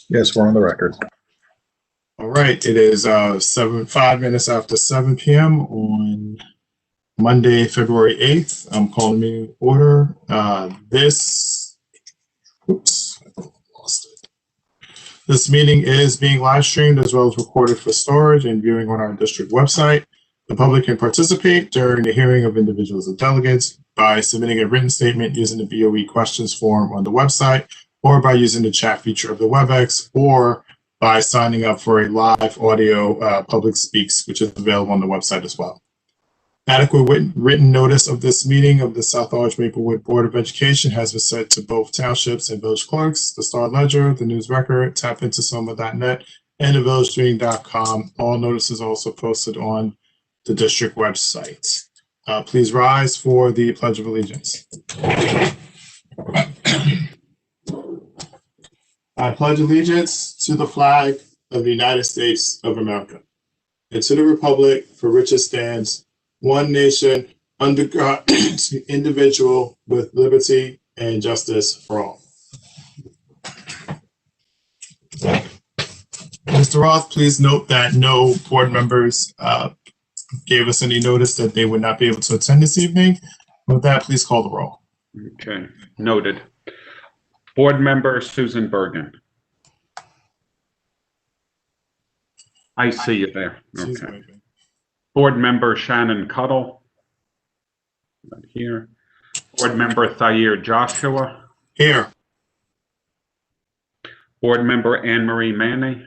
Yes, we're on the record. All right, it is 5 minutes after 7 p.m. on Monday, February 8th. I'm calling the meeting to order. This meeting is being live streamed as well as recorded for storage and viewing on our district website. The public can participate during the hearing of individuals and delegates by submitting a written statement using the BOE questions form on the website, or by using the chat feature of the WebEx, or by signing up for a live audio public speaks, which is available on the website as well. Adequate written notice of this meeting of the South Orange Maplewood Board of Education has been sent to both townships and village clerks, the Star Ledger, the News Record, tapintosoma.net, and the villagestream.com. All notices are also posted on the district website. Please rise for the Pledge of Allegiance. I pledge allegiance to the flag of the United States of America and to the republic for which it stands, one nation, under God, individual, with liberty and justice for all. Mr. Roth, please note that no board members gave us any notice that they would not be able to attend this evening. With that, please call the roll. Okay, noted. Board member Susan Bergen. I see you there. Okay. Board member Shannon Cuddle. Right here. Board member Thayer Joshua. Here. Board member Anne Marie Manny.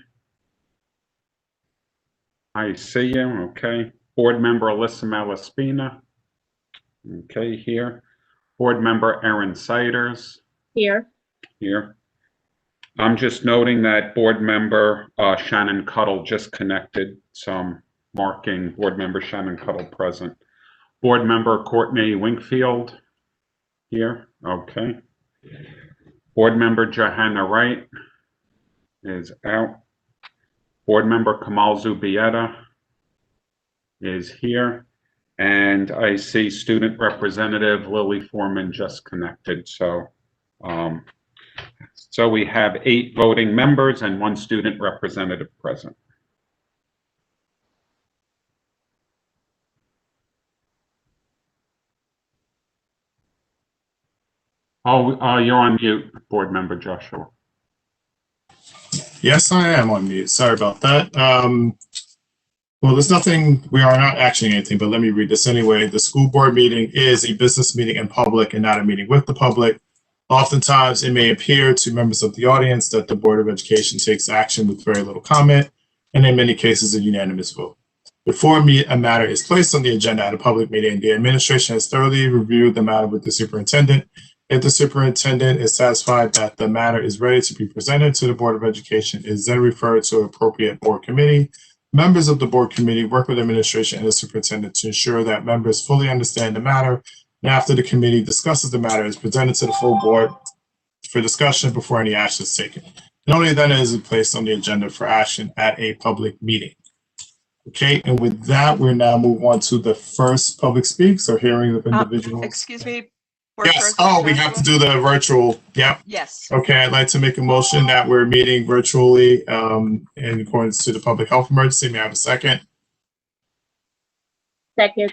I see you. Okay. Board member Alyssa Malaspina. Okay, here. Board member Erin Siders. Here. Here. I'm just noting that board member Shannon Cuddle just connected, so I'm marking board member Shannon Cuddle present. Board member Courtney Winkfield. Here. Okay. Board member Johanna Wright is out. Board member Kamal Zubieta is here. And I see student representative Lily Foreman just connected. So we have 8 voting members and 1 student representative present. Oh, you're on mute, board member Joshua. Yes, I am on mute. Sorry about that. Well, there's nothing, we are not actioning anything, but let me read this anyway. The school board meeting is a business meeting in public and not a meeting with the public. Oftentimes, it may appear to members of the audience that the Board of Education takes action with very little comment, and in many cases, a unanimous vote. Before a matter is placed on the agenda at a public meeting, the administration has thoroughly reviewed the matter with the superintendent. If the superintendent is satisfied that the matter is ready to be presented to the Board of Education, it is then referred to an appropriate board committee. Members of the board committee work with administration and the superintendent to ensure that members fully understand the matter. And after the committee discusses the matter, it is presented to the full board for discussion before any action is taken. And only then is it placed on the agenda for action at a public meeting. Okay, and with that, we'll now move on to the first public speaks or hearing of individuals. Excuse me. Yes. Oh, we have to do the virtual. Yep. Yes. Okay, I'd like to make a motion that we're meeting virtually in accordance to the public health emergency. May I have a second? Second.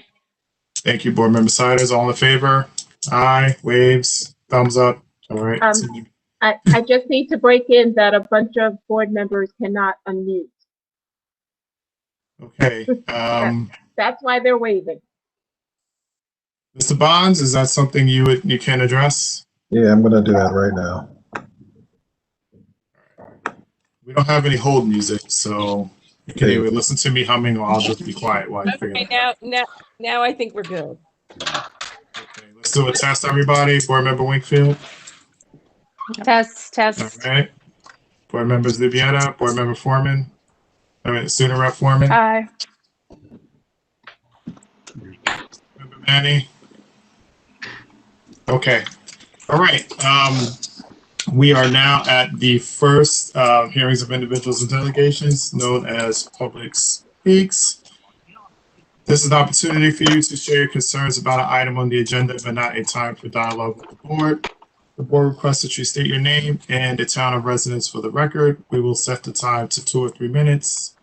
Thank you, board member Siders. All in favor? Aye. Waves. Thumbs up. All right. I just need to break in that a bunch of board members cannot unmute. Okay. That's why they're waving. Mr. Bonds, is that something you can address? Yeah, I'm going to do that right now. We don't have any hold music, so you can either listen to me humming or I'll just be quiet while you figure it out. Now I think we're good. Okay, let's do a test, everybody. Board member Winkfield. Test. All right. Board member Zubieta, board member Foreman. Student rep Foreman. Aye. Member Manny. Okay. All right. We are now at the first hearings of individuals and delegations, known as public speaks. This is an opportunity for you to share your concerns about an item on the agenda, but not a time for dialogue with the board. The board requests that you state your name and the town of residence for the record. We will set the time to 2 or 3 minutes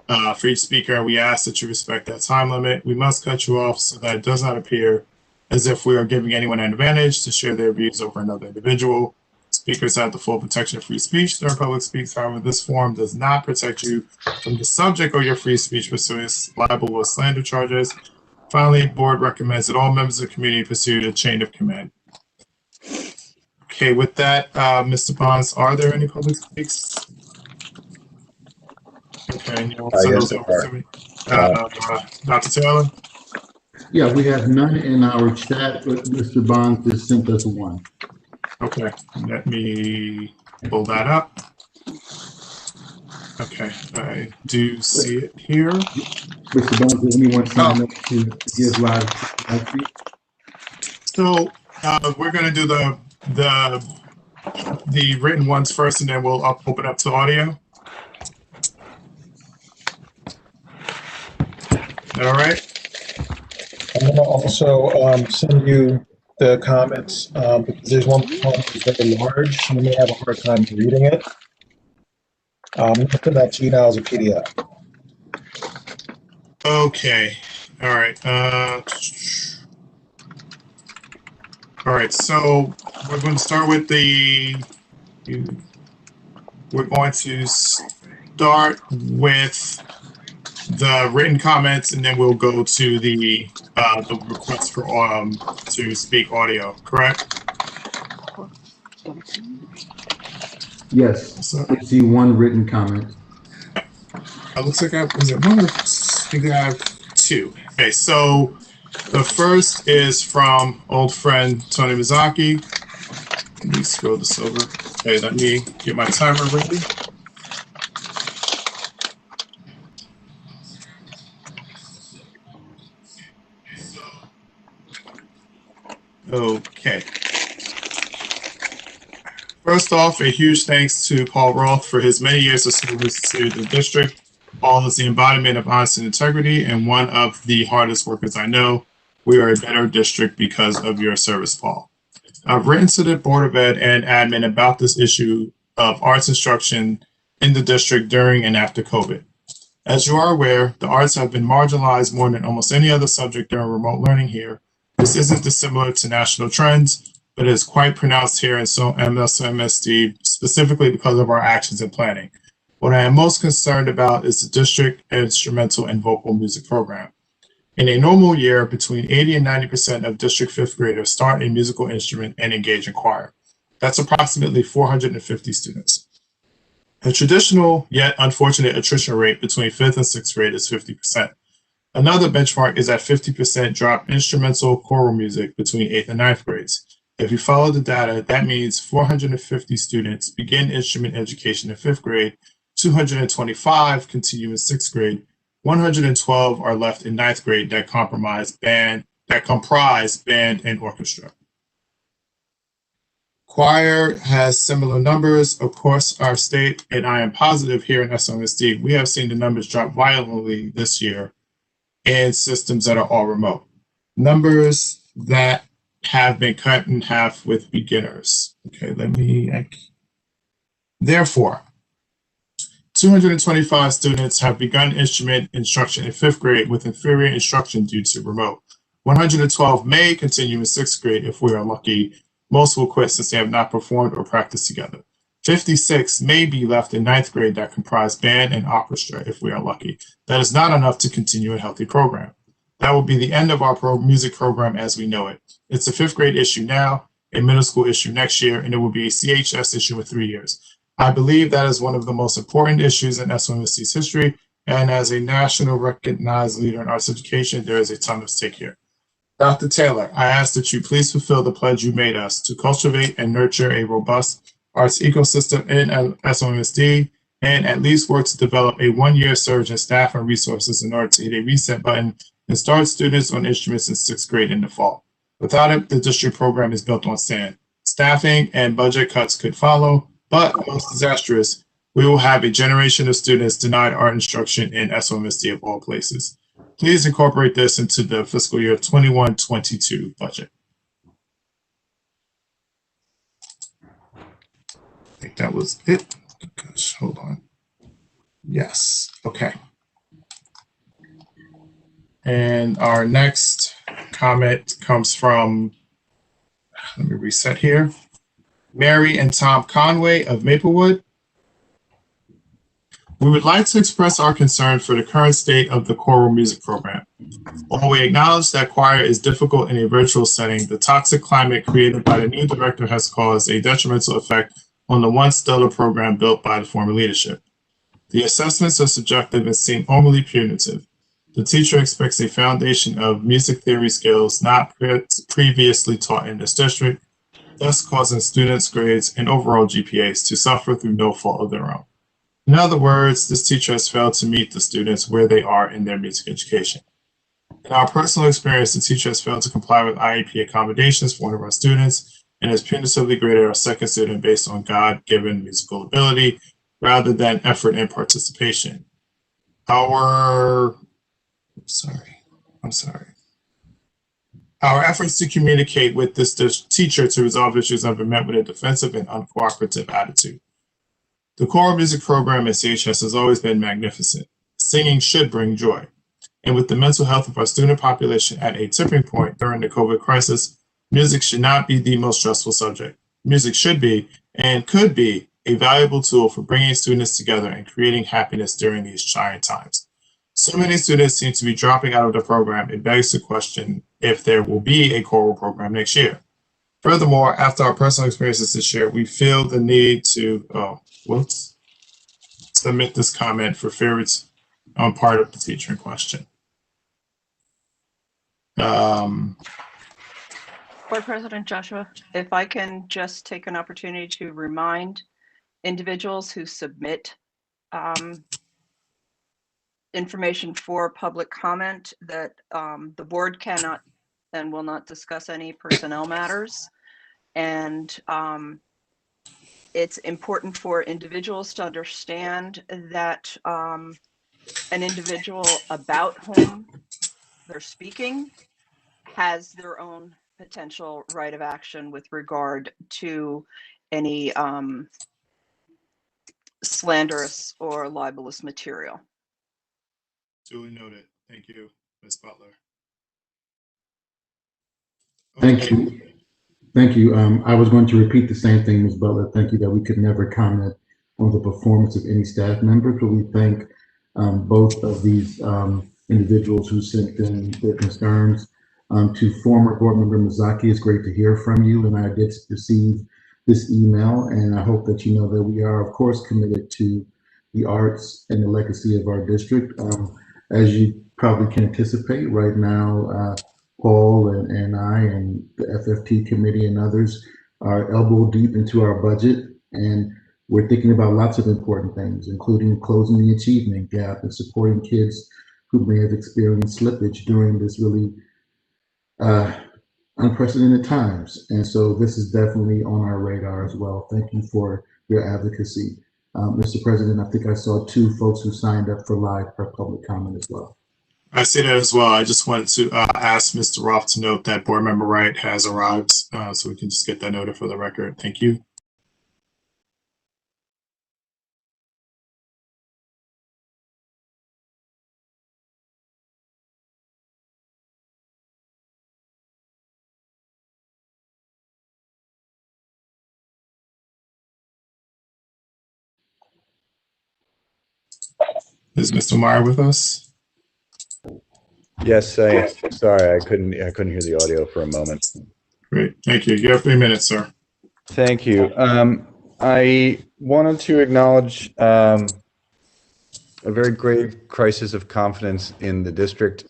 for each speaker. We ask that you respect that time limit. We must cut you off so that it does not appear as if we are giving anyone an advantage to share their views over another individual. Speakers have the full protection of free speech during public speaks. However, this forum does not protect you from the subject of your free speech pursuing libel or slander charges. Finally, board recommends that all members of the community pursue the chain of command. Okay, with that, Mr. Bonds, are there any public speaks? Okay, and you'll send Yes, those over to me. Dr. Taylor? Yeah, we have none in our chat, but Mr. Bonds just sent us one. Okay, let me pull that up. Okay, I do see it here. Mr. Bonds, does anyone sign up to give live feed? So we're going to do the written ones first, and then we'll open up to audio. All right. I'm going to also send you the comments because there's one comment that's very large. You may have a hard time reading it. I'm going to send that to you now as a PDF. Okay. All right. All right. So we're going to start with we're going to start with the written comments, and then we'll go to the request for to speak audio. Correct? Yes, I see one written comment. It looks like is it one or I think I have two. Okay, so the first is from old friend Tony Mizaki. Let me scroll this over. Okay, let me get my timer ready. Okay. First off, a huge thanks to Paul Roth for his many years of service to the district. Paul is the embodiment of honesty and integrity and one of the hardest workers I know. We are a better district because of your service, Paul. I've written to the Board of Ed and admin about this issue of arts instruction in the district during and after COVID. As you are aware, the arts have been marginalized more than almost any other subject during remote learning here. This isn't dissimilar to national trends, but it is quite pronounced here in SOMSD, specifically because of our actions and planning. What I am most concerned about is the district instrumental and vocal music program. In a normal year, between 80 and 90% of district fifth graders start a musical instrument and engage in choir. That's approximately 450 students. A traditional yet unfortunate attrition rate between fifth and sixth grade is 50%. Another benchmark is that 50% drop instrumental choral music between 8th and 9th grades. If you follow the data, that means 450 students begin instrument education in 5th grade, 225 continue in 6th grade, 112 are left in 9th grade that comprise band and orchestra. Choir has similar numbers. Of course, our state, and I am positive here in SOMSD, we have seen the numbers drop violently this year in systems that are all remote. Numbers that have been cut in half with beginners. Okay, therefore, 225 students have begun instrument instruction in 5th grade with inferior instruction due to remote. 112 may continue in 6th grade if we are lucky. Most will quit since they have not performed or practiced together. 56 may be left in 9th grade that comprise band and orchestra if we are lucky. That is not enough to continue a healthy program. That will be the end of our music program as we know it. It's a 5th grade issue now, a middle school issue next year, and it will be a CHS issue in 3 years. I believe that is one of the most important issues in SOMSD's history, and as a national recognized leader in arts education, there is a ton of stake here. Dr. Taylor, I ask that you please fulfill the pledge you made us to cultivate and nurture a robust arts ecosystem in SOMSD, and at least work to develop a 1-year surge in staff and resources in order to hit a reset button and start students on instruments in 6th grade in the fall. Without it, the district program is built on sand. Staffing and budget cuts could follow, but most disastrous, we will have a generation of students denied art instruction in SOMSD of all places. Please incorporate this into the fiscal year 21-22 budget. think that was it. Gosh, hold on. Yes. Okay. And our next comment comes from, let me reset here, Mary and Tom Conway of Maplewood. We would like to express our concern for the current state of the choral music program. While we acknowledge that choir is difficult in a virtual setting, the toxic climate created by the new director has caused a detrimental effect on the once stellar program built by the former leadership. The assessments are subjective and seem overly punitive. The teacher expects a foundation of music theory skills not previously taught in this district, thus causing students' grades and overall GPAs to suffer through no fault of their own. In other words, this teacher has failed to meet the students where they are in their music education. In our personal experience, the teacher has failed to comply with IEP accommodations for one of our students and has punitively graded our second student based on God-given musical ability rather than effort and participation. Our efforts to communicate with this teacher to resolve issues have been met with a defensive and uncooperative attitude. The choral music program at CHS has always been magnificent. Singing should bring joy. And with the mental health of our student population at a tipping point during the COVID crisis, music should not be the most stressful subject. Music should be and could be a valuable tool for bringing students together and creating happiness during these trying times. So many students seem to be dropping out of the program. It begs to question if there will be a choral program next year. Furthermore, after our personal experiences this year, we feel the need to submit this comment for fear it's on part of the teacher in question. Board President Joshua, if I can just take an opportunity to remind individuals who submit information for public comment that the board cannot and will not discuss any personnel matters. And it's important for individuals to understand that an individual about whom they're speaking has their own potential right of action with regard to any slanderous or libelous material. Duly noted. Thank you, Ms. Butler. Thank you. Thank you. I was going to repeat the same thing, Ms. Butler. Thank you that we could never comment on the performance of any staff member, but we thank both of these individuals who sent in their concerns. To former board member Mizaki, it's great to hear from you, and I did receive this email, and I hope that you know that we are, of course, committed to the arts and the legacy of our district. As you probably can anticipate right now, Paul and I and the FFT committee and others are elbow deep into our budget, and we're thinking about lots of important things, including closing the achievement gap and supporting kids who may have experienced slippage during this really unprecedented times. And so this is definitely on our radar as well. Thank you for your advocacy. Mr. President, I think I saw 2 folks who signed up for live public comment as well. I see that as well. I just wanted to ask Mr. Roth to note that board member Wright has arrived, so we can just get that noted for the record. Thank you. Is Mr. Meyer with us? Yes, sorry, I couldn't hear the audio for a moment. Great, thank you. You have 3 minutes, sir. Thank you. I wanted to acknowledge a very grave crisis of confidence in the district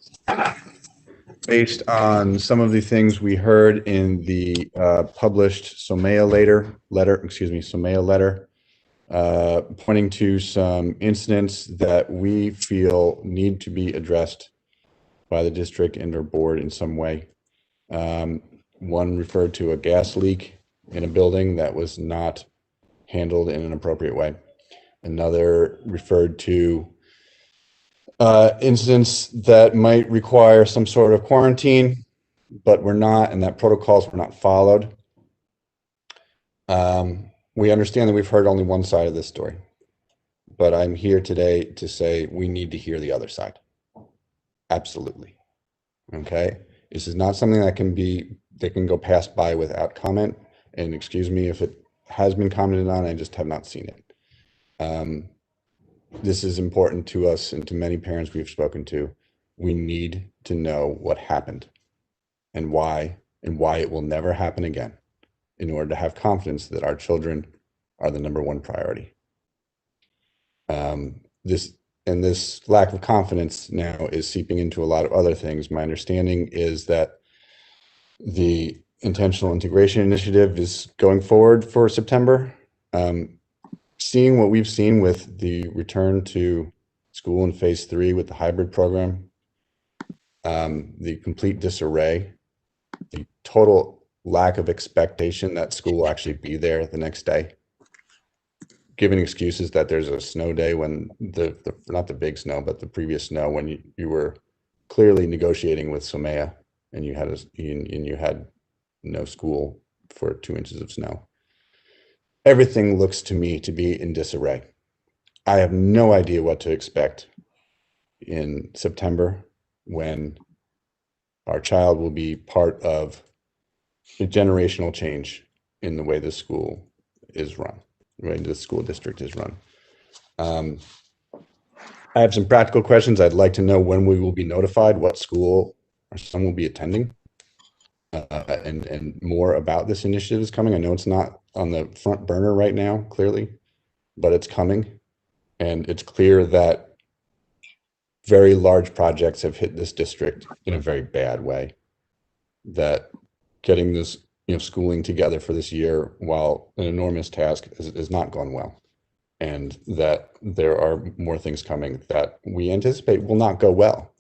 based on some of the things we heard in the published SOMEA letter, pointing to some incidents that we feel need to be addressed by the district and our board in some way. One referred to a gas leak in a building that was not handled in an appropriate way. Another referred to incidents that might require some sort of quarantine, but were not, and that protocols were not followed. we understand that we've heard only one side of this story, but I'm here today to say we need to hear the other side. Absolutely. Okay. This is not something that can go past by without comment. And excuse me if it has been commented on, I just have not seen it. This is important to us and to many parents we've spoken to. We need to know what happened and why it will never happen again in order to have confidence that our children are the #1 priority. This lack of confidence now is seeping into a lot of other things. My understanding is that the intentional integration initiative is going forward for September. Seeing what we've seen with the return to school in phase 3 with the hybrid program, the complete disarray, the total lack of expectation that school will actually be there the next day, giving excuses that there's a snow day when not the big snow, but the previous snow when you were clearly negotiating with SOMEA and you had no school for 2 inches of snow. Everything looks to me to be in disarray. I have no idea what to expect in September when our child will be part of a generational change in the way the school is run, the way the school district is run. I have some practical questions. I'd like to know when we will be notified, what school our son will be attending, and more about this initiative is coming. I know it's not on the front burner right now, clearly, but it's coming. And it's clear that very large projects have hit this district in a very bad way. That getting this schooling together for this year, while an enormous task, is not gone well. And that there are more things coming that we anticipate will not go well.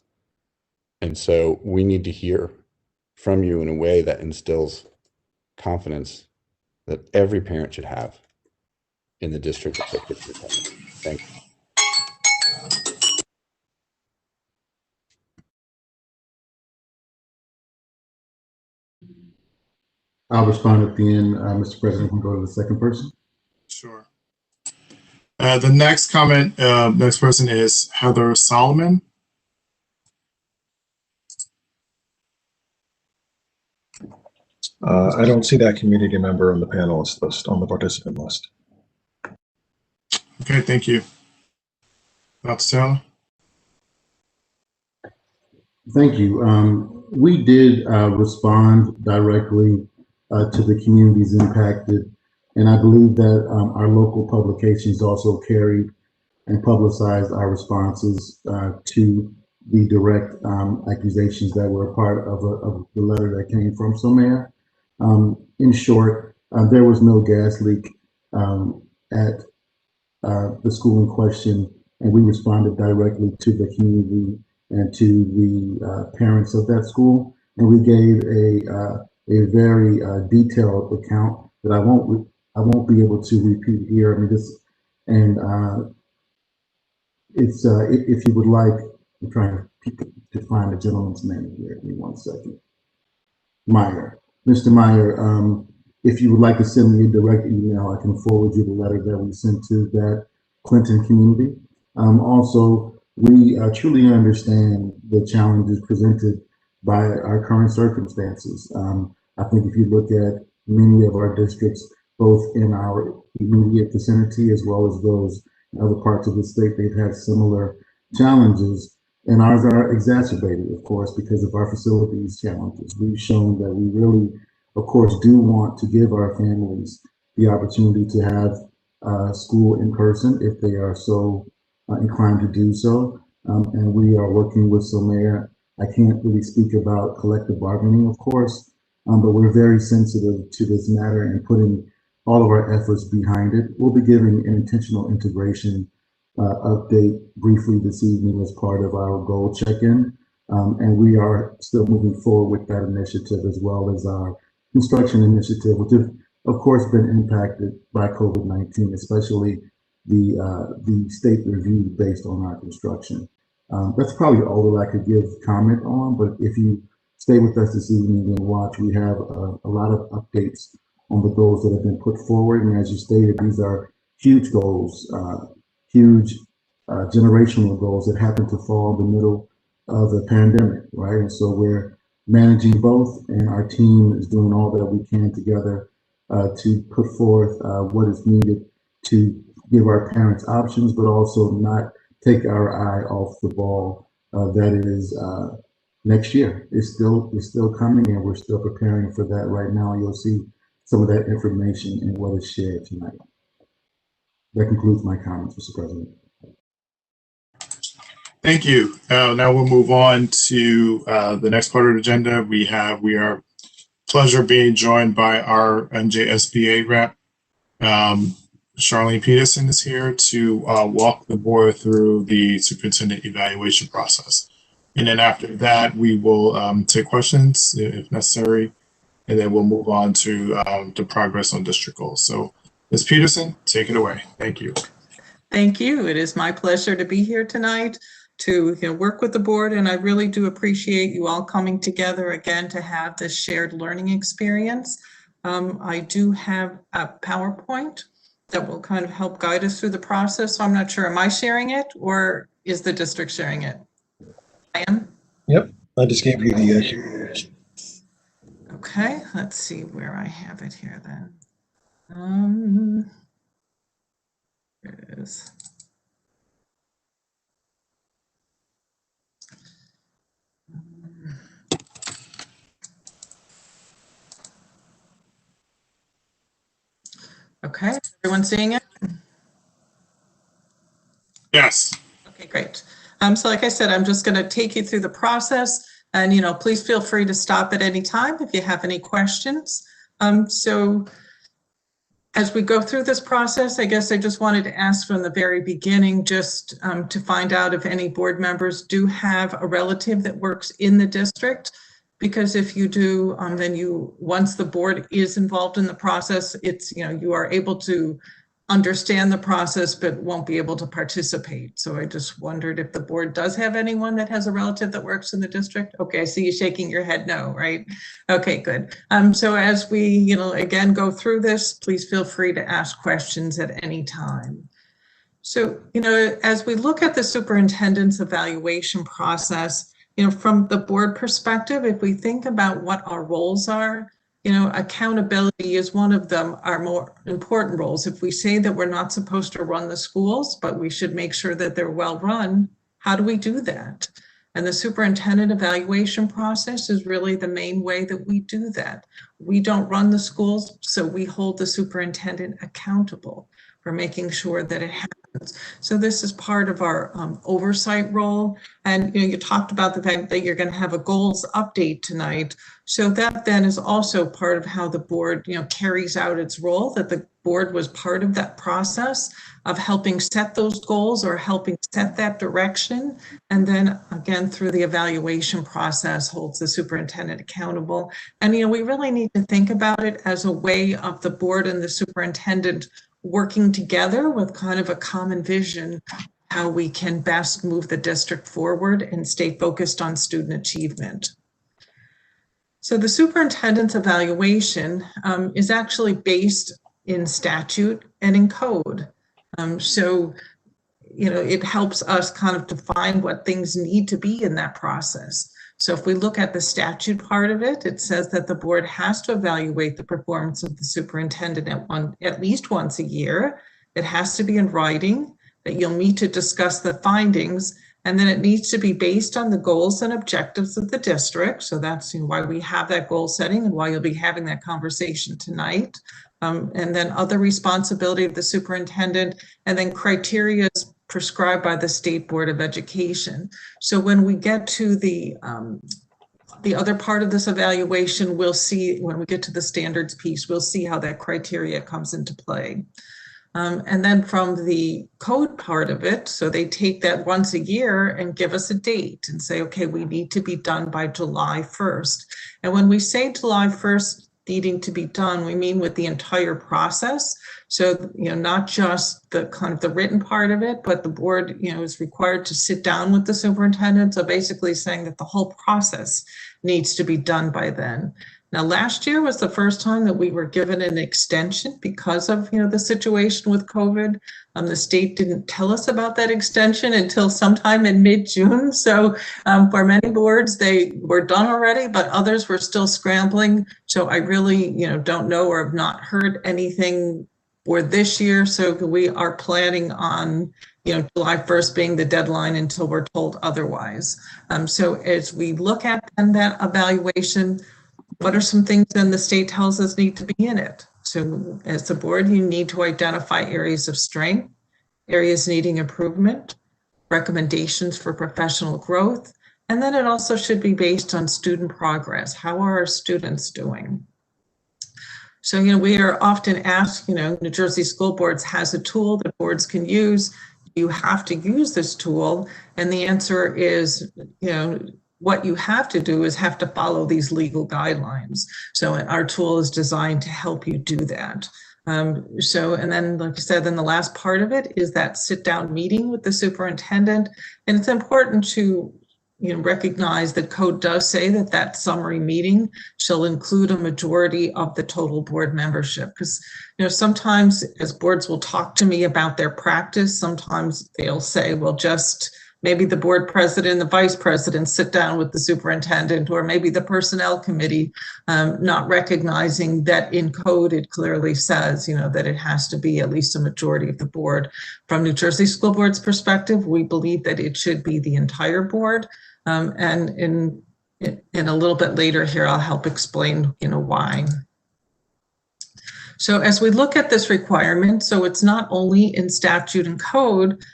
And so we need to hear from you in a way that instills confidence that every parent should have in the district. Thank you. I'll respond at the end. Mr. President, we can go to the second person. Sure. The next comment, next person is Heather Solomon. I don't see that community member on the panelist list, on the participant list. Okay, thank you. Dr. Taylor? Thank you. We did respond directly to the communities impacted, and I believe that our local publications also carried and publicized our responses to the direct accusations that were a part of the letter that came from SOMEA. In short, there was no gas leak at the school in question, and we responded directly to the community and to the parents of that school, and we gave a very detailed account that I won't be able to repeat here. I mean, this, and it's if you would like, I'm trying to find the gentleman's name here. Give me 1 second. Meyer, Mr. Meyer. If you would like to send me a direct email, I can forward you the letter that we sent to that Clinton community. Also, we truly understand the challenges presented by our current circumstances. I think if you look at many of our districts, both in our immediate vicinity as well as those in other parts of the state, they've had similar challenges, and ours are exacerbated, of course, because of our facilities challenges. We've shown that we really, of course, do want to give our families the opportunity to have school in person if they are so inclined to do so. And we are working with SOMEA. I can't really speak about collective bargaining, of course, but we're very sensitive to this matter and putting all of our efforts behind it. We'll be giving an intentional integration update briefly this evening as part of our goal check-in. And we are still moving forward with that initiative as well as our construction initiative, which have, of course, been impacted by COVID-19, especially the state review based on our construction. That's probably all that I could give comment on, but if you stay with us this evening and watch, we have a lot of updates on the goals that have been put forward. And as you stated, these are huge goals, huge generational goals that happen to fall in the middle of the pandemic, right? And so we're managing both, and our team is doing all that we can together to put forth what is needed to give our parents options, but also not take our eye off the ball. That is next year. It's still coming, and we're still preparing for that right now. You'll see some of that information in what is shared tonight. That concludes my comments, Mr. President. Thank you. Now we'll move on to the next part of the agenda. We are pleasure being joined by our NJSBA rep. Charlene Peterson is here to walk the board through the superintendent evaluation process. And then after that, we will take questions if necessary, and then we'll move on to the progress on district goals. So Ms. Peterson, take it away. Thank you. Thank you. It is my pleasure to be here tonight to work with the board, and I really do appreciate you all coming together again to have this shared learning experience. I do have a PowerPoint that will kind of help guide us through the process. So I'm not sure, am I sharing it or is the district sharing it? I am? Yep, I just gave you the Okay, let's see where I have it here then. Here it is. Okay, everyone seeing it? Yes. Okay, great. So like I said, I'm just going to take you through the process, and please feel free to stop at any time if you have any questions. So as we go through this process, I guess I just wanted to ask from the very beginning just to find out if any board members do have a relative that works in the district. Because if you do, then once the board is involved in the process, it's, you are able to understand the process, but won't be able to participate. So I just wondered if the board does have anyone that has a relative that works in the district. Okay, I see you shaking your head no, right? Okay, good. So as we, again, go through this, please feel free to ask questions at any time. So, as we look at the superintendent's evaluation process, from the board perspective, if we think about what our roles are, accountability is one of them, our more important roles. If we say that we're not supposed to run the schools, but we should make sure that they're well run, how do we do that? And the superintendent evaluation process is really the main way that we do that. We don't run the schools, so we hold the superintendent accountable for making sure that it happens. So this is part of our oversight role. And you talked about the fact that you're going to have a goals update tonight. So that then is also part of how the board carries out its role, that the board was part of that process of helping set those goals or helping set that direction. And then again, through the evaluation process, holds the superintendent accountable. And we really need to think about it as a way of the board and the superintendent working together with kind of a common vision, how we can best move the district forward and stay focused on student achievement. So the superintendent's evaluation is actually based in statute and in code. So it helps us kind of define what things need to be in that process. So if we look at the statute part of it, it says that the board has to evaluate the performance of the superintendent at least once a year. It has to be in writing, that you'll meet to discuss the findings, and then it needs to be based on the goals and objectives of the district. So that's why we have that goal setting and why you'll be having that conversation tonight. And then other responsibility of the superintendent, and then criteria prescribed by the State Board of Education. So when we get to the other part of this evaluation, we'll see, when we get to the standards piece, we'll see how that criteria comes into play. And then from the code part of it, so they take that once a year and give us a date and say, okay, we need to be done by July 1st. And when we say July 1st, needing to be done, we mean with the entire process. So, not just the kind of the written part of it, but the board, is required to sit down with the superintendent. So basically saying that the whole process needs to be done by then. Now, last year was the first time that we were given an extension because of, the situation with COVID. The state didn't tell us about that extension until sometime in mid-June. So for many boards, they were done already, but others were still scrambling. So I really, don't know or have not heard anything for this year. So we are planning on, July 1st being the deadline until we're told otherwise. So as we look at that evaluation, what are some things then the state tells us need to be in it? So as the board, you need to identify areas of strength, areas needing improvement, recommendations for professional growth, and then it also should be based on student progress. How are our students doing? So, we are often asked, New Jersey School Boards has a tool that boards can use. You have to use this tool. And the answer is, what you have to do is have to follow these legal guidelines. So our tool is designed to help you do that. And then, like I said, then the last part of it is that sit down meeting with the superintendent. And it's important to, recognize that code does say that summary meeting shall include a majority of the total board membership. Because, sometimes as boards will talk to me about their practice, sometimes they'll say, well, just maybe the board president and the vice president sit down with the superintendent, or maybe the personnel committee, not recognizing that in code it clearly says, that it has to be at least a majority of the board. From New Jersey School Board's perspective, we believe that it should be the entire board. And in a little bit later here, I'll help explain, why. So as we look at this requirement, so it's not only in statute and code,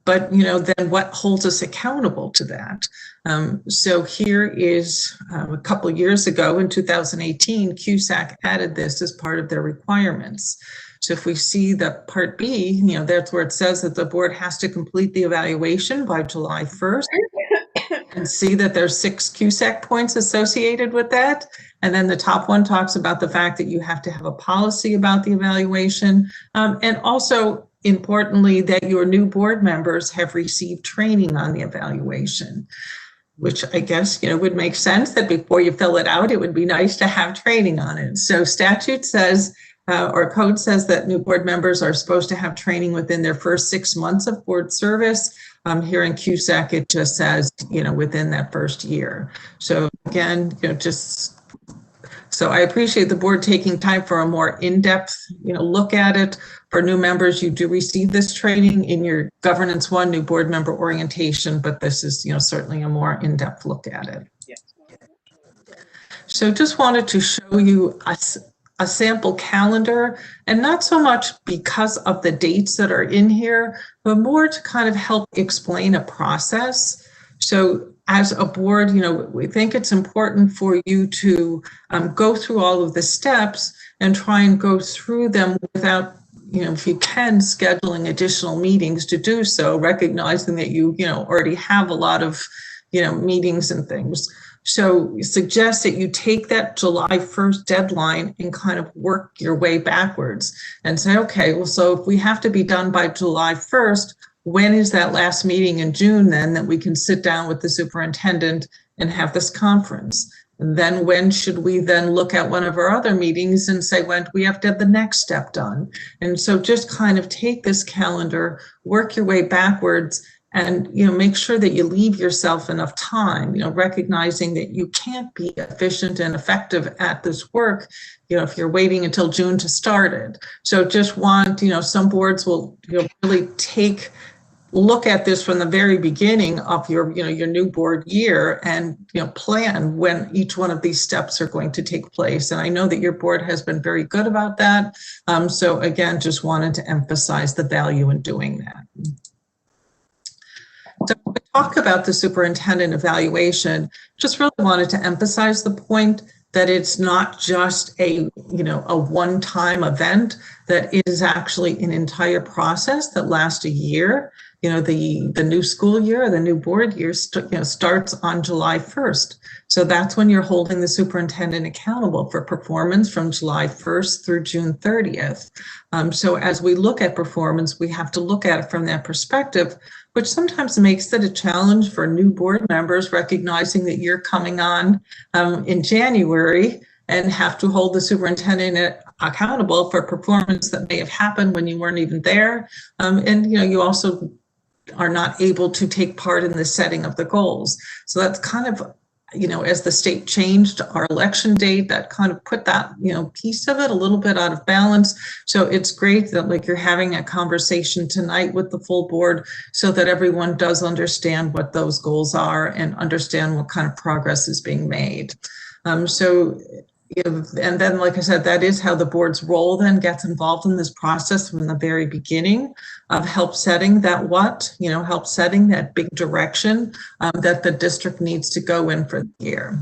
but then what holds us accountable to that? So here is a couple of years ago in 2018, CUSAC added this as part of their requirements. So if we see the Part B, that's where it says that the board has to complete the evaluation by July 1st, and see that there's 6 CUSAC points associated with that. And then the top one talks about the fact that you have to have a policy about the evaluation, and also importantly, that your new board members have received training on the evaluation, which I guess, would make sense that before you fill it out, it would be nice to have training on it. So statute says, or code says that new board members are supposed to have training within their first 6 months of board service. Here in CUSAC, it just says, within that first year. So again, so I appreciate the board taking time for a more in-depth, look at it. For new members, you do receive this training in your Governance 1 new board member orientation, but this is, certainly a more in-depth look at it. Yes. So just wanted to show you a sample calendar, and not so much because of the dates that are in here, but more to kind of help explain a process. So as a board, we think it's important for you to go through all of the steps and try and go through them without, if you can, scheduling additional meetings to do so, recognizing that you already have a lot of, meetings and things. So suggest that you take that July 1st deadline and kind of work your way backwards and say, okay, well, so if we have to be done by July 1st, when is that last meeting in June then that we can sit down with the superintendent and have this conference? And then when should we then look at one of our other meetings and say, when do we have to have the next step done? And so just kind of take this calendar, work your way backwards, and make sure that you leave yourself enough time, recognizing that you can't be efficient and effective at this work, if you're waiting until June to start it. So just want, some boards will really look at this from the very beginning of your new board year and plan when each one of these steps are going to take place. And I know that your board has been very good about that. So again, just wanted to emphasize the value in doing that. So when we talk about the superintendent evaluation, just really wanted to emphasize the point that it's not just a one-time event. that it is actually an entire process that lasts a year. You know, the new school year, the new board year starts on July 1st. So that's when you're holding the superintendent accountable for performance from July 1st through June 30th. So as we look at performance, we have to look at it from that perspective, which sometimes makes it a challenge for new board members, recognizing that you're coming on in January and have to hold the superintendent accountable for performance that may have happened when you weren't even there. And, you know, you also are not able to take part in the setting of the goals. So that's kind of, you know, as the state changed our election date, that kind of put that, you know, piece of it a little bit out of balance. So it's great that like you're having a conversation tonight with the full board so that everyone does understand what those goals are and understand what kind of progress is being made. So, you know, and then, like I said, that is how the board's role then gets involved in this process from the very beginning of help setting that help setting that big direction that the district needs to go in for the year.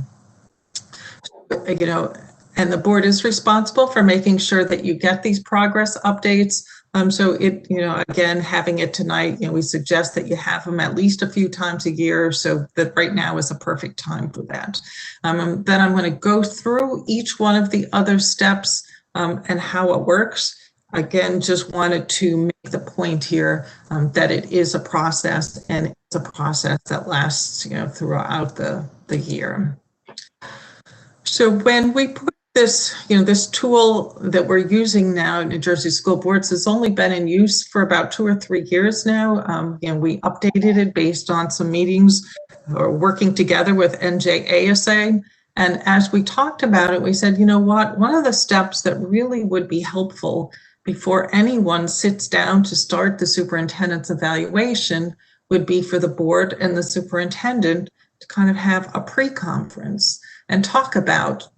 You know, and the board is responsible for making sure that you get these progress updates. So it, you know, again, having it tonight, you know, we suggest that you have them at least a few times a year, so that right now is a perfect time for that. Then I'm going to go through each one of the other steps and how it works. Again, just wanted to make the point here that it is a process, and it's a process that lasts, you know, throughout the year. So when we put this, you know, this tool that we're using now in New Jersey School Boards has only been in use for about 2 or 3 years now. You know, we updated it based on some meetings or working together with NJSB. And as we talked about it, we said, you know what, one of the steps that really would be helpful before anyone sits down to start the superintendent's evaluation would be for the board and the superintendent to kind of have a pre-conference and talk about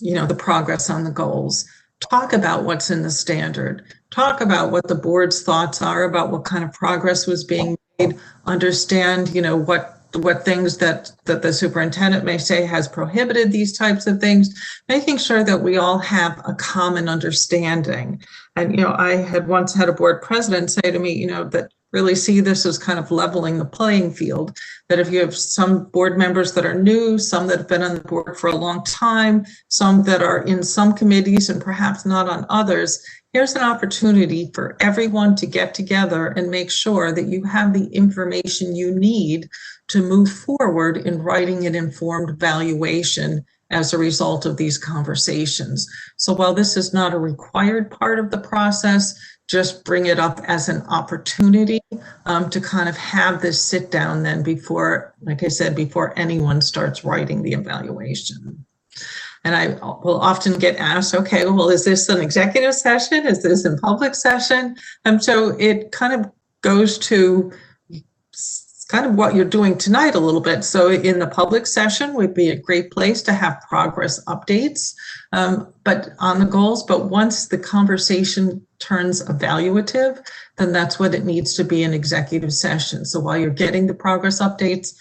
you know, the progress on the goals, talk about what's in the standard, talk about what the board's thoughts are about what kind of progress was being made, understand, you know, what things that the superintendent may say has prohibited these types of things, making sure that we all have a common understanding. And, you know, I had once had a board president say to me, you know, that really see this as kind of leveling the playing field, that if you have some board members that are new, some that have been on the board for a long time, some that are in some committees and perhaps not on others, here's an opportunity for everyone to get together and make sure that you have the information you need to move forward in writing an informed evaluation as a result of these conversations. So while this is not a required part of the process, just bring it up as an opportunity to kind of have this sit down then before, like I said, before anyone starts writing the evaluation. And I will often get asked, okay, well, is this an executive session? Is this in public session? So it kind of goes to kind of what you're doing tonight a little bit. So in the public session would be a great place to have progress updates, but on the goals. But once the conversation turns evaluative, then that's what it needs to be in executive session. So while you're getting the progress updates,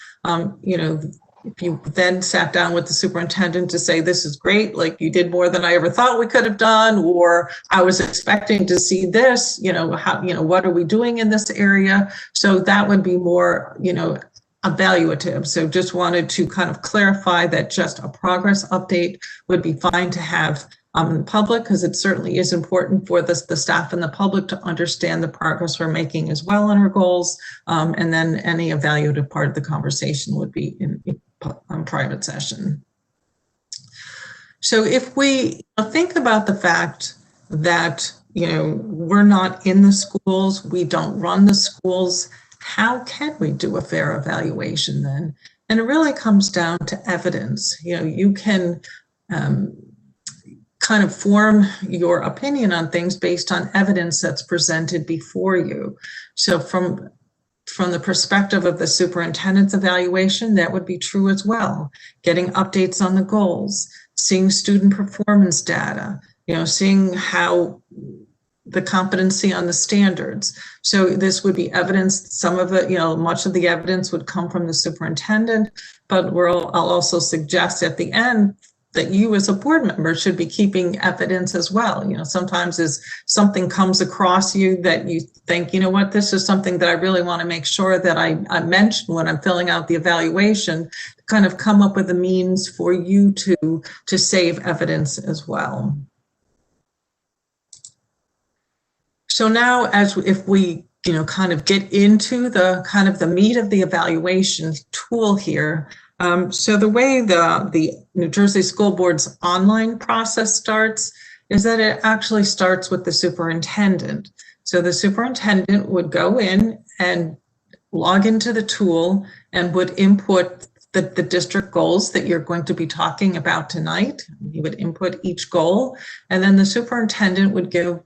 you know, if you then sat down with the superintendent to say, this is great, like you did more than I ever thought we could have done, or I was expecting to see this, you know, how, you know, what are we doing in this area? So that would be more, you know, evaluative. So just wanted to kind of clarify that just a progress update would be fine to have in the public, because it certainly is important for the staff and the public to understand the progress we're making as well on our goals. And then any evaluative part of the conversation would be in private session. So if we think about the fact that, you know, we're not in the schools, we don't run the schools, how can we do a fair evaluation then? And it really comes down to evidence. You know, you can kind of form your opinion on things based on evidence that's presented before you. So from the perspective of the superintendent's evaluation, that would be true as well. Getting updates on the goals, seeing student performance data, you know, seeing how the competency on the standards. So this would be evidence. Some of it, you know, much of the evidence would come from the superintendent, but I'll also suggest at the end that you as a board member should be keeping evidence as well. You know, sometimes as something comes across you that you think, you know what, this is something that I really want to make sure that I mention when I'm filling out the evaluation, kind of come up with a means for you to save evidence as well. So now, if we, you know, kind of get into the meat of the evaluation tool here. So the way the New Jersey School Board's online process starts is that it actually starts with the superintendent. So the superintendent would go in and log into the tool and would input the district goals that you're going to be talking about tonight. He would input each goal, and then the superintendent would give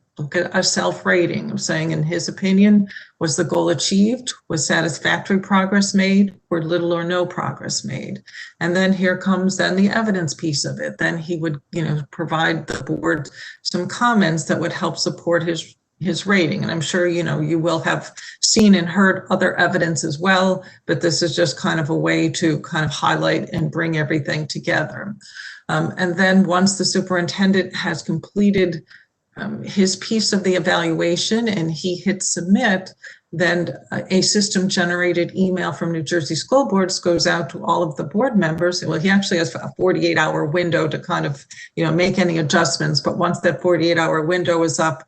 a self-rating of saying, in his opinion, was the goal achieved? Was satisfactory progress made, or little or no progress made? And then here comes then the evidence piece of it. Then he would, you know, provide the board some comments that would help support his rating. And I'm sure, you know, you will have seen and heard other evidence as well, but this is just kind of a way to kind of highlight and bring everything together. And then once the superintendent has completed his piece of the evaluation and he hits submit, then a system generated email from New Jersey School Boards goes out to all of the board members. Well, he actually has a 48-hour window to kind of, you know, make any adjustments. But once that 48-hour window is up,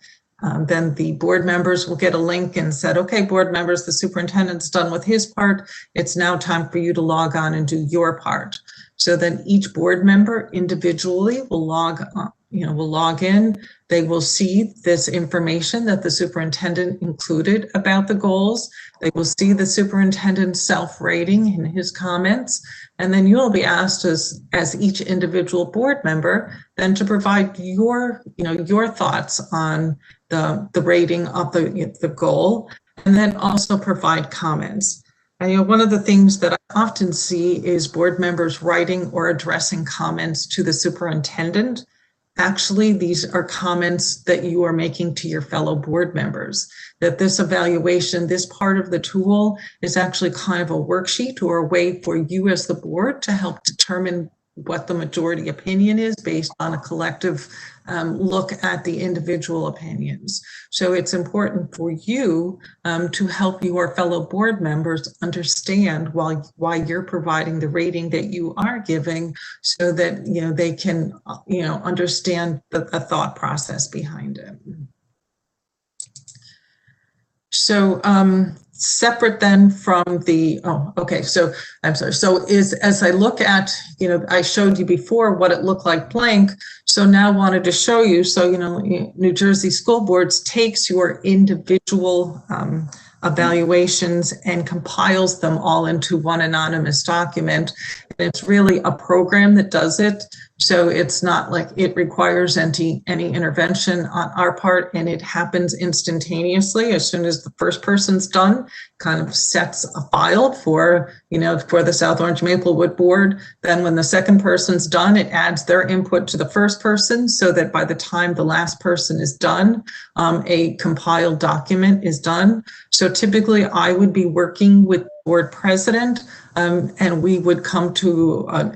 then the board members will get a link and said, okay, board members, the superintendent's done with his part. It's now time for you to log on and do your part. So then each board member individually will log in. They will see this information that the superintendent included about the goals. They will see the superintendent's self-rating in his comments. And then you'll be asked as each individual board member then to provide your thoughts on the rating of the goal, and then also provide comments. And, you know, one of the things that I often see is board members writing or addressing comments to the superintendent. Actually, these are comments that you are making to your fellow board members, that this evaluation, this part of the tool is actually kind of a worksheet or a way for you as the board to help determine what the majority opinion is based on a collective look at the individual opinions. So it's important for you to help your fellow board members understand why you're providing the rating that you are giving, so that, you know, they can, you know, understand the thought process behind it. So separate then from the, so I'm sorry. So as I look at, you know, I showed you before what it looked like blank. So now wanted to show you, so, you know, New Jersey School Boards takes your individual evaluations and compiles them all into one anonymous document. And it's really a program that does it. So it's not like it requires any intervention on our part, and it happens instantaneously. As soon as the first person's done, kind of sets a file for, you know, for the South Orange Maplewood board. Then when the second person's done, it adds their input to the first person, so that by the time the last person is done, a compiled document is done. So typically I would be working with board president, and we would come to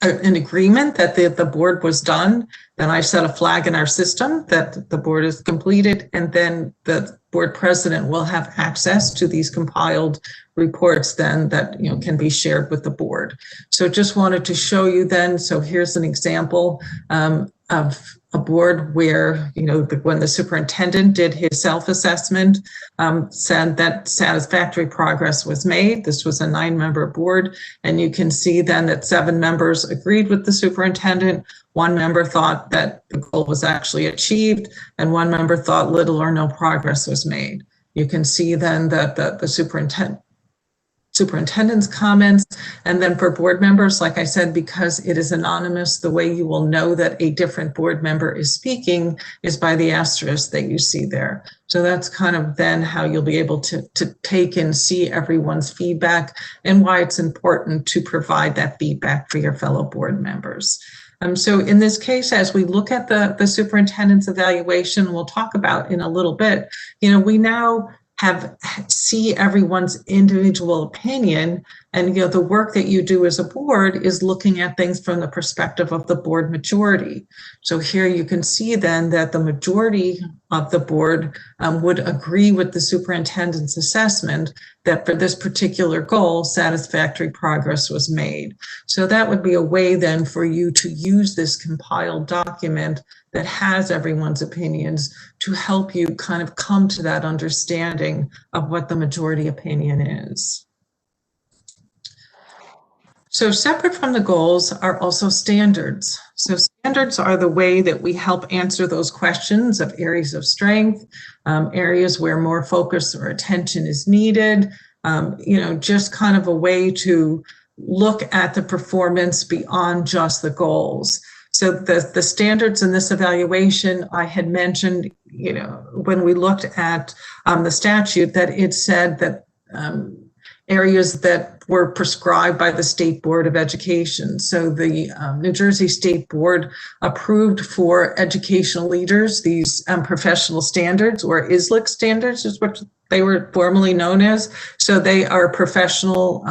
an agreement that the board was done. Then I set a flag in our system that the board is completed, and then the board president will have access to these compiled reports then that, you know, can be shared with the board. So just wanted to show you then, so here's an example of a board where, you know, when the superintendent did his self-assessment, said that satisfactory progress was made. This was a 9-member board, and you can see then that 7 members agreed with the superintendent. 1 member thought that the goal was actually achieved, and 1 member thought little or no progress was made. You can see then that the superintendent's comments. And then for board members, like I said, because it is anonymous, the way you will know that a different board member is speaking is by the asterisk that you see there. So that's kind of then how you'll be able to take and see everyone's feedback, and why it's important to provide that feedback for your fellow board members. So in this case, as we look at the superintendent's evaluation, we'll talk about in a little bit, you know, we now see everyone's individual opinion. And the work that you do as a board is looking at things from the perspective of the board majority. So here you can see then that the majority of the board would agree with the superintendent's assessment that for this particular goal, satisfactory progress was made. So that would be a way then for you to use this compiled document that has everyone's opinions to help you kind of come to that understanding of what the majority opinion is. So separate from the goals are also standards. So standards are the way that we help answer those questions of areas of strength, areas where more focus or attention is needed, just kind of a way to look at the performance beyond just the goals. So the standards in this evaluation, I had mentioned, when we looked at the statute, that it said that areas that were prescribed by the State Board of Education. So the New Jersey State Board approved for educational leaders these professional standards, or ISLIC standards is what they were formerly known as. So they are professional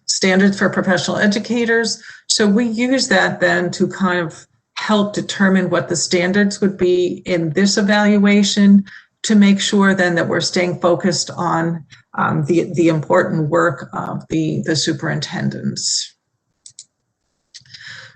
standards for professional educators. So we use that then to kind of help determine what the standards would be in this evaluation, to make sure then that we're staying focused on the important work of the superintendents.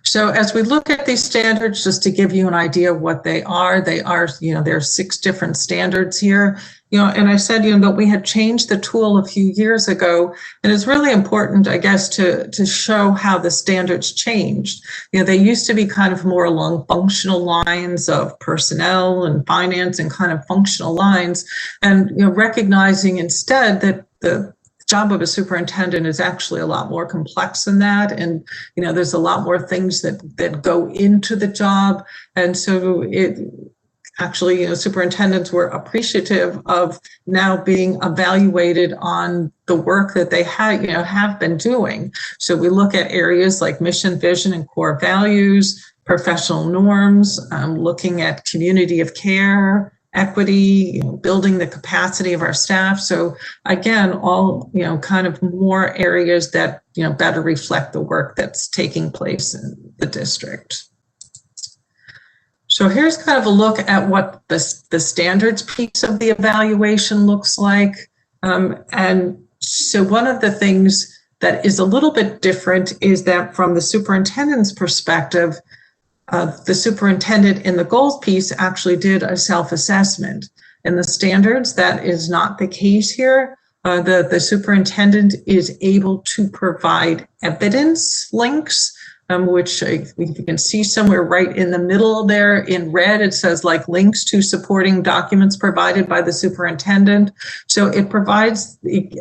So as we look at these standards, just to give you an idea of what they are, there are 6 different standards here. And I said, that we had changed the tool a few years ago, and it's really important, I guess, to show how the standards changed. They used to be kind of more along functional lines of personnel and finance and kind of functional lines, and recognizing instead that the job of a superintendent is actually a lot more complex than that, and there's a lot more things that go into the job, and so actually, superintendents were appreciative of now being evaluated on the work that they have been doing. So we look at areas like mission, vision, and core values, professional norms, looking at community of care, equity, building the capacity of our staff. So again, all, kind of more areas that, better reflect the work that's taking place in the district. So here's kind of a look at what the standards piece of the evaluation looks like. And so one of the things that is a little bit different is that from the superintendent's perspective, the superintendent in the goals piece actually did a self-assessment. In the standards, that is not the case here. The superintendent is able to provide evidence links, which you can see somewhere right in the middle there in red. It says like links to supporting documents provided by the superintendent. So it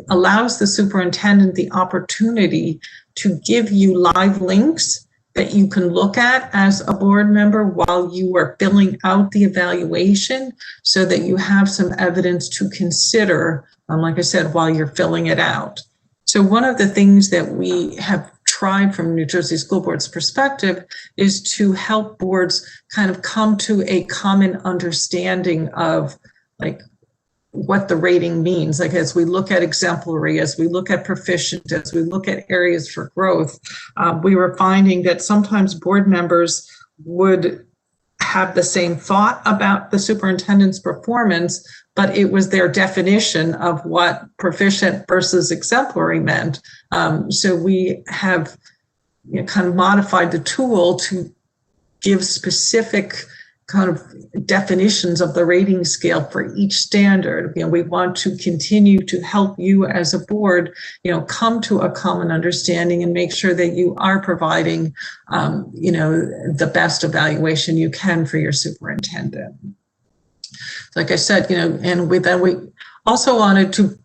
allows the superintendent the opportunity to give you live links that you can look at as a board member while you are filling out the evaluation, so that you have some evidence to consider, like I said, while you're filling it out. So one of the things that we have tried from New Jersey School Board's perspective is to help boards kind of come to a common understanding of like what the rating means. Like as we look at exemplary, as we look at proficient, as we look at areas for growth, we were finding that sometimes board members would have the same thought about the superintendent's performance, but it was their definition of what proficient versus exemplary meant. So we have kind of modified the tool to give specific kind of definitions of the rating scale for each standard. We want to continue to help you as a board, come to a common understanding and make sure that you are providing, the best evaluation you can for your superintendent. Like I said, and we also wanted to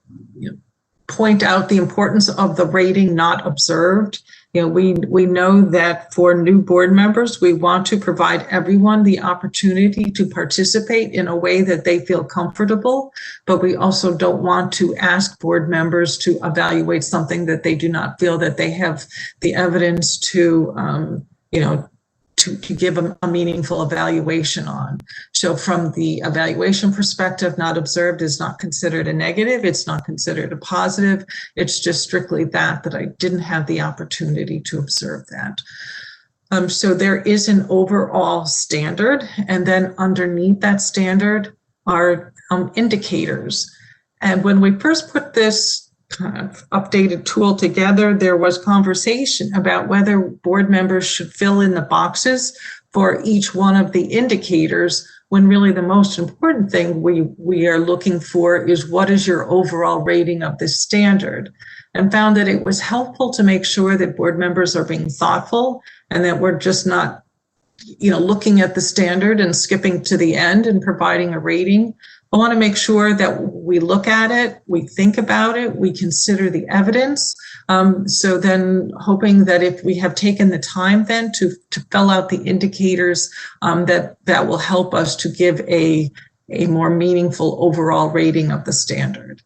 point out the importance of the rating not observed. We know that for new board members, we want to provide everyone the opportunity to participate in a way that they feel comfortable, but we also don't want to ask board members to evaluate something that they do not feel that they have the evidence to, to give a meaningful evaluation on. So from the evaluation perspective, not observed is not considered a negative. It's not considered a positive. It's just strictly that I didn't have the opportunity to observe that. So there is an overall standard, and then underneath that standard are indicators. And when we first put this kind of updated tool together, there was conversation about whether board members should fill in the boxes for each one of the indicators, when really the most important thing we are looking for is what is your overall rating of this standard, and found that it was helpful to make sure that board members are being thoughtful and that we're just not, looking at the standard and skipping to the end and providing a rating. I want to make sure that we look at it, we think about it, we consider the evidence. So then hoping that if we have taken the time then to fill out the indicators, that will help us to give a more meaningful overall rating of the standard.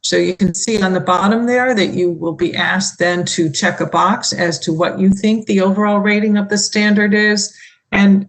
So you can see on the bottom there that you will be asked then to check a box as to what you think the overall rating of the standard is. And,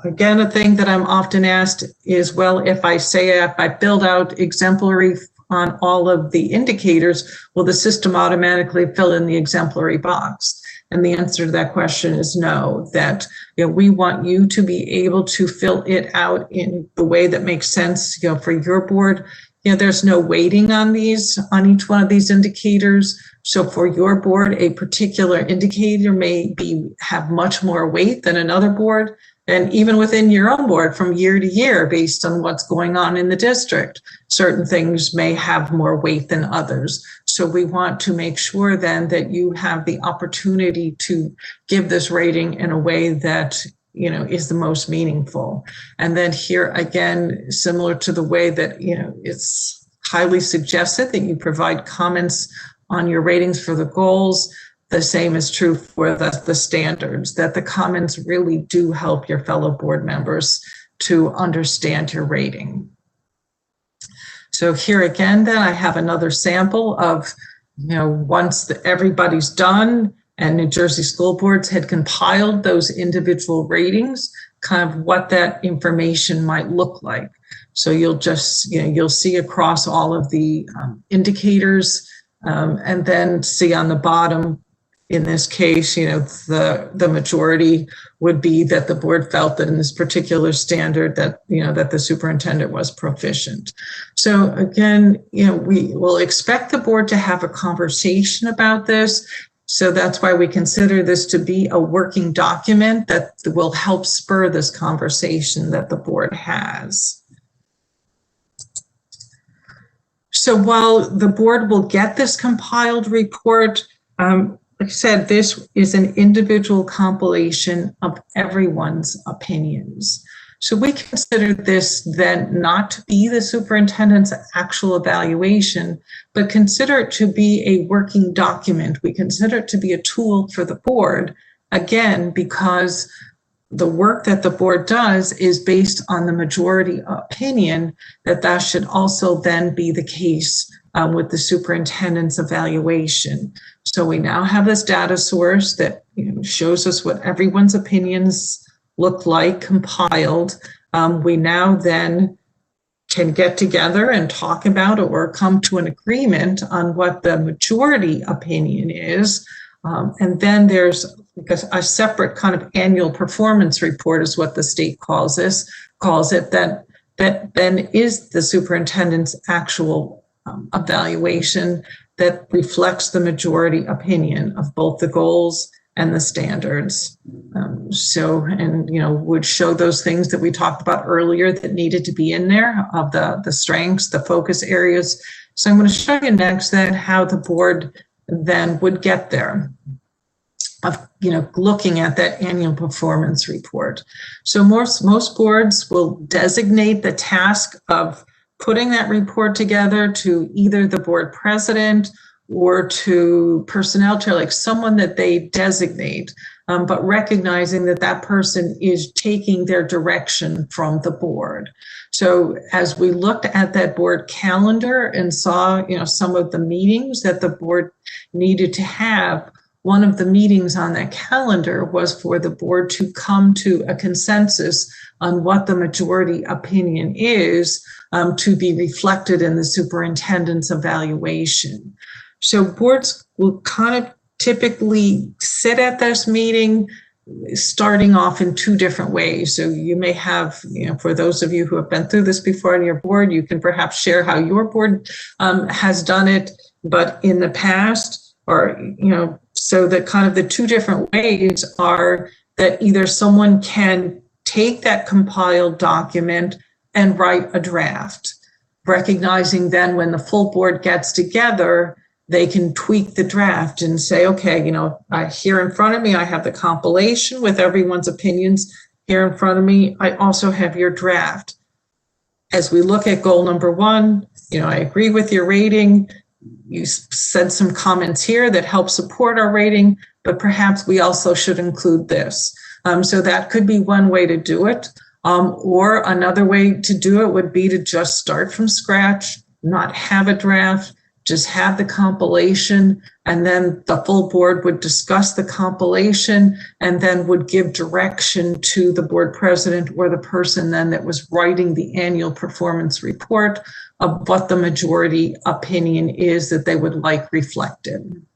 again, a thing that I'm often asked is, well, if I build out exemplary on all of the indicators, will the system automatically fill in the exemplary box? And the answer to that question is no, that we want you to be able to fill it out in the way that makes sense, for your board. There's no weighting on each one of these indicators. So for your board, a particular indicator may have much more weight than another board. And even within your own board, from year to year, based on what's going on in the district, certain things may have more weight than others. So we want to make sure then that you have the opportunity to give this rating in a way that is the most meaningful. And then here again, similar to the way that it's highly suggested that you provide comments on your ratings for the goals, the same is true for the standards, that the comments really do help your fellow board members to understand your rating. So here again, then I have another sample of, once everybody's done and New Jersey school boards had compiled those individual ratings, kind of what that information might look like. So you'll just, you'll see across all of the indicators, and then see on the bottom, in this case, the majority would be that the board felt that in this particular standard that, that the superintendent was proficient. So again, we will expect the board to have a conversation about this. So that's why we consider this to be a working document that will help spur this conversation that the board has. So while the board will get this compiled report, like I said, this is an individual compilation of everyone's opinions. So we consider this then not to be the superintendent's actual evaluation, but consider it to be a working document. We consider it to be a tool for the board, again, because the work that the board does is based on the majority opinion, that should also then be the case with the superintendent's evaluation. So we now have this data source that shows us what everyone's opinions look like compiled. We now then can get together and talk about or come to an agreement on what the majority opinion is. And then there's a separate kind of annual performance report is what the state calls it, that then is the superintendent's actual evaluation that reflects the majority opinion of both the goals and the standards. Would show those things that we talked about earlier that needed to be in there, of the strengths, the focus areas. So I'm going to show you next then how the board then would get there, of looking at that annual performance report. So most boards will designate the task of putting that report together to either the board president or to personnel chair, like someone that they designate, but recognizing that that person is taking their direction from the board. So as we looked at that board calendar and saw, some of the meetings that the board needed to have, one of the meetings on that calendar was for the board to come to a consensus on what the majority opinion is to be reflected in the superintendent's evaluation. So boards will kind of typically sit at this meeting starting off in two different ways. So you may have, for those of you who have been through this before on your board, you can perhaps share how your board has done it, but in the past, or, so that kind of the two different ways are that either someone can take that compiled document and write a draft, recognizing then when the full board gets together, they can tweak the draft and say, okay, here in front of me, I have the compilation with everyone's opinions. Here in front of me, I also have your draft. As we look at goal number 1, I agree with your rating. You said some comments here that help support our rating, but perhaps we also should include this. So that could be one way to do it. Or another way to do it would be to just start from scratch, not have a draft, just have the compilation, and then the full board would discuss the compilation and then would give direction to the board president or the person then that was writing the annual performance report of what the majority opinion is that they would like reflected.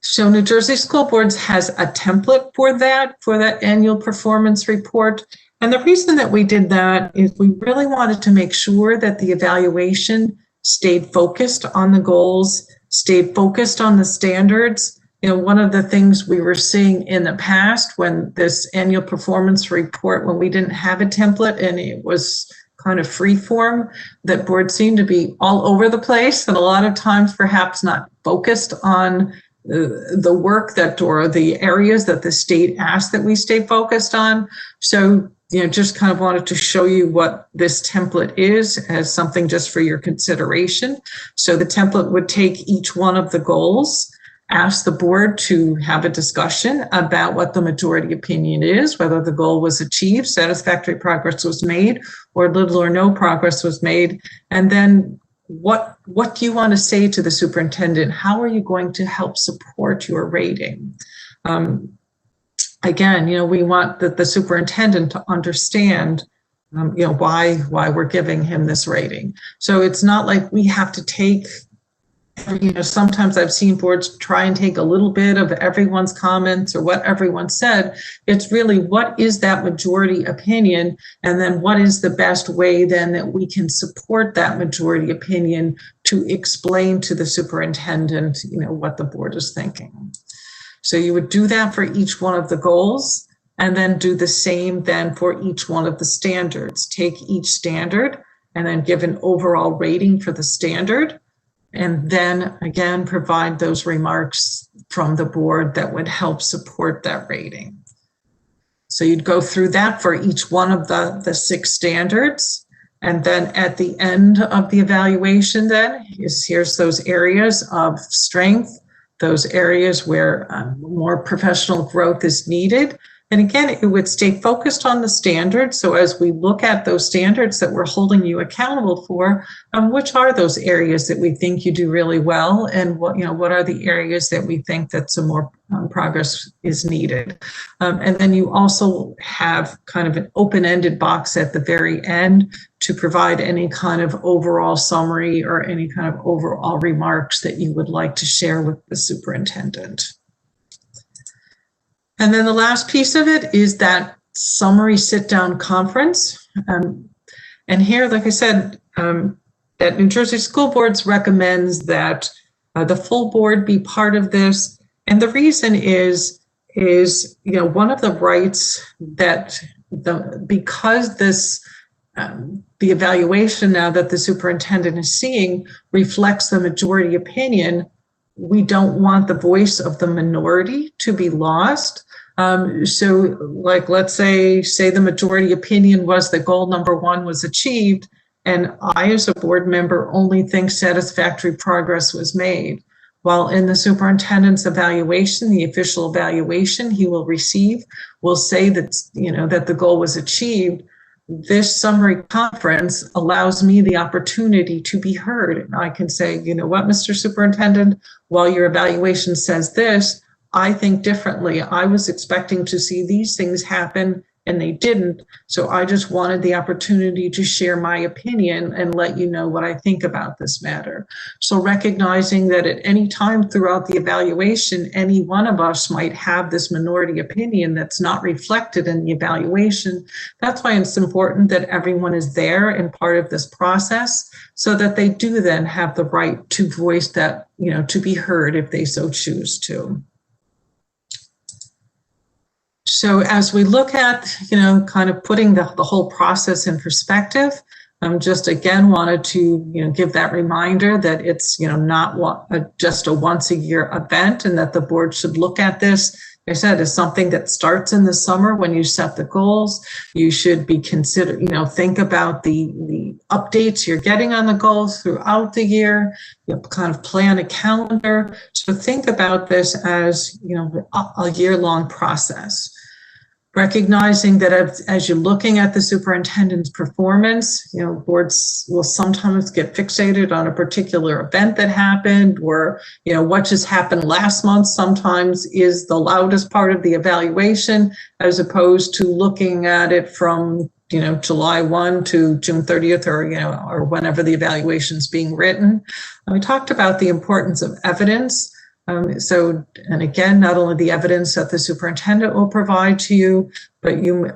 So New Jersey School Boards has a template for that annual performance report. And the reason that we did that is we really wanted to make sure that the evaluation stayed focused on the goals, stayed focused on the standards. One of the things we were seeing in the past when this annual performance report, when we didn't have a template and it was kind of free form, that boards seemed to be all over the place and a lot of times perhaps not focused on the work that, or the areas that the state asked that we stay focused on. So, just kind of wanted to show you what this template is as something just for your consideration. So the template would take each one of the goals, ask the board to have a discussion about what the majority opinion is, whether the goal was achieved, satisfactory progress was made, or little or no progress was made, and then what do you want to say to the superintendent? How are you going to help support your rating? Again, we want the superintendent to understand, why we're giving him this rating. So it's not like we have to take, sometimes I've seen boards try and take a little bit of everyone's comments or what everyone said. It's really what is that majority opinion, and then what is the best way then that we can support that majority opinion to explain to the superintendent, what the board is thinking. So you would do that for each one of the goals and then do the same then for each one of the standards. Take each standard and then give an overall rating for the standard. And then again, provide those remarks from the board that would help support that rating. So you'd go through that for each one of the 6 standards. And then at the end of the evaluation then, here's those areas of strength, those areas where more professional growth is needed. And again, it would stay focused on the standards. So as we look at those standards that we're holding you accountable for, which are those areas that we think you do really well, and what are the areas that we think that some more progress is needed. And then you also have kind of an open-ended box at the very end to provide any kind of overall summary or any kind of overall remarks that you would like to share with the superintendent. And then the last piece of it is that summary sit-down conference. And here, like I said, that New Jersey School Boards recommends that the full board be part of this. And the reason is one of the rights that because this the evaluation now that the superintendent is seeing reflects the majority opinion, we don't want the voice of the minority to be lost. So like, let's say the majority opinion was that goal number 1 was achieved, and I as a board member only think satisfactory progress was made. While in the superintendent's evaluation, the official evaluation he will receive will say that, that the goal was achieved. this summary conference allows me the opportunity to be heard. And I can say, you know what, Mr. Superintendent, while your evaluation says this, I think differently. I was expecting to see these things happen and they didn't. So I just wanted the opportunity to share my opinion and let you know what I think about this matter. So recognizing that at any time throughout the evaluation, any one of us might have this minority opinion that's not reflected in the evaluation. That's why it's important that everyone is there and part of this process so that they do then have the right to voice that, you know, to be heard if they so choose to. So as we look at, you know, kind of putting the whole process in perspective, just again wanted to, you know, give that reminder that it's, you know, not just a once a year event, and that the board should look at this, like I said, as something that starts in the summer when you set the goals. You should be considered, you know, think about the updates you're getting on the goals throughout the year. You know, kind of plan a calendar. So think about this as, you know, a year-long process. Recognizing that as you're looking at the superintendent's performance, you know, boards will sometimes get fixated on a particular event that happened, or, you know, what just happened last month sometimes is the loudest part of the evaluation, as opposed to looking at it from, you know, July 1 to June 30th, or, you know, or whenever the evaluation is being written. We talked about the importance of evidence. And again, not only the evidence that the superintendent will provide to you, but you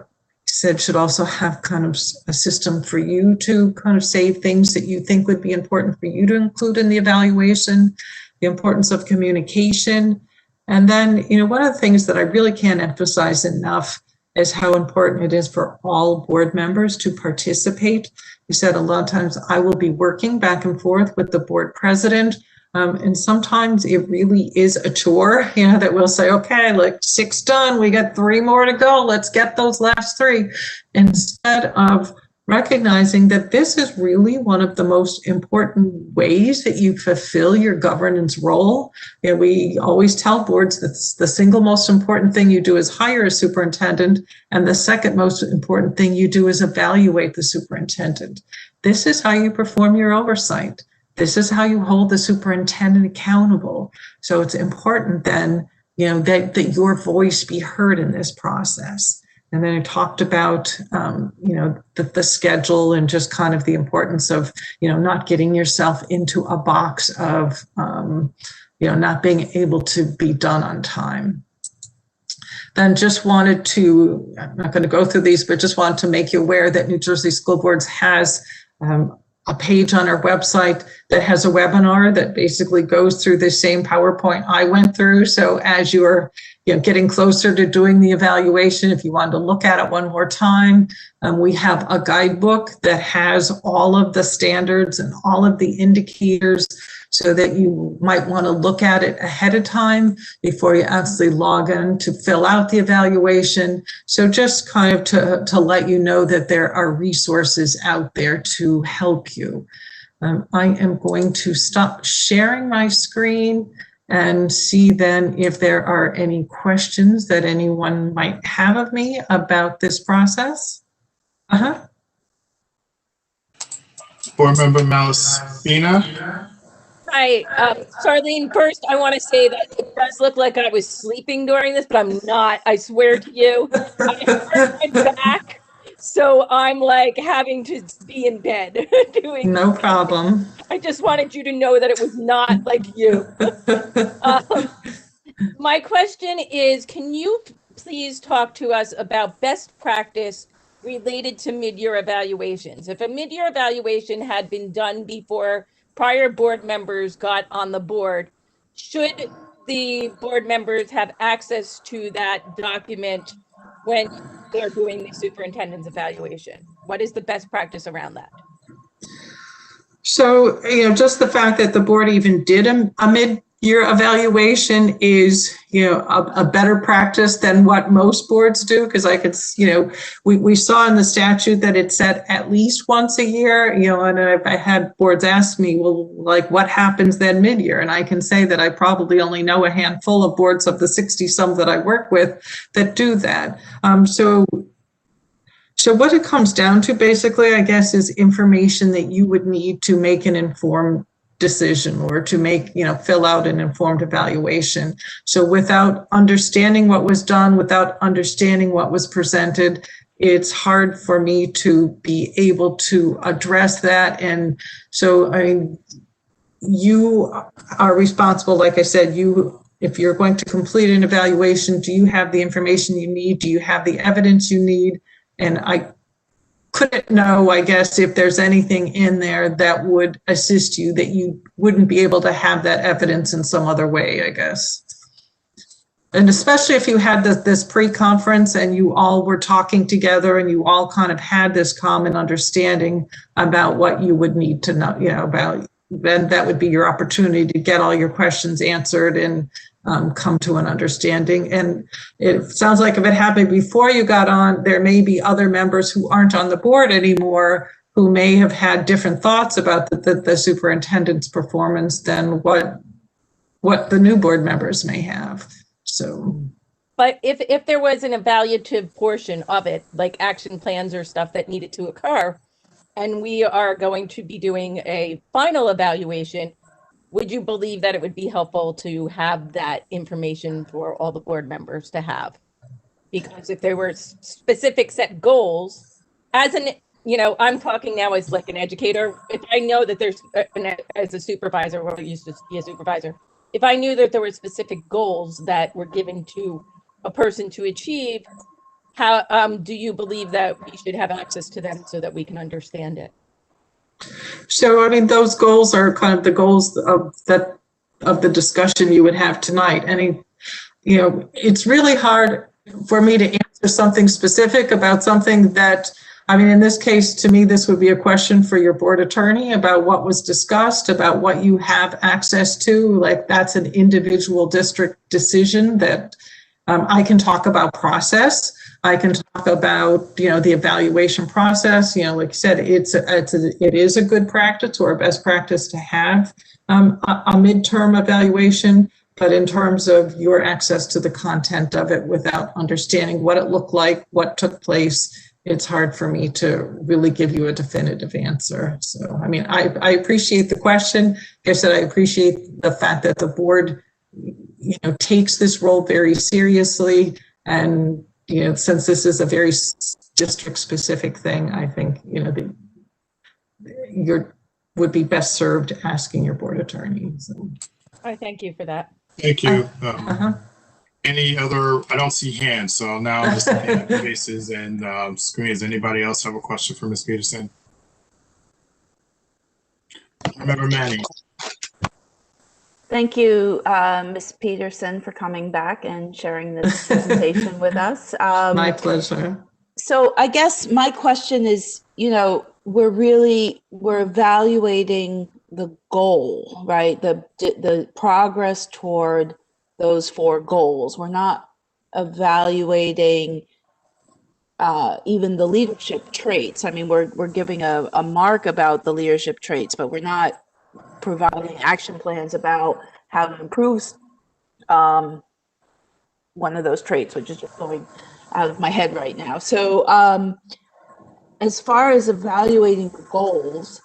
said should also have kind of a system for you to kind of save things that you think would be important for you to include in the evaluation, the importance of communication. And then, you know, one of the things that I really can't emphasize enough is how important it is for all board members to participate. You said a lot of times I will be working back and forth with the board president. And sometimes it really is a chore, you know, that we'll say, okay, like 6 done, we got 3 more to go. Let's get those last 3. Instead of recognizing that this is really one of the most important ways that you fulfill your governance role. You know, we always tell boards that the single most important thing you do is hire a superintendent, and the second most important thing you do is evaluate the superintendent. This is how you perform your oversight. This is how you hold the superintendent accountable. So it's important then, you know, that your voice be heard in this process. And then I talked about, you know, the schedule and just kind of the importance of, you know, not getting yourself into a box of, you know, not being able to be done on time. Then just wanted to, I'm not going to go through these, but just wanted to make you aware that New Jersey School Boards has a page on our website that has a webinar that basically goes through the same PowerPoint I went through. So as you're, you know, getting closer to doing the evaluation, if you wanted to look at it one more time, we have a guidebook that has all of the standards and all of the indicators, so that you might want to look at it ahead of time before you actually log in to fill out the evaluation. So just kind of to let you know that there are resources out there to help you. I am going to stop sharing my screen and see then if there are any questions that anyone might have of me about this process. Board Member Malaspina. Hi, Charlene, first I want to say that it does look like I was sleeping during this, but I'm not, I swear to you. I hurt my back, so I'm like having to be in bed doing. No problem. I just wanted you to know that it was not like you. My question is, can you please talk to us about best practice related to mid-year evaluations? If a mid-year evaluation had been done before prior board members got on the board, should the board members have access to that document when they're doing the superintendent's evaluation? What is the best practice around that? So, you know, just the fact that the board even did a mid-year evaluation is, you know, a better practice than what most boards do, because I could, you know, we saw in the statute that it said at least once a year, you know, and I had boards ask me, well, like, what happens then mid-year? And I can say that I probably only know a handful of boards of the 60 some that I work with that do that. So So what it comes down to basically, I guess, is information that you would need to make an informed decision or to make, fill out an informed evaluation. So without understanding what was done, without understanding what was presented, it's hard for me to be able to address that. And so, I mean, you are responsible, like I said, if you're going to complete an evaluation, do you have the information you need? Do you have the evidence you need? And I couldn't know, I guess, if there's anything in there that would assist you, that you wouldn't be able to have that evidence in some other way, I guess. And especially if you had this pre-conference and you all were talking together and you all kind of had this common understanding about what you would need to know, about, then that would be your opportunity to get all your questions answered and come to an understanding. And it sounds like if it happened before you got on, there may be other members who aren't on the board anymore who may have had different thoughts about the superintendent's performance than what the new board members may have. So, but if there was an evaluative portion of it, like action plans or stuff that needed to occur, and we are going to be doing a final evaluation, would you believe that it would be helpful to have that information for all the board members to have? Because if there were specific set goals, I'm talking now as like an educator, if I know that there's, as a supervisor, or used to be a supervisor, if I knew that there were specific goals that were given to a person to achieve, how do you believe that we should have access to them so that we can understand it? So, I mean, those goals are kind of the goals of the discussion you would have tonight. And, it's really hard for me to answer something specific about something that, I mean, in this case, to me, this would be a question for your board attorney about what was discussed, about what you have access to. Like, that's an individual district decision that I can talk about process. I can talk about, the evaluation process. Like I said, it is a good practice or a best practice to have a midterm evaluation. But in terms of your access to the content of it without understanding what it looked like, what took place, it's hard for me to really give you a definitive answer. So, I mean, I appreciate the question. Like I said, I appreciate the fact that the board, takes this role very seriously. And, since this is a very district specific thing, I think, you would be best served asking your board attorney. So. I thank you for that. Thank you. Any other, I don't see hands, so now I'm just looking at faces and screens. Anybody else have a question for Ms. Peterson? Member Manning. Thank you, Ms. Peterson, for coming back and sharing this presentation with us. My pleasure. So I guess my question is, we're evaluating the goal, right? The progress toward those 4 goals. We're not evaluating even the leadership traits. I mean, we're giving a mark about the leadership traits, but we're not providing action plans about how to improve one of those traits, which is just going out of my head right now. So as far as evaluating the goals,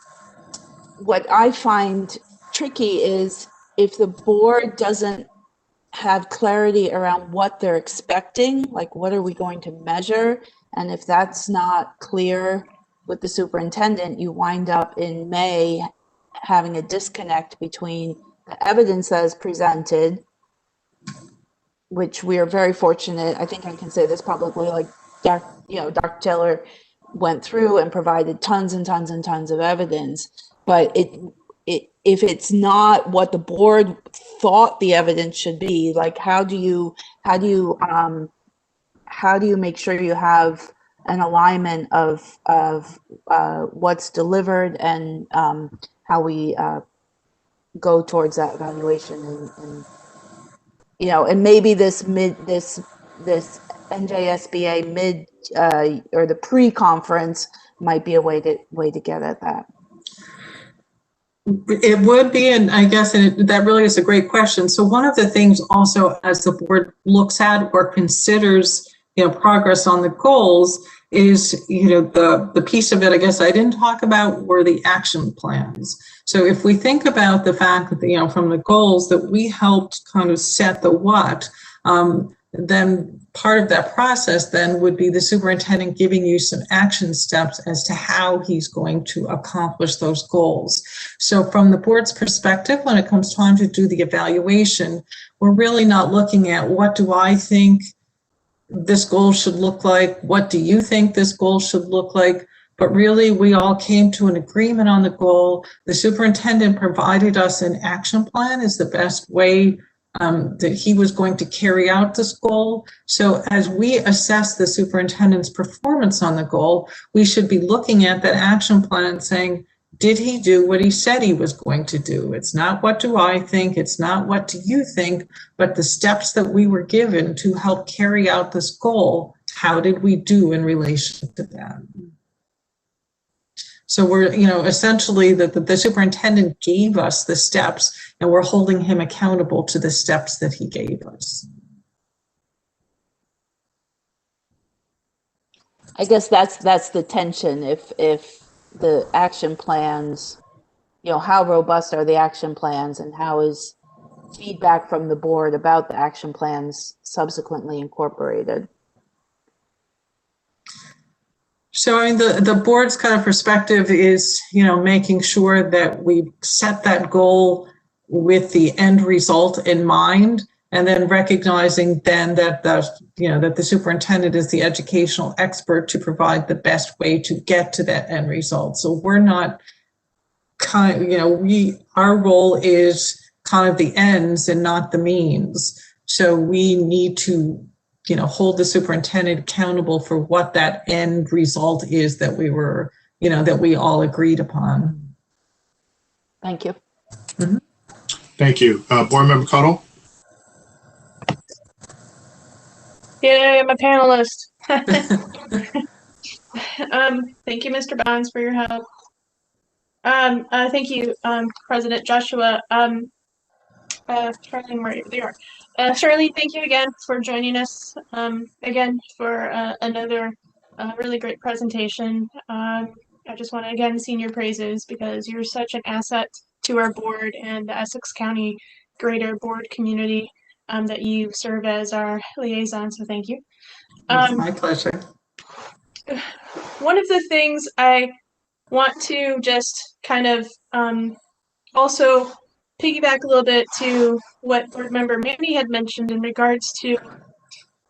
what I find tricky is if the board doesn't have clarity around what they're expecting, like what are we going to measure? And if that's not clear with the superintendent, you wind up in May having a disconnect between the evidence that is presented, which we are very fortunate. I think I can say this publicly, like Dr. Taylor went through and provided tons and tons and tons of evidence, but if it's not what the board thought the evidence should be, like how do you make sure you have an alignment of what's delivered and how we go towards that evaluation, and maybe this NJSBA mid or the pre-conference might be a way to get at that. It would be, and I guess that really is a great question. So one of the things also as the board looks at or considers progress on the goals is, you know, the piece of it, I guess I didn't talk about were the action plans. So if we think about the fact that, you know, from the goals that we helped kind of set the what, then part of that process then would be the superintendent giving you some action steps as to how he's going to accomplish those goals. So from the board's perspective, when it comes time to do the evaluation, we're really not looking at what do I think this goal should look like, what do you think this goal should look like, but really we all came to an agreement on the goal. The superintendent provided us an action plan as the best way that he was going to carry out this goal. So as we assess the superintendent's performance on the goal, we should be looking at that action plan and saying, did he do what he said he was going to do? It's not what do I think, it's not what do you think, but the steps that we were given to help carry out this goal, how did we do in relation to that? So we're, you know, essentially the superintendent gave us the steps and we're holding him accountable to the steps that he gave us. I guess that's the tension. If the action plans, you know, how robust are the action plans and how is feedback from the board about the action plans subsequently incorporated? So I mean, the board's kind of perspective is, you know, making sure that we set that goal with the end result in mind, and then recognizing then that that the superintendent is the educational expert to provide the best way to get to that end result. So we're not our role is kind of the ends and not the means. So we need to, you know, hold the superintendent accountable for what that end result is that we were, you know, that we all agreed upon. Thank you. Mm-hmm. Thank you. Board Member Cuddle? Yay, I'm a panelist. Thank you, Mr. Bounds, for your help. Thank you, President Joshua. Charlene, where they are. Charlene, thank you again for joining us again for another really great presentation. I just want to again sing your praises because you're such an asset to our board and the Essex County greater board community that you serve as our liaison. So thank you. It's my pleasure. One of the things I want to just kind of also piggyback a little bit to what board member Manny had mentioned in regards to,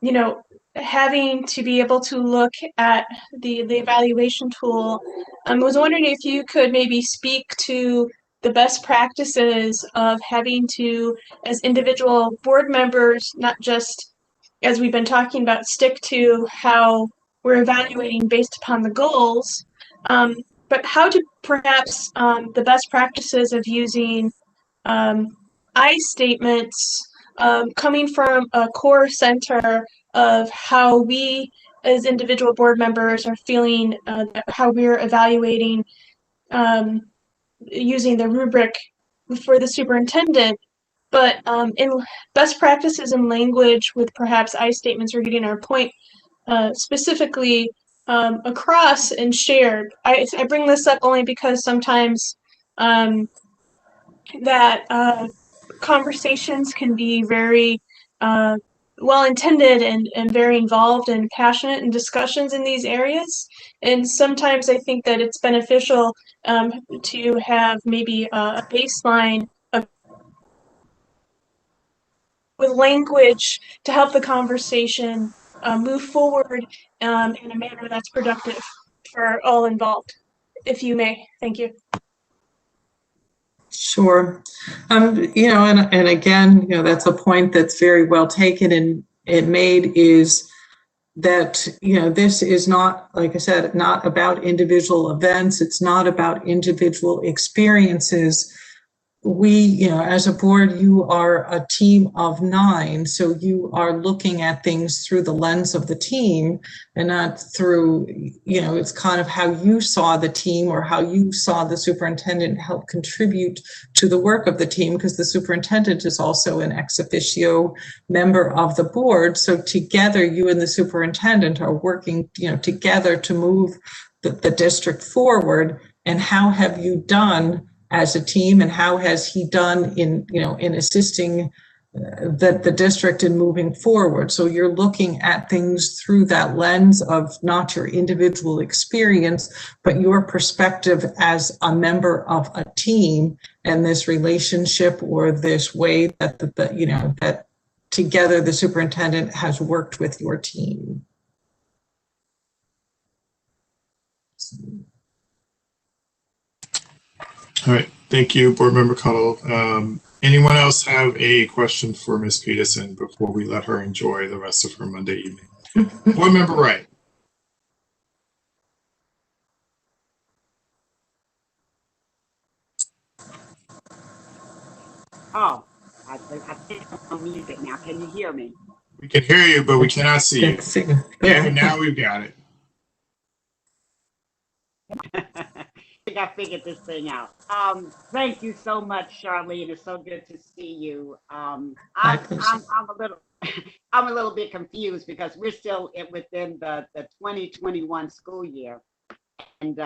you know, having to be able to look at the evaluation tool. I was wondering if you could maybe speak to the best practices of having to, as individual board members, not just as we've been talking about, stick to how we're evaluating based upon the goals, but how to perhaps the best practices of using I statements coming from a core center of how we as individual board members are feeling, how we're evaluating using the rubric for the superintendent, but in best practices in language with perhaps I statements are getting our point specifically across and shared. I bring this up only because sometimes that conversations can be very well-intended and very involved and passionate in discussions in these areas. And sometimes I think that it's beneficial to have maybe a baseline with language to help the conversation move forward in a manner that's productive for all involved. If you may, thank you. Sure. You know, and again, you know, that's a point that's very well taken and made, is that, you know, this is not, like I said, not about individual events. It's not about individual experiences, we, as a board, you are a team of 9, so you are looking at things through the lens of the team and not through, it's kind of how you saw the team or how you saw the superintendent help contribute to the work of the team, because the superintendent is also an ex officio member of the board. So together, you and the superintendent are working, together to move the district forward. And how have you done as a team, and how has he done in assisting the district in moving forward? So you're looking at things through that lens of not your individual experience, but your perspective as a member of a team, and this relationship or this way that that together the superintendent has worked with your team. All right, thank you, Board Member Cuttle. Anyone else have a question for Ms. Peterson before we let her enjoy the rest of her Monday evening? Board Member Wright. Oh, I think I'm on music now. Can you hear me? We can hear you, but we cannot see you. Yeah, now we've got it. I think I figured this thing out. Thank you so much, Charlene. It's so good to see you. I'm a little I'm a little bit confused because we're still within the 2021 school year, and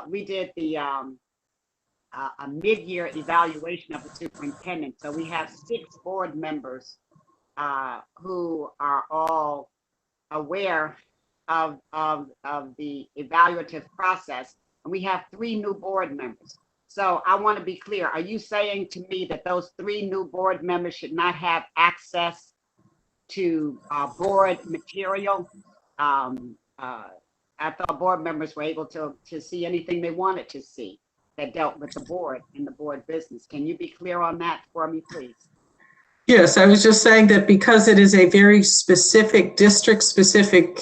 we did the a mid-year evaluation of the superintendent. So we have 6 board members who are all aware of the evaluative process, and we have 3 new board members. So I want to be clear. Are you saying to me that those 3 new board members should not have access to board material? I thought board members were able to see anything they wanted to see that dealt with the board and the board business. Can you be clear on that for me, please? Yes, I was just saying that because it is a very specific, district-specific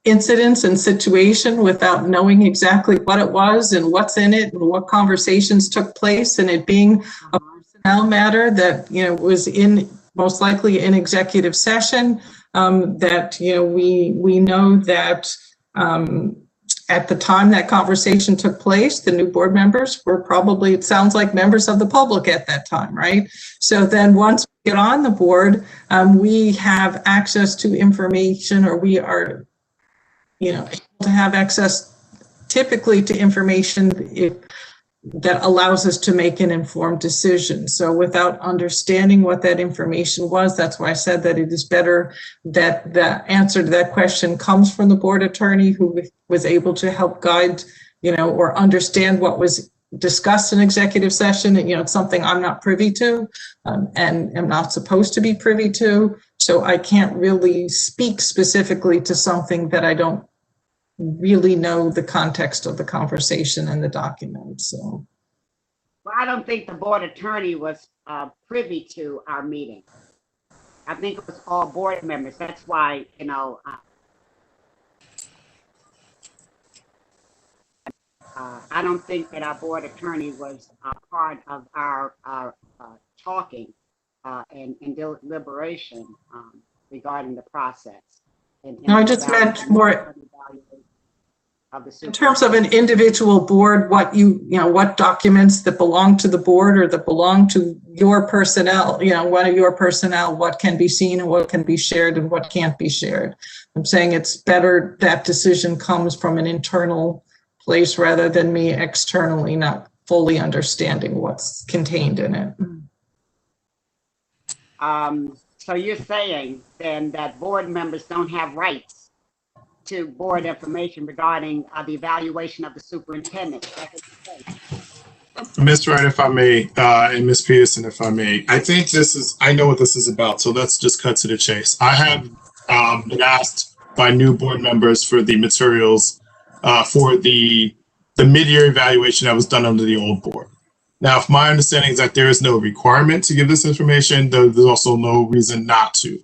incidents and situation, without knowing exactly what it was and what's in it and what conversations took place, and it being a personnel matter that was in most likely in executive session, that we know that at the time that conversation took place, the new board members were probably, it sounds like, members of the public at that time, right? So then once we get on the board, we have access to information, or we are able to have access typically to information that allows us to make an informed decision. So without understanding what that information was, that's why I said that it is better that the answer to that question comes from the board attorney, who was able to help guide, or understand what was discussed in executive session. And, it's something I'm not privy to, and am not supposed to be privy to. So I can't really speak specifically to something that I don't really know the context of the conversation and the document. So, well, I don't think the board attorney was privy to our meeting. I think it was all board members. That's why, I don't think that our board attorney was a part of our talking and deliberation regarding the process. No, I just meant more in terms of an individual board, what what documents that belong to the board or that belong to your personnel, one of your personnel, what can be seen and what can be shared and what can't be shared. I'm saying it's better that decision comes from an internal place rather than me externally not fully understanding what's contained in it. So you're saying then that board members don't have rights to board information regarding the evaluation of the superintendent? Ms. Wright, if I may, and Ms. Peterson, if I may, I think I know what this is about, so let's just cut to the chase. I have been asked by new board members for the materials for the mid-year evaluation that was done under the old board. Now, if my understanding is that there is no requirement to give this information, there's also no reason not to.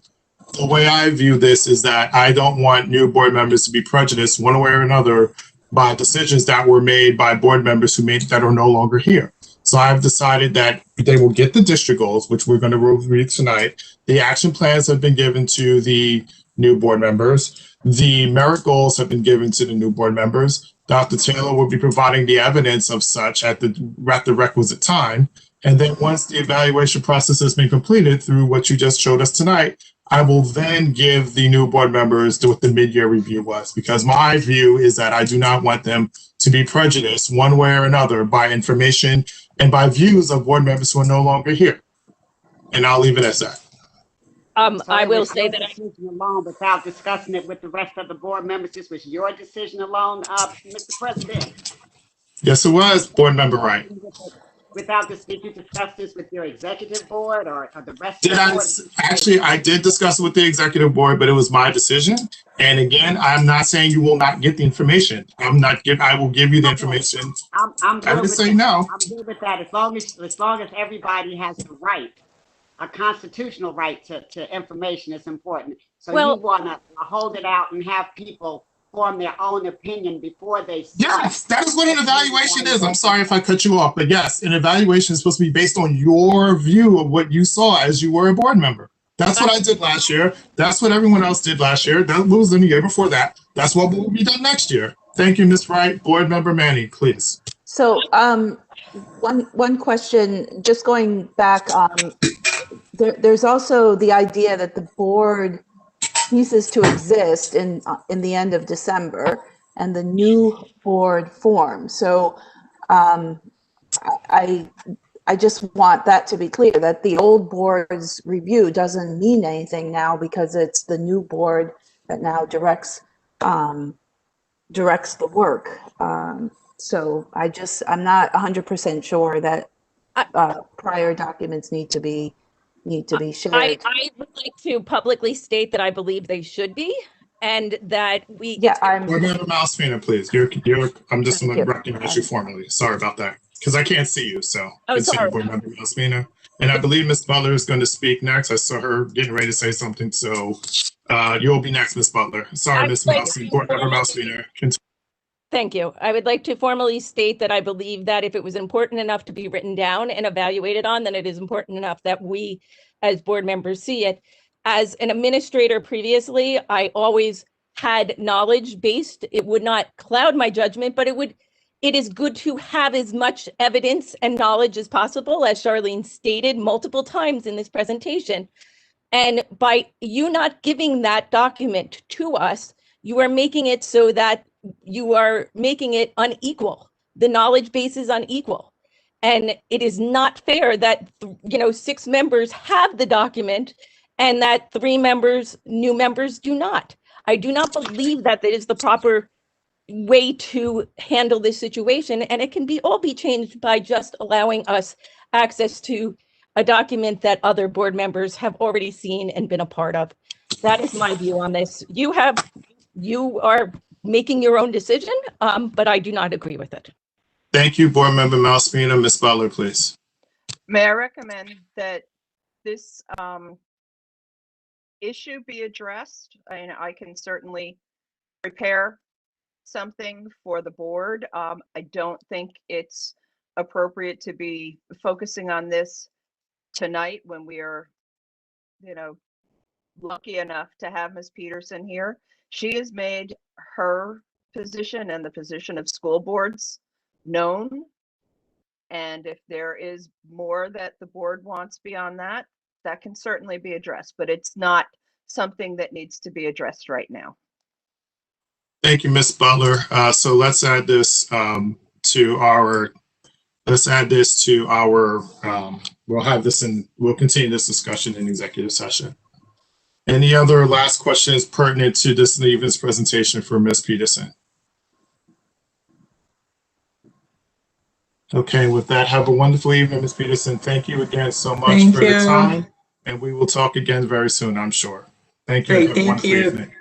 The way I view this is that I don't want new board members to be prejudiced one way or another by decisions that were made by board members that are no longer here. So I've decided that they will get the district goals, which we're going to review tonight. The action plans have been given to the new board members. The merit goals have been given to the new board members. Dr. Taylor will be providing the evidence of such at the requisite time. And then once the evaluation process has been completed through what you just showed us tonight, I will then give the new board members what the mid-year review was, because my view is that I do not want them to be prejudiced one way or another by information and by views of board members who are no longer here. And I'll leave it as that. So I it will was say your that decision alone without discussing it with the rest of the board members. This was your decision alone, Mr. President. Yes, it was, board member Wright. Without this, did you discuss this with your executive board or the rest Did of the I board? actually? I did discuss it with the executive board, but it was my decision. And again, I'm not saying you will not get the information. I will give you the information. I'm good I would with say that. no. I'm good with that as long as everybody has the right, a constitutional right to information is important. So Well- you want to hold it out and have people form their own opinion before they see. Yes, that is what an evaluation is. I'm sorry if I cut you off, but yes, an evaluation is supposed to be based on your view of what you saw as you were a board member. That's what I did last year. That's what everyone else did last year. That was in the year before that. That's what will be done next year. Thank you, Ms. Wright. Board Member Manning, please. So one question, just going back, there's also the idea that the board ceases to exist in the end of December and the new board forms. So I just want that to be clear, that the old board's review doesn't mean anything now because it's the new board that now directs the work. So I'm not 100% sure that prior documents need to be shared. I would like to publicly state that I believe they should be, and that we. Yeah, Board Member Mousefina, please. I'm just going to recognize you formally. Sorry about that, because I can't see you. So sorry. Board Member Mousefina. And I believe Ms. Butler is going to speak next. I saw her getting ready to say something. So you'll be next, Ms. Butler. Sorry, Ms. Mousefina. Board Member Mousefina. Thank you. I would like to formally state that I believe that if it was important enough to be written down and evaluated on, then it is important enough that we as board members see it. As an administrator previously, I always had knowledge based. It would not cloud my judgment, but it is good to have as much evidence and knowledge as possible, as Charlene stated multiple times in this presentation. And by you not giving that document to us, you are making it so that you are making it unequal. The knowledge base is unequal. And it is not fair that, 6 members have the document and that 3 new members do not. I do not believe that is the proper way to handle this situation. And it can all be changed by just allowing us access to a document that other board members have already seen and been a part of. That is my view on this. You are making your own decision, but I do not agree with it. Thank you, Board Member Mousefina. Ms. Butler, please. May I recommend that this issue be addressed? I can certainly prepare something for the board. I don't think it's appropriate to be focusing on this tonight when we are, lucky enough to have Ms. Peterson here. She has made her position and the position of school boards known. And if there is more that the board wants beyond that, that can certainly be addressed, but it's not something that needs to be addressed right now. Thank you, Ms. Butler. So let's add this to our, we'll continue this discussion in executive session. Any other last questions pertinent to this evening's presentation for Ms. Peterson? Okay, with that, have a wonderful evening, Ms. Peterson. Thank you again so much for the time, and we will talk again very soon, I'm sure. Thank you. Great, thank you. Evening.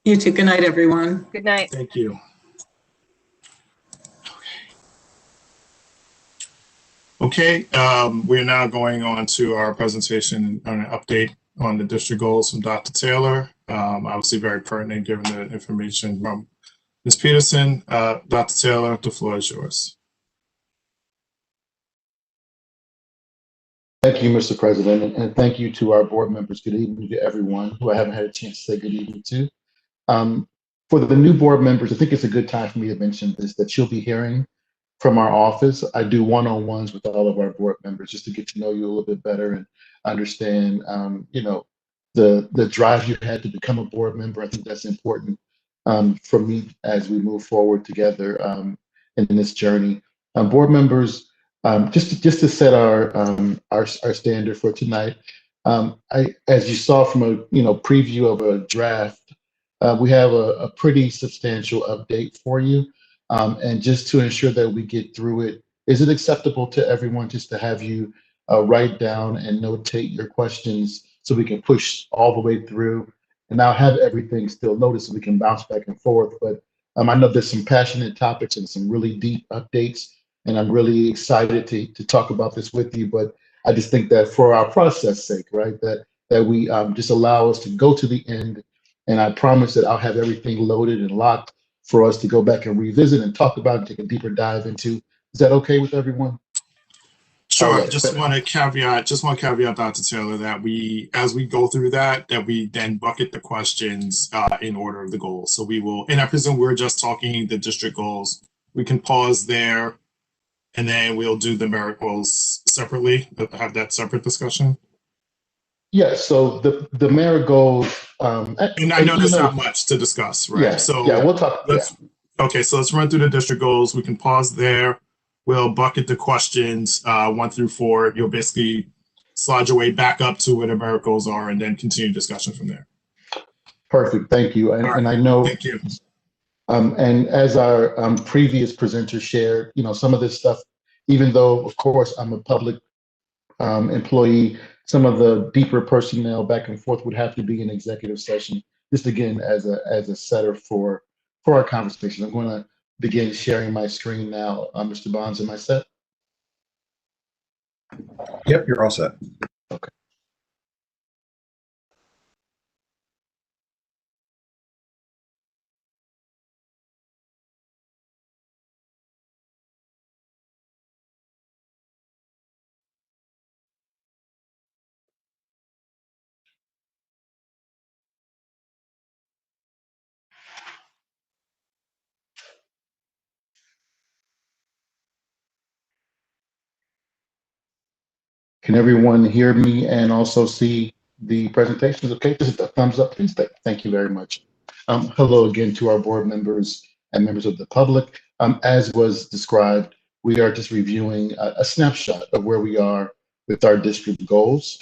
You too. Good night, everyone. Good night. Thank you. Okay, we're now going on to our presentation on an update on the district goals from Dr. Taylor. Obviously very pertinent given the information from Ms. Peterson. Dr. Taylor, the floor is yours. Thank you, Mr. President, and thank you to our board members. Good evening to everyone who I haven't had a chance to say good evening to. For the new board members, I think it's a good time for me to mention this, that you'll be hearing from our office. I do one-on-ones with all of our board members just to get to know you a little bit better and understand, the drive you had to become a board member. I think that's important for me as we move forward together in this journey. Board members, just to set our standard for tonight. As you saw from a preview of a draft, we have a pretty substantial update for you. And just to ensure that we get through it, is it acceptable to everyone just to have you write down and notate your questions so we can push all the way through? And I'll have everything still noted so we can bounce back and forth. But I know there's some passionate topics and some really deep updates, and I'm really excited to talk about this with you. But I just think that for our process sake, right, that we just allow us to go to the end. And I promise that I'll have everything loaded and locked for us to go back and revisit and talk about and take a deeper dive into. Is that okay with everyone? Sure. Right. Just want to caveat, Dr. Taylor, that as we go through that we then bucket the questions in order of the goals. So we will, and I presume we're just talking the district goals. We can pause there, and then we'll do the merit goals separately. Have that separate discussion. Yes. So the merit goals. And I know there's not much to discuss, right? Yeah. So yeah, we'll talk. Okay, so let's run through the district goals. We can pause there. We'll bucket the questions 1 through 4. You'll basically slide your way back up to where the merit goals are, and then continue discussion from there. Perfect. Thank you. And I know. Thank you. And as our previous presenter shared, some of this stuff, even though, of course, I'm a public employee, some of the deeper personnel back and forth would have to be in executive session. Just again, as a setter for our conversation. I'm going to begin sharing my screen now. Mr. Bonds, am I set? Yep, you're all set. Okay. Can everyone hear me and also see the presentations? Okay, just a thumbs up, please. Thank you very much. Hello again to our board members and members of the public. As was described, we are just reviewing a snapshot of where we are with our district goals.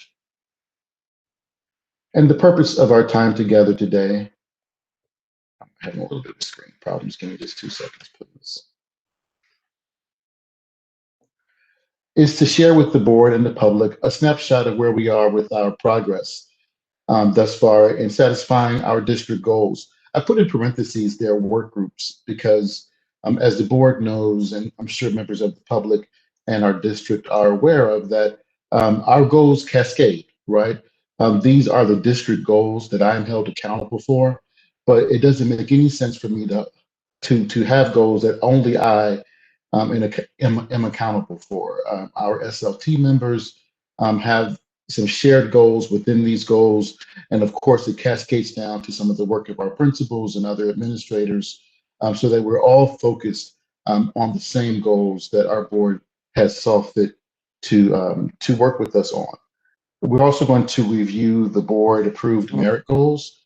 And the purpose of our time together today, I'm having a little bit of screen problems. Give me just 2 seconds, please. Is to share with the board and the public a snapshot of where we are with our progress thus far in satisfying our district goals. I put in parentheses their work groups because as the board knows, and I'm sure members of the public and our district are aware of, that our goals cascade, right? These are the district goals that I am held accountable for, but it doesn't make any sense for me to have goals that only I am accountable for. Our SLT members have some shared goals within these goals. And of course, it cascades down to some of the work of our principals and other administrators so that we're all focused on the same goals that our board has saw fit to work with us on. We're also going to review the board approved merit goals.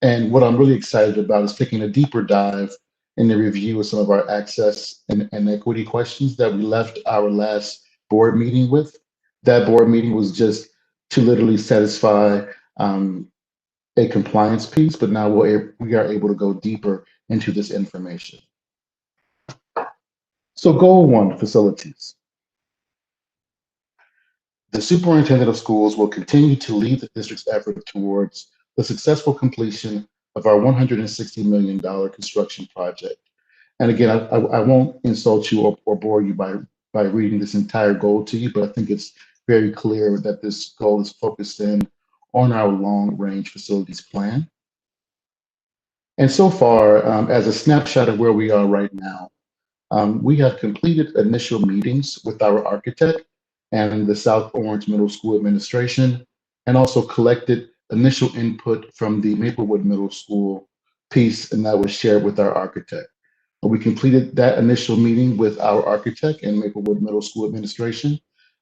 And what I'm really excited about is taking a deeper dive in the review of some of our access and equity questions that we left our last board meeting with. That board meeting was just to literally satisfy a compliance piece, but now we are able to go deeper into this information. So goal 1, facilities. The superintendent of schools will continue to lead the district's effort towards the successful completion of our $160 million construction project. And again, I won't insult you or bore you by reading this entire goal to you, but I think it's very clear that this goal is focused in on our long-range facilities plan. And so far, as a snapshot of where we are right now, we have completed initial meetings with our architect and the South Orange Middle School administration, and also collected initial input from the Maplewood Middle School piece, and that was shared with our architect. We completed that initial meeting with our architect and Maplewood Middle School administration,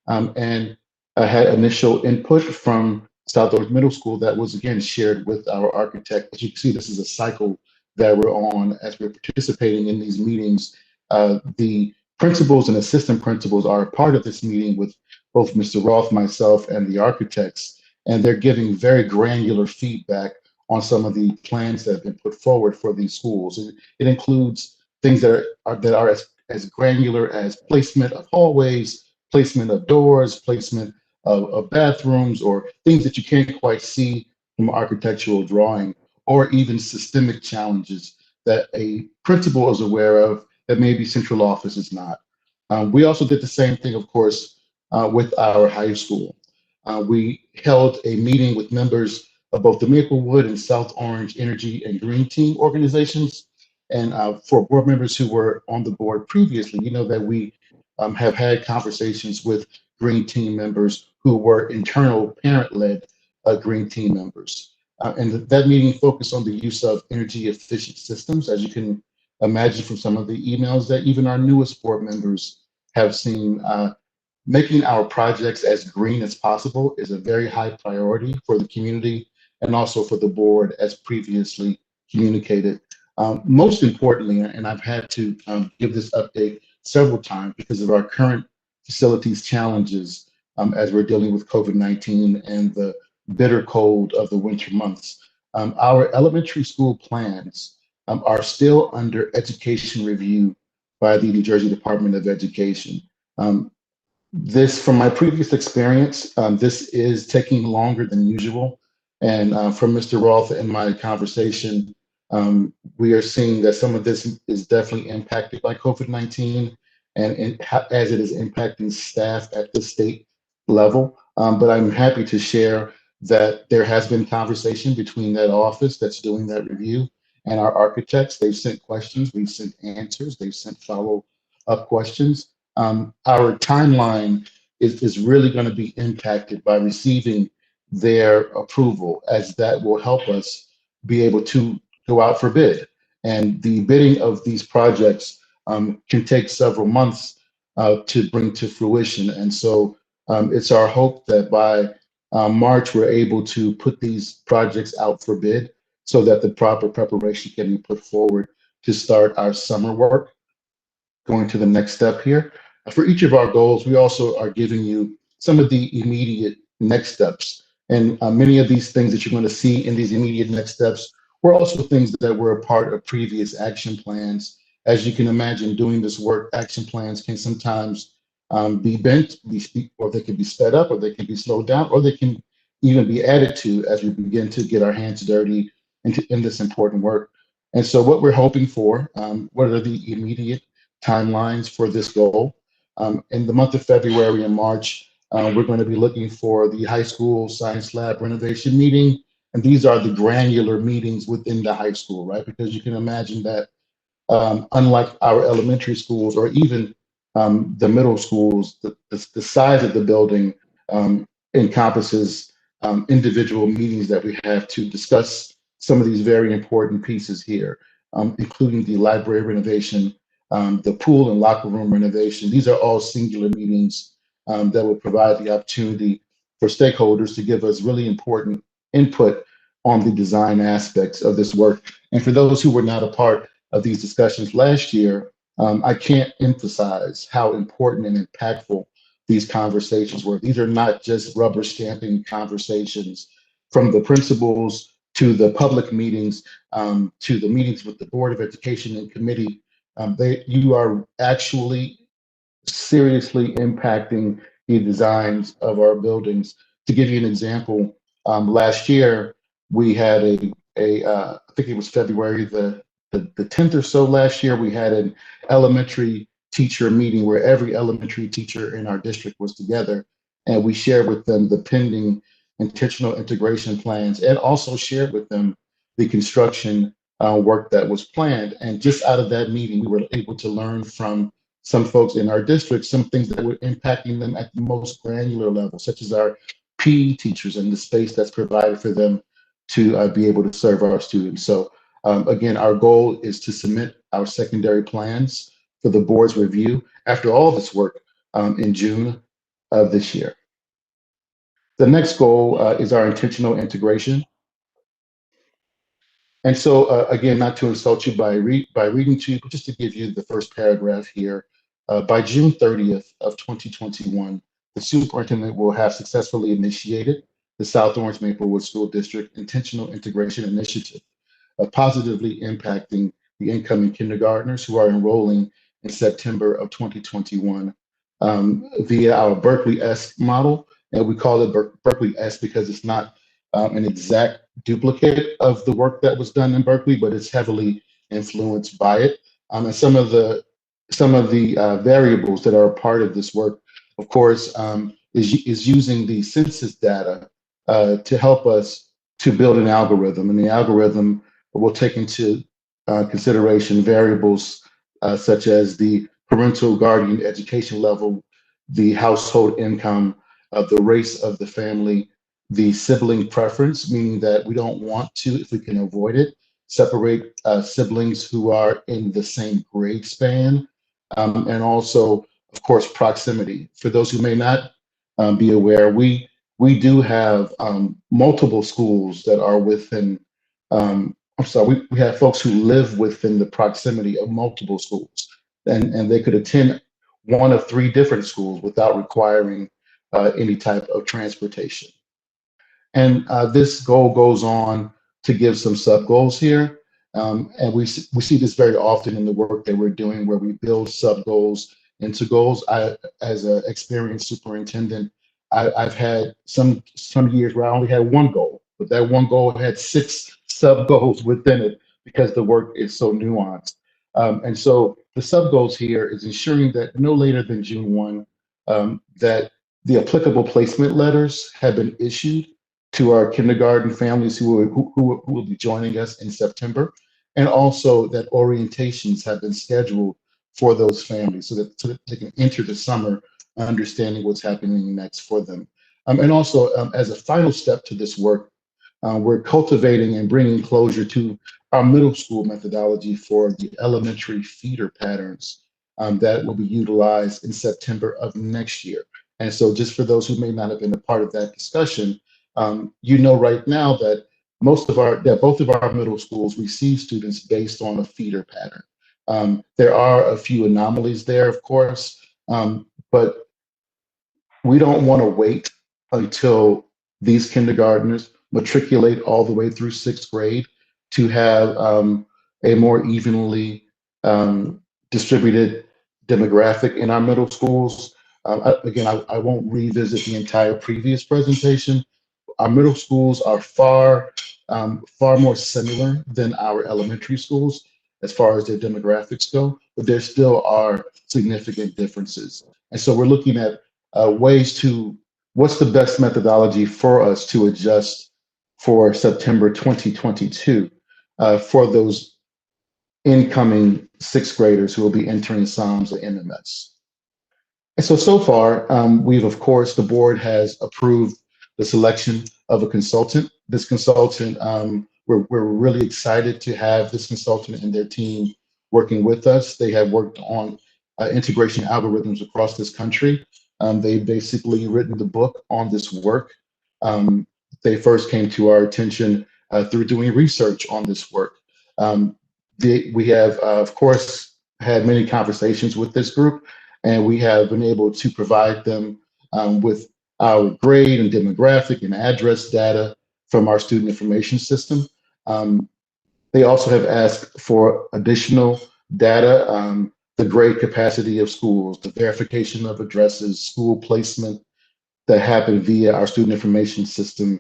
and I had initial input from South Orange Middle School that was again shared with our architect. As you can see, this is a cycle that we're on as we're participating in these meetings. The principals and assistant principals are a part of this meeting with both Mr. Roth, myself, and the architects, and they're giving very granular feedback on some of the plans that have been put forward for these schools. It includes things that are as granular as placement of hallways, placement of doors, placement of bathrooms, or things that you can't quite see from architectural drawing, or even systemic challenges that a principal is aware of that maybe central office is not. We also did the same thing, of course, with our high school. We held a meeting with members of both the Maplewood and South Orange Energy and Green Team organizations. And for board members who were on the board previously, you know that we have had conversations with Green Team members who were internal parent-led Green Team members. And that meeting focused on the use of energy efficient systems. As you can imagine from some of the emails that even our newest board members have seen, making our projects as green as possible is a very high priority for the community and also for the board, as previously communicated. Most importantly, and I've had to give this update several times because of our current facilities challenges as we're dealing with COVID-19 and the bitter cold of the winter months. Our elementary school plans are still under education review by the New Jersey Department of Education. This, from my previous experience, this is taking longer than usual. And from Mr. Roth and my conversation, we are seeing that some of this is definitely impacted by COVID-19 and as it is impacting staff at the state level. But I'm happy to share that there has been conversation between that office that's doing that review and our architects. They've sent questions, we've sent answers, they've sent follow-up questions. Our timeline is really going to be impacted by receiving their approval, as that will help us be able to go out for bid. And the bidding of these projects can take several months to bring to fruition. And so it's our hope that by March, we're able to put these projects out for bid so that the proper preparation can be put forward to start our summer work. Going to the next step here. For each of our goals, we also are giving you some of the immediate next steps. And many of these things that you're going to see in these immediate next steps were also things that were a part of previous action plans. As you can imagine, doing this work, action plans can sometimes be bent, or they can be sped up, or they can be slowed down, or they can even be added to as we begin to get our hands dirty in this important work. And so what we're hoping for, what are the immediate timelines for this goal? In the month of February and March, we're going to be looking for the high school science lab renovation meeting. And these are the granular meetings within the high school, right? Because you can imagine that unlike our elementary schools or even the middle schools, the size of the building encompasses individual meetings that we have to discuss some of these very important pieces here, including the library renovation, the pool and locker room renovation. These are all singular meetings that will provide the opportunity for stakeholders to give us really important input on the design aspects of this work. And for those who were not a part of these discussions last year, I can't emphasize how important and impactful these conversations were. These are not just rubber stamping conversations. From the principals to the public meetings, to the meetings with the Board of Education and committee, you are actually seriously impacting the designs of our buildings. To give you an example, last year we had I think it was February the 10th or so last year, we had an elementary teacher meeting where every elementary teacher in our district was together, and we shared with them the pending intentional integration plans and also shared with them the construction work that was planned. And just out of that meeting, we were able to learn from some folks in our district some things that were impacting them at the most granular level, such as our PE teachers and the space that's provided for them to be able to serve our students. So again, our goal is to submit our secondary plans for the board's review after all this work in June of this year. The next goal is our intentional integration. And so again, not to insult you by reading to you, but just to give you the first paragraph here, by June 30th of 2021, the superintendent will have successfully initiated the South Orange Maplewood School District Intentional Integration Initiative, positively impacting the incoming kindergartners who are enrolling in September of 2021 via our Berkeley-esque model. And we call it Berkeley-esque because it's not an exact duplicate of the work that was done in Berkeley, but it's heavily influenced by it. And some of the variables that are a part of this work, of course, is using the census data to help us to build an algorithm. And the algorithm will take into consideration variables such as the parental guardian education level, the household income, the race of the family, the sibling preference, meaning that we don't want to, if we can avoid it, separate siblings who are in the same grade span, and also, of course, proximity. For those who may not be aware, we do have multiple schools that are within, we have folks who live within the proximity of multiple schools, and they could attend one of 3 different schools without requiring any type of transportation. And this goal goes on to give some sub goals here. And we see this very often in the work that we're doing where we build sub goals into goals. As an experienced superintendent, I've had some years where I only had 1 goal, but that 1 goal had 6 sub goals within it because the work is so nuanced. And so the sub goals here is ensuring that no later than June 1, that the applicable placement letters have been issued to our kindergarten families who will be joining us in September, and also that orientations have been scheduled for those families so that they can enter the summer understanding what's happening next for them. And also, as a final step to this work, we're cultivating and bringing closure to our middle school methodology for the elementary feeder patterns that will be utilized in September of next year. And so just for those who may not have been a part of that discussion, you know right now that both of our middle schools receive students based on a feeder pattern. There are a few anomalies there, of course, but we don't want to wait until these kindergartners matriculate all the way through 6th grade to have a more evenly distributed demographic in our middle schools. Again, I won't revisit the entire previous presentation. Our middle schools are far more similar than our elementary schools as far as their demographics go, but there still are significant differences. And so we're looking at what's the best methodology for us to adjust for September 2022 for those incoming 6th graders who will be entering SOMS or MMS. And so far, the board has approved the selection of a consultant. This consultant, we're really excited to have this consultant and their team working with us. They have worked on integration algorithms across this country. They've basically written the book on this work. They first came to our attention through doing research on this work. We have, of course, had many conversations with this group, and we have been able to provide them with our grade and demographic and address data from our student information system. They also have asked for additional data, the grade capacity of schools, the verification of addresses, school placement that happen via our student information system,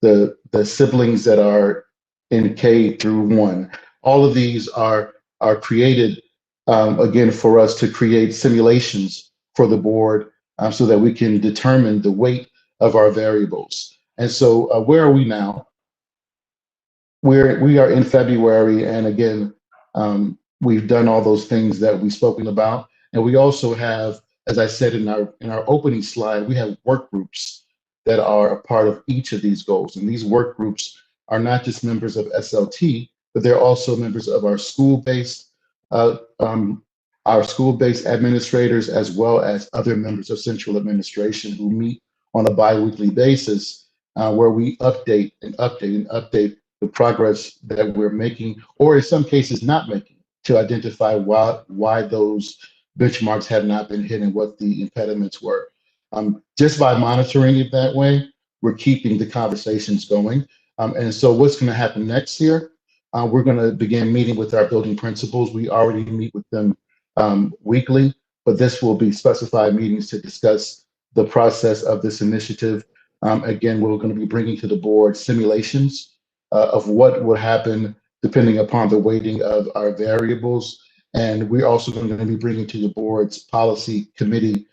the siblings that are in K through 1. All of these are created, again, for us to create simulations for the board so that we can determine the weight of our variables. And so where are we now? We are in February, and again, we've done all those things that we've spoken about. And we also have, as I said in our opening slide, we have work groups that are a part of each of these goals. And these work groups are not just members of SLT, but they're also members of uh, um, our school-based administrators, as well as other members of central administration who meet on a biweekly basis, where we update and update and update the progress that we're making, or in some cases not making, to identify why those benchmarks have not been hit and what the impediments were. Just by monitoring it that way, we're keeping the conversations going. And so what's going to happen next year? We're going to begin meeting with our building principals. We already meet with them weekly, but this will be specified meetings to discuss the process of this initiative. Again, we're going to be bringing to the board simulations of what would happen depending upon the weighting of our variables. And we're also going to be bringing to the board's policy committee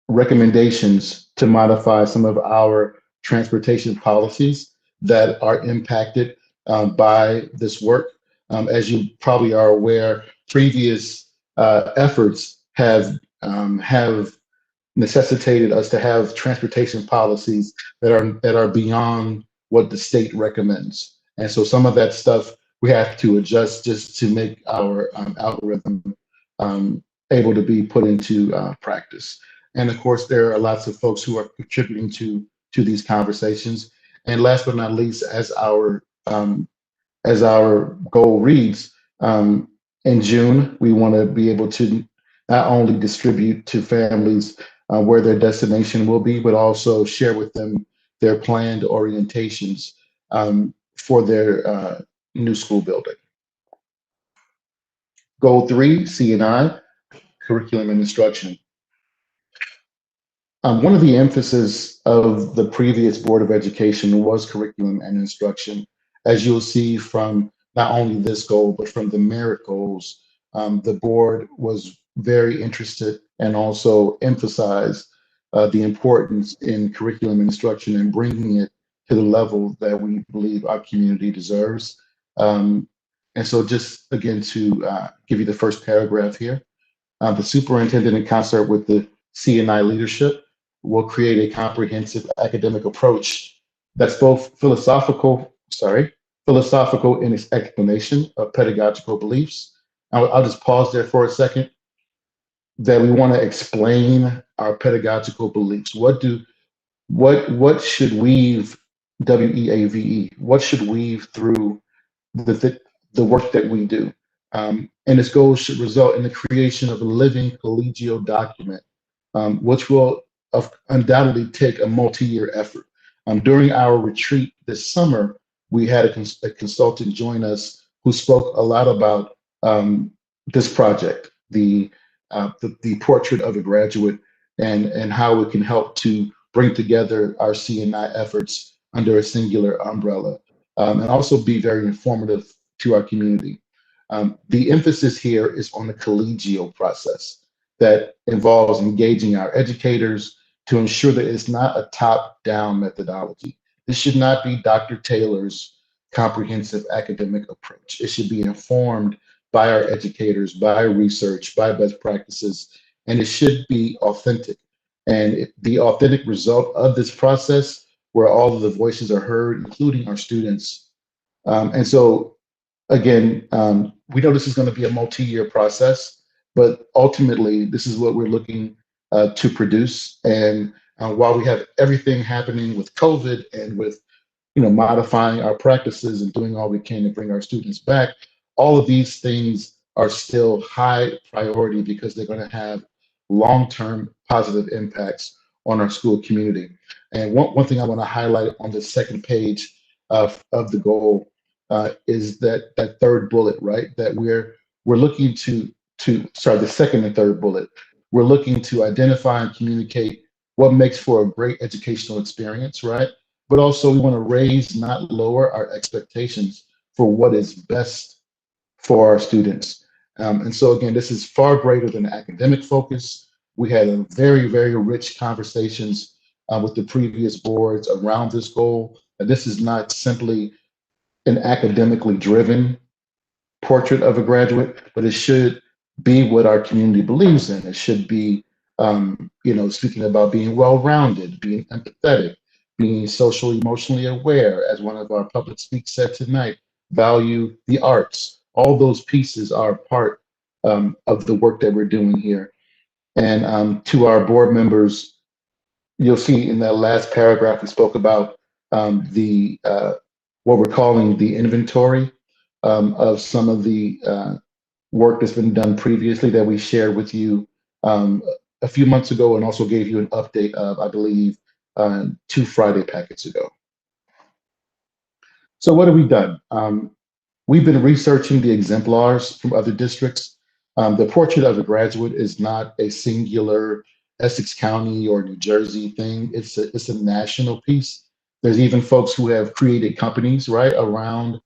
recommendations to modify some of our transportation policies that are impacted by this work. As you probably are aware, previous efforts have necessitated us to have transportation policies that are beyond what the state recommends. And so some of that stuff we have to adjust just to make our algorithm able to be put into practice. And of course, there are lots of folks who are contributing to these conversations. And last but not least, as our goal reads, in June, we want to be able to not only distribute to families where their destination will be, but also share with them their planned orientations for their new school building. Goal 3, C&I, curriculum and instruction. One of the emphasis of the previous Board of Education was curriculum and instruction. As you'll see from not only this goal, but from the merit goals, the board was very interested and also emphasized the importance in curriculum instruction and bringing it to the level that we believe our community deserves. And so just again to give you the first paragraph here, the superintendent in concert with the C&I leadership will create a comprehensive academic approach that's both philosophical in its explanation of pedagogical beliefs. I'll just pause there for a second. That we want to explain our pedagogical beliefs. What should weave, WEAVE, what should weave through the work that we do? And its goals should result in the creation of a living collegial document, which will undoubtedly take a multi-year effort. During our retreat this summer, we had a consultant join us who spoke a lot about this project, the portrait of a graduate, and how it can help to bring together our C&I efforts under a singular umbrella, and also be very informative to our community. The emphasis here is on the collegial process that involves engaging our educators to ensure that it's not a top-down methodology. This should not be Dr. Taylor's comprehensive academic approach. It should be informed by our educators, by research, by best practices, and it should be authentic. And the authentic result of this process, where all of the voices are heard, including our students. And so, again, we know this is going to be a multi-year process, but ultimately, this is what we're looking to produce. And while we have everything happening with COVID and with modifying our practices and doing all we can to bring our students back, all of these things are still high priority because they're going to have long-term positive impacts on our school community. And one thing I want to highlight on the second page of the goal is that third bullet, right? That we're looking the second and third bullet. We're looking to identify and communicate what makes for a great educational experience, right? But also we want to raise, not lower, our expectations for what is best for our students. And so again, this is far greater than academic focus. We had a very, very rich conversations with the previous boards around this goal. And this is not simply an academically driven portrait of a graduate, but it should be what our community believes in. It should be, speaking about being well-rounded, being empathetic, being social, emotionally aware, as one of our public speakers said tonight, value the arts. All those pieces are part of the work that we're doing here. And to our board members, you'll see in that last paragraph, we spoke about the what we're calling the inventory of some of the work that's been done previously that we shared with you a few months ago, and also gave you an update of, I believe, 2 Friday packets ago. So what have we done? We've been researching the exemplars from other districts. The portrait of a graduate is not a singular Essex County or New Jersey thing. It's a national piece. There's even folks who have created companies, right, around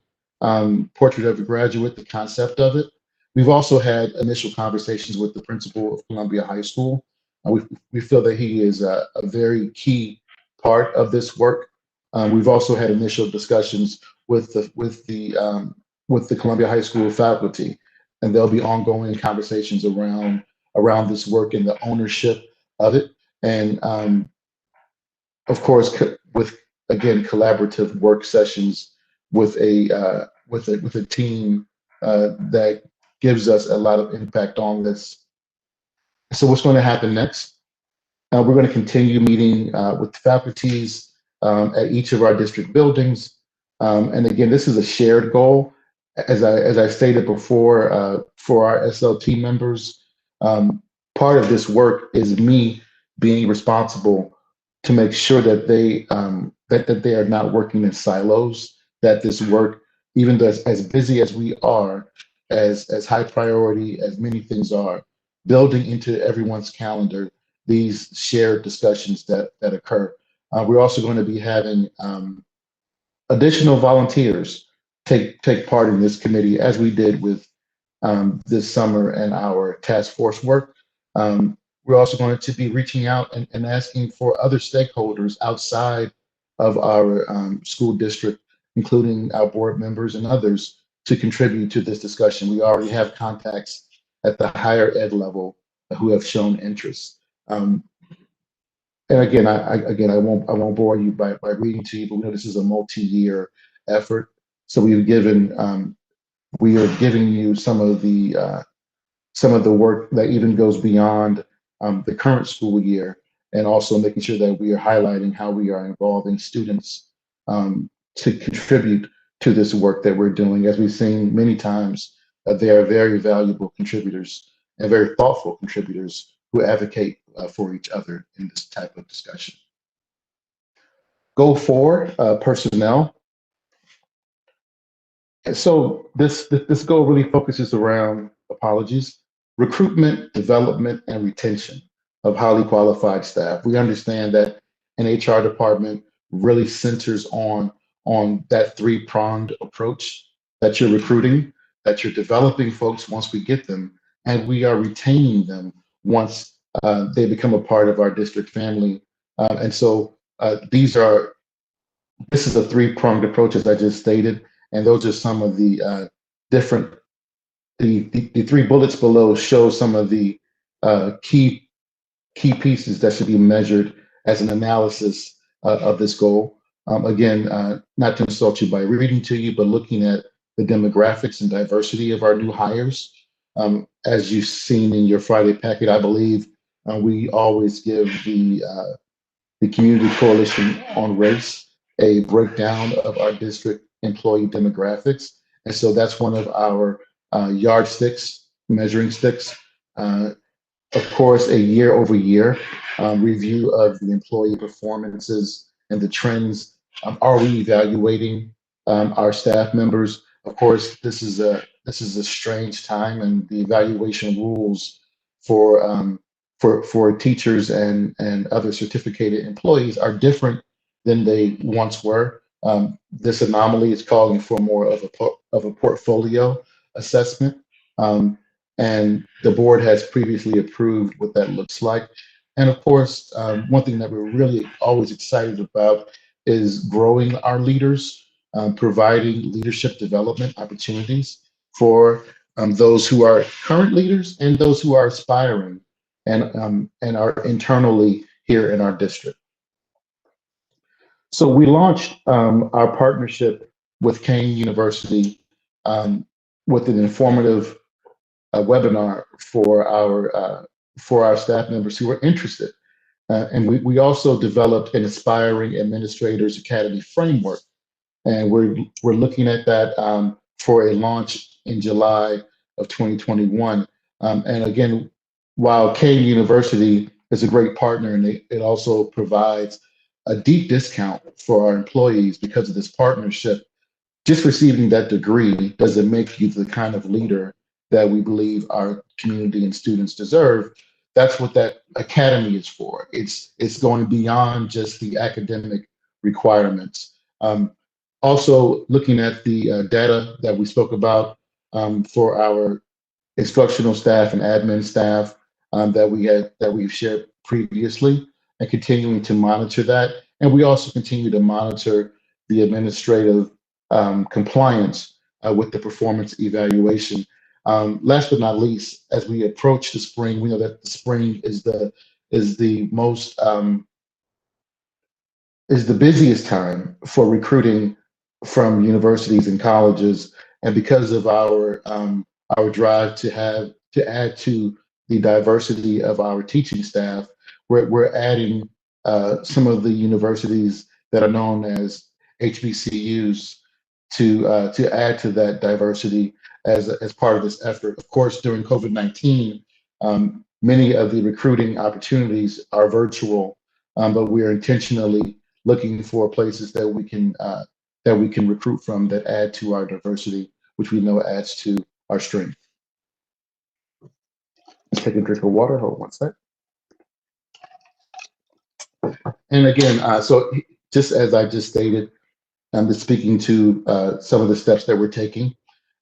portrait of a graduate, the concept of it. We've also had initial conversations with the principal of Columbia High School. We feel that he is a very key part of this work. We've also had initial discussions with the Columbia High School faculty, and there'll be ongoing conversations around this work and the ownership of it. And of course, with, again, collaborative work sessions with a team that gives us a lot of impact on this. So what's going to happen next? We're going to continue meeting with faculties at each of our district buildings. And again, this is a shared goal. As I stated before, for our SLT members, part of this work is me being responsible to make sure that they that they are not working in silos. That this work, even though as busy as we are, as high priority as many things are, building into everyone's calendar these shared discussions that occur. We're also going to be having additional volunteers take part in this committee, as we did with this summer and our task force work. We're also going to be reaching out and asking for other stakeholders outside of our school district, including our board members and others, to contribute to this discussion. We already have contacts at the higher ed level who have shown interest. And again, I won't bore you by reading to you, but we know this is a multi-year effort. So we are giving you some of the work that even goes beyond the current school year, and also making sure that we are highlighting how we are involving students to contribute to this work that we're doing. As we've seen many times, they are very valuable contributors and very thoughtful contributors who advocate for each other in this type of discussion. Goal 4, personnel. And so this goal really focuses around, apologies, recruitment, development, and retention of highly qualified staff. We understand that an HR department really centers on that 3-pronged approach, that you're recruiting, that you're developing folks once we get them, and we are retaining them once they become a part of our district family. And so this is a 3-pronged approach, as I just stated, and those are some of the different, the 3 bullets below show some of the key pieces that should be measured as an analysis of this goal. Again, not to insult you by reading to you, but looking at the demographics and diversity of our new hires. As you've seen in your Friday packet, I believe we always give the Community Coalition on Race a breakdown of our district employee demographics. And so that's one of our yardsticks, measuring sticks. Of course, a year-over-year review of the employee performances and the trends. Are we evaluating our staff members? Of course, this is a strange time, and the evaluation rules for teachers and other certificated employees are different than they once were. This anomaly is calling for more of a portfolio assessment. And the board has previously approved what that looks like. And of course, one thing that we're really always excited about is growing our leaders, providing leadership development opportunities. for those who are current leaders and those who are aspiring and are internally here in our district. So we launched our partnership with Kane University with an informative webinar for our staff members who are interested. And we also developed an Aspiring Administrators Academy framework. And we're looking at that for a launch in July of 2021. And again, while Kane University is a great partner and it also provides a deep discount for our employees because of this partnership, just receiving that degree doesn't make you the kind of leader that we believe our community and students deserve. That's what that academy is for. It's going beyond just the academic requirements. Also, looking at the data that we spoke about for our instructional staff and admin staff that we've shared previously, and continuing to monitor that. And we also continue to monitor the administrative compliance with the performance evaluation. Last but not least, as we approach the spring, we know that the spring is the most is the busiest time for recruiting from universities and colleges, and because of our drive to add to the diversity of our teaching staff, we're adding some of the universities that are known as HBCUs to add to that diversity as part of this effort. Of course, during COVID-19, many of the recruiting opportunities are virtual, but we are intentionally looking for places that we can recruit from that add to our diversity, which we know adds to our strength. Let's take a drink of water. Hold one sec. And again, so just as I just stated, I'm just speaking to some of the steps that we're taking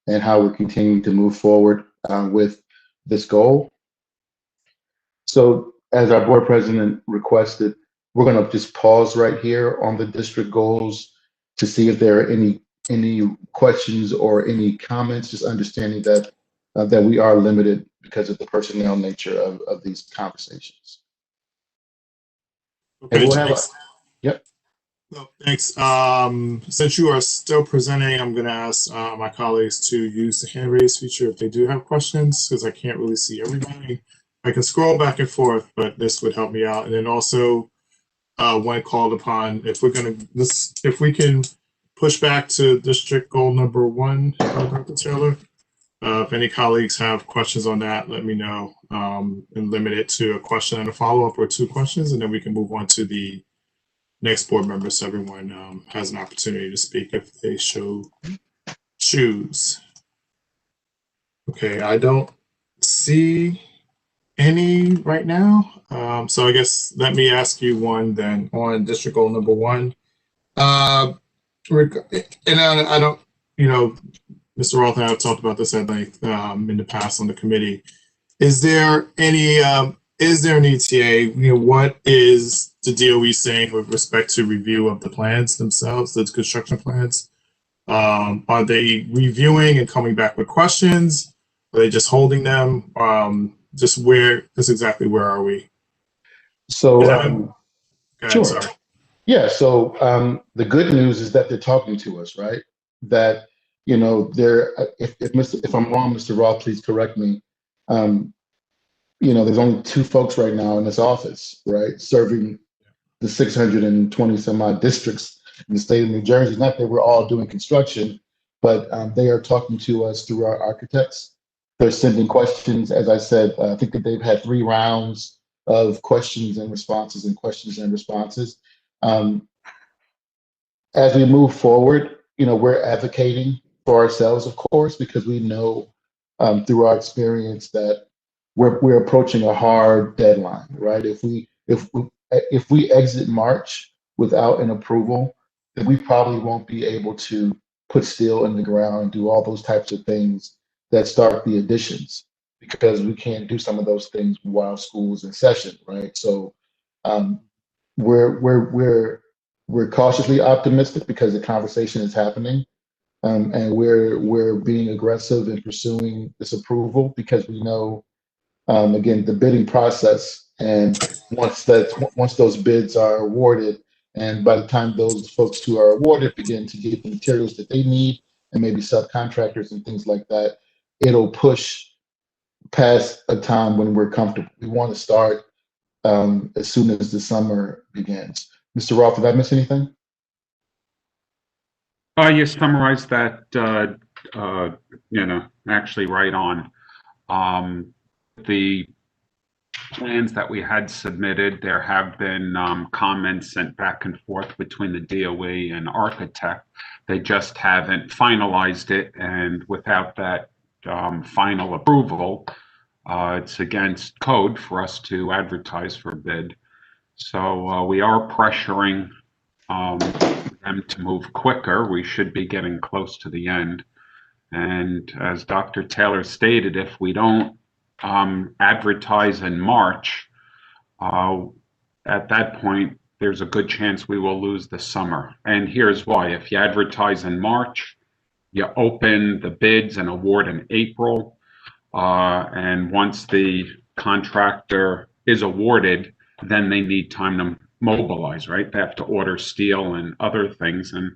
and how we're continuing to move forward with this goal. So as our board president requested, we're going to just pause right here on the district goals to see if there are any questions or any comments, just understanding that that we are limited because of the personnel nature of these conversations. Okay, We'll have yep. Well, thanks. Since you are still presenting, I'm going to ask my colleagues to use the hand raise feature if they do have questions, because I can't really see everybody. I can scroll back and forth, but this would help me out. And then also, when called upon, if we can push back to district goal number 1, Dr. Taylor. If any colleagues have questions on that, let me know, and limit it to a question and a follow-up or 2 questions, and then we can move on to the next board member so everyone has an opportunity to speak if they choose. Okay, I don't see any right now. So I guess let me ask you one then on district goal number 1. And I don't, Mr. Roth and I have talked about this at length in the past on the committee. Is there an ETA? What is the DOE saying with respect to review of the plans themselves, the construction plans? Are they reviewing and coming back with questions? Are they just holding them? Just exactly where are we? So, sure. Sorry. Yeah. So the good news is that they're talking to us, right? That they're. If I'm wrong, Mr. Roth, please correct me. There's only 2 folks right now in this office, right, serving the 620 some odd districts in the state of New Jersey. Not that we're all doing construction, but they are talking to us through our architects. They're sending questions. As I said, I think that they've had 3 rounds of questions and responses and questions and responses. As we move forward, we're advocating for ourselves, of course, because we know through our experience that we're approaching a hard deadline, right? If we exit March without an approval, then we probably won't be able to put steel in the ground and do all those types of things that start the additions, because we can't do some of those things while school is in session, right? So we're cautiously optimistic because the conversation is happening, And we're being aggressive in pursuing this approval because we know, again, the bidding process. And once those bids are awarded, and by the time those folks who are awarded begin to get the materials that they need, and maybe subcontractors and things like that, it'll push past a time when we're comfortable. We want to start as soon as the summer begins. Mr. Roth, did I miss anything? You summarized that, actually right on. The plans that we had submitted, there have been comments sent back and forth between the DOE and architect. They just haven't finalized it, and without that final approval, it's against code for us to advertise for bid. So we are pressuring them to move quicker. We should be getting close to the end. And as Dr. Taylor stated, if we don't advertise in March, at that point, there's a good chance we will lose the summer. And here's why. If you advertise in March, you open the bids and award in April. And once the contractor is awarded, then they need time to mobilize, right? They have to order steel and other things. And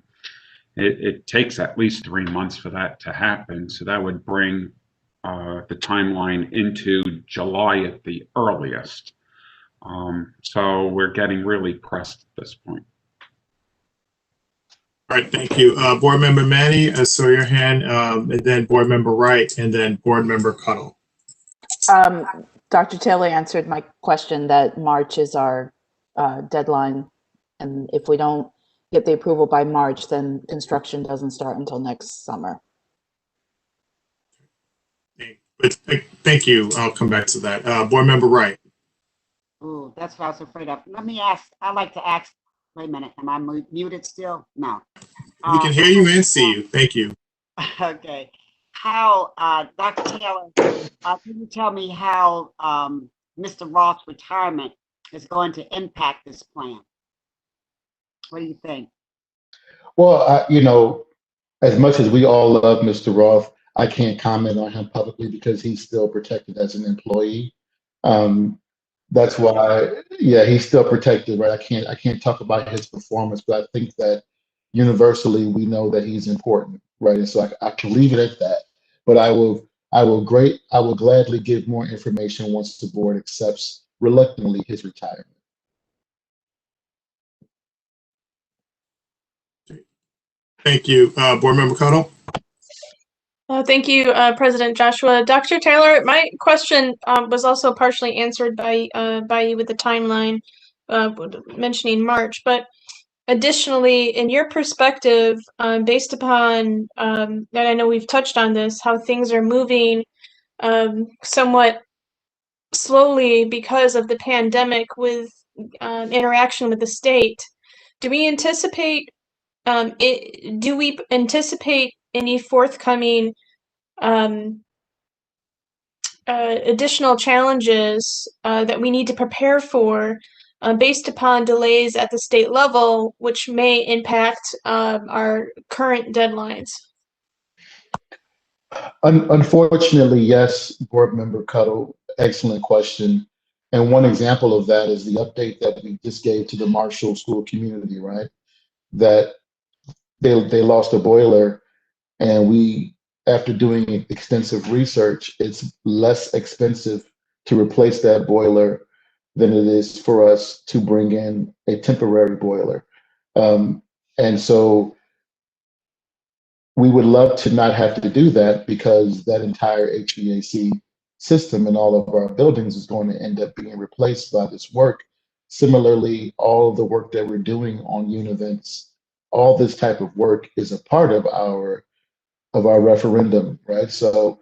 it takes at least 3 months for that to happen. So that would bring the timeline into July at the earliest. So we're getting really pressed at this point. All right, thank you. Board Member Manny, I saw your hand, and then Board Member Wright, and then Board Member Cuddle. Dr. Taylor answered my question that March is our deadline. And if we don't get the approval by March, then construction doesn't start until next summer. Thank you. I'll come back to that. Board Member Wright. Ooh, that's what I was afraid of. Let me ask, I like to ask, wait a minute, am I muted still? No. We can hear you and see you. Thank you. Okay. How, Dr. Taylor, can you tell me how Mr. Roth's retirement is going to impact this plan? What do you think? Well, as much as we all love Mr. Roth, I can't comment on him publicly because he's still protected as an employee. That's why, yeah, he's still protected, right? I can't talk about his performance, but I think that universally we know that he's important, right? And so I can leave it at that. But I will gladly give more information once the board accepts reluctantly his retirement. Thank you. Board Member Cuddle. Thank you, President Joshua. Dr. Taylor, my question was also partially answered by you with the timeline mentioning March, but additionally, in your perspective, based upon, and I know we've touched on this, how things are moving somewhat slowly because of the pandemic with interaction with the state, do we anticipate any forthcoming additional challenges that we need to prepare for based upon delays at the state level, which may impact our current deadlines? Unfortunately, yes, Board Member Cuddle, excellent question. And one example of that is the update that we just gave to the Marshall School community, right? That they lost a boiler, and we, after doing extensive research, it's less expensive to replace that boiler than it is for us to bring in a temporary boiler. And so we would love to not have to do that because that entire HVAC system in all of our buildings is going to end up being replaced by this work. Similarly, all of the work that we're doing on univents, all this type of work is a part of our referendum, right? So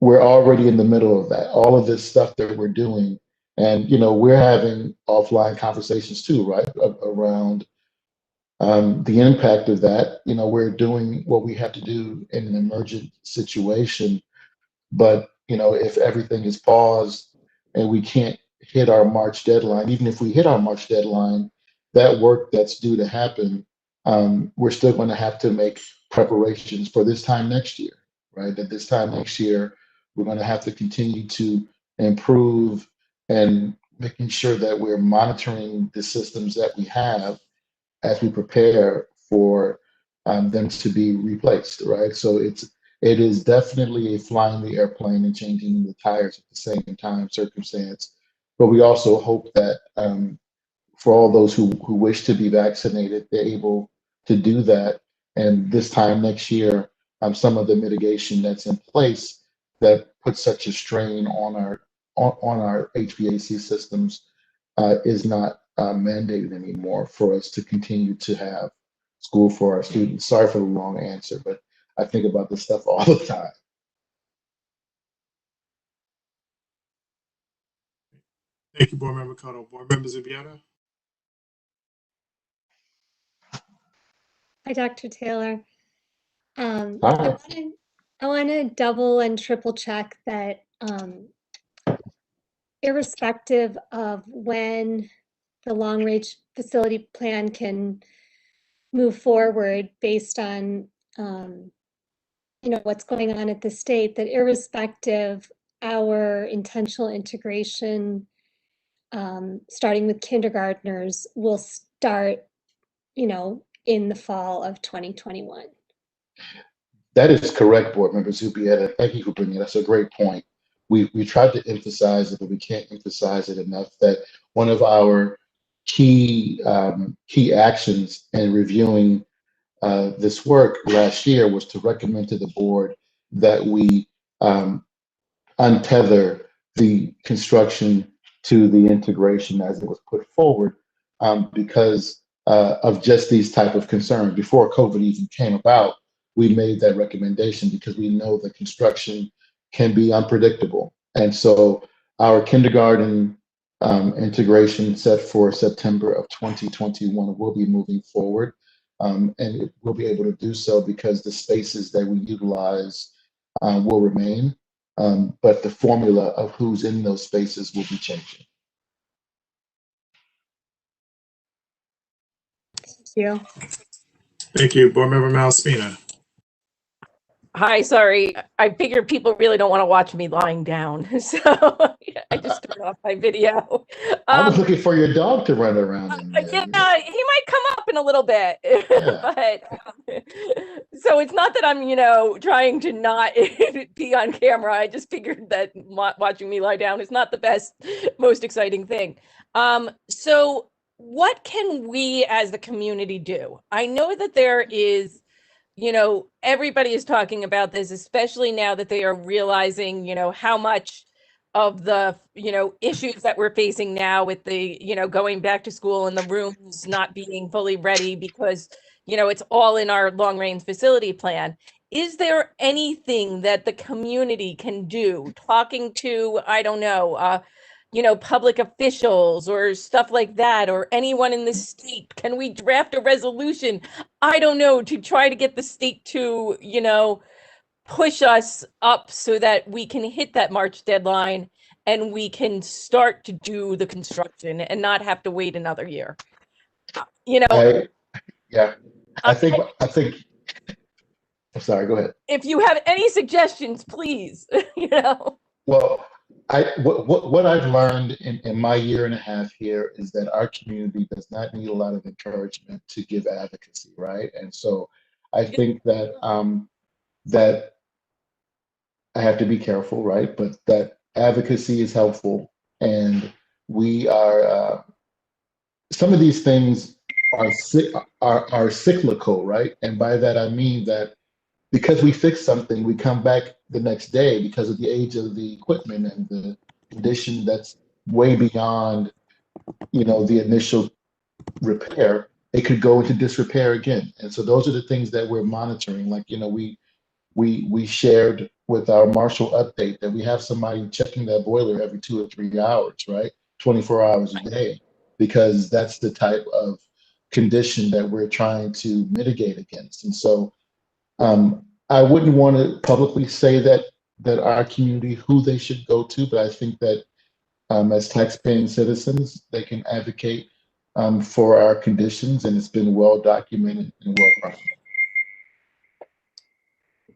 we're already in the middle of that. All of this stuff that we're doing, and we're having offline conversations too, right, around the impact of that. We're doing what we have to do in an emergent situation, but if everything is paused and we can't hit our March deadline, even if we hit our March deadline, that work that's due to happen, we're still going to have to make preparations for this time next year, right? That this time next year, we're going to have to continue to improve and making sure that we're monitoring the systems that we have as we prepare for them to be replaced, right? So it is definitely a flying the airplane and changing the tires at the same time circumstance. But we also hope that for all those who wish to be vaccinated, they're able to do that. And this time next year, some of the mitigation that's in place that puts such a strain on our HVAC systems is not mandated anymore for us to continue to have school for our students. Sorry for the long answer, but I think about this stuff all the time. Thank you, Board Member Cotto. Board Member Zubieta? Hi, Dr. Taylor. Hi. I want to double and triple check that irrespective of when the long range facility plan can move forward based on what's going on at the state, that irrespective, our intentional integration starting with kindergartners will start in the fall of 2021. That is correct, Board Member Zubieta. Thank you for bringing it. That's a great point. We tried to emphasize it, but we can't emphasize it enough that one of our key actions in reviewing this work last year was to recommend to the board that we untether the construction to the integration as it was put forward because of just these type of concerns. Before COVID even came about, we made that recommendation because we know that construction can be unpredictable. And so our kindergarten integration set for September of 2021 will be moving forward. And we'll be able to do so because the spaces that we utilize will remain. But the formula of who's in those spaces will be changing. Thank you. Thank you, Board Member Malaspina. Hi, sorry. I figured people really don't want to watch me lying down, so I just turned off my video. I was looking for your dog to run around in there. Yeah, he might come up in a little bit, but so it's not that I'm, trying to not be on camera. I just figured that watching me lie down is not the best, most exciting thing. So what can we as the community do? I know that there is, everybody is talking about this, especially now that they are realizing, how much of the, issues that we're facing now with the, going back to school and the rooms not being fully ready because, it's all in our long range facility plan. Is there anything that the community can do? Talking to, I don't know, public officials or stuff like that, or anyone in the state? Can we draft a resolution? I don't know, to try to get the state to, push us up so that we can hit that March deadline and we can start to do the construction and not have to wait another year. I think, I'm sorry, go ahead. If you have any suggestions, please, Well, what I've learned in my year and a half here is that our community does not need a lot of encouragement to give advocacy, right? And so I think that that I have to be careful, right? But that advocacy is helpful, and we are some of these things are cyclical, right? And by that I mean that because we fix something, we come back the next day because of the age of the equipment and the condition that's way beyond, the initial repair. It could go into disrepair again. And so those are the things that we're monitoring. Like, we shared with our Marshall update that we have somebody checking that boiler every 2 or 3 hours, right? 24 hours a day, because that's the type of condition that we're trying to mitigate against. And so I wouldn't want to publicly say that our community, who they should go to, but I think that as taxpaying citizens, they can advocate for our conditions, and it's been well documented and well prosecuted.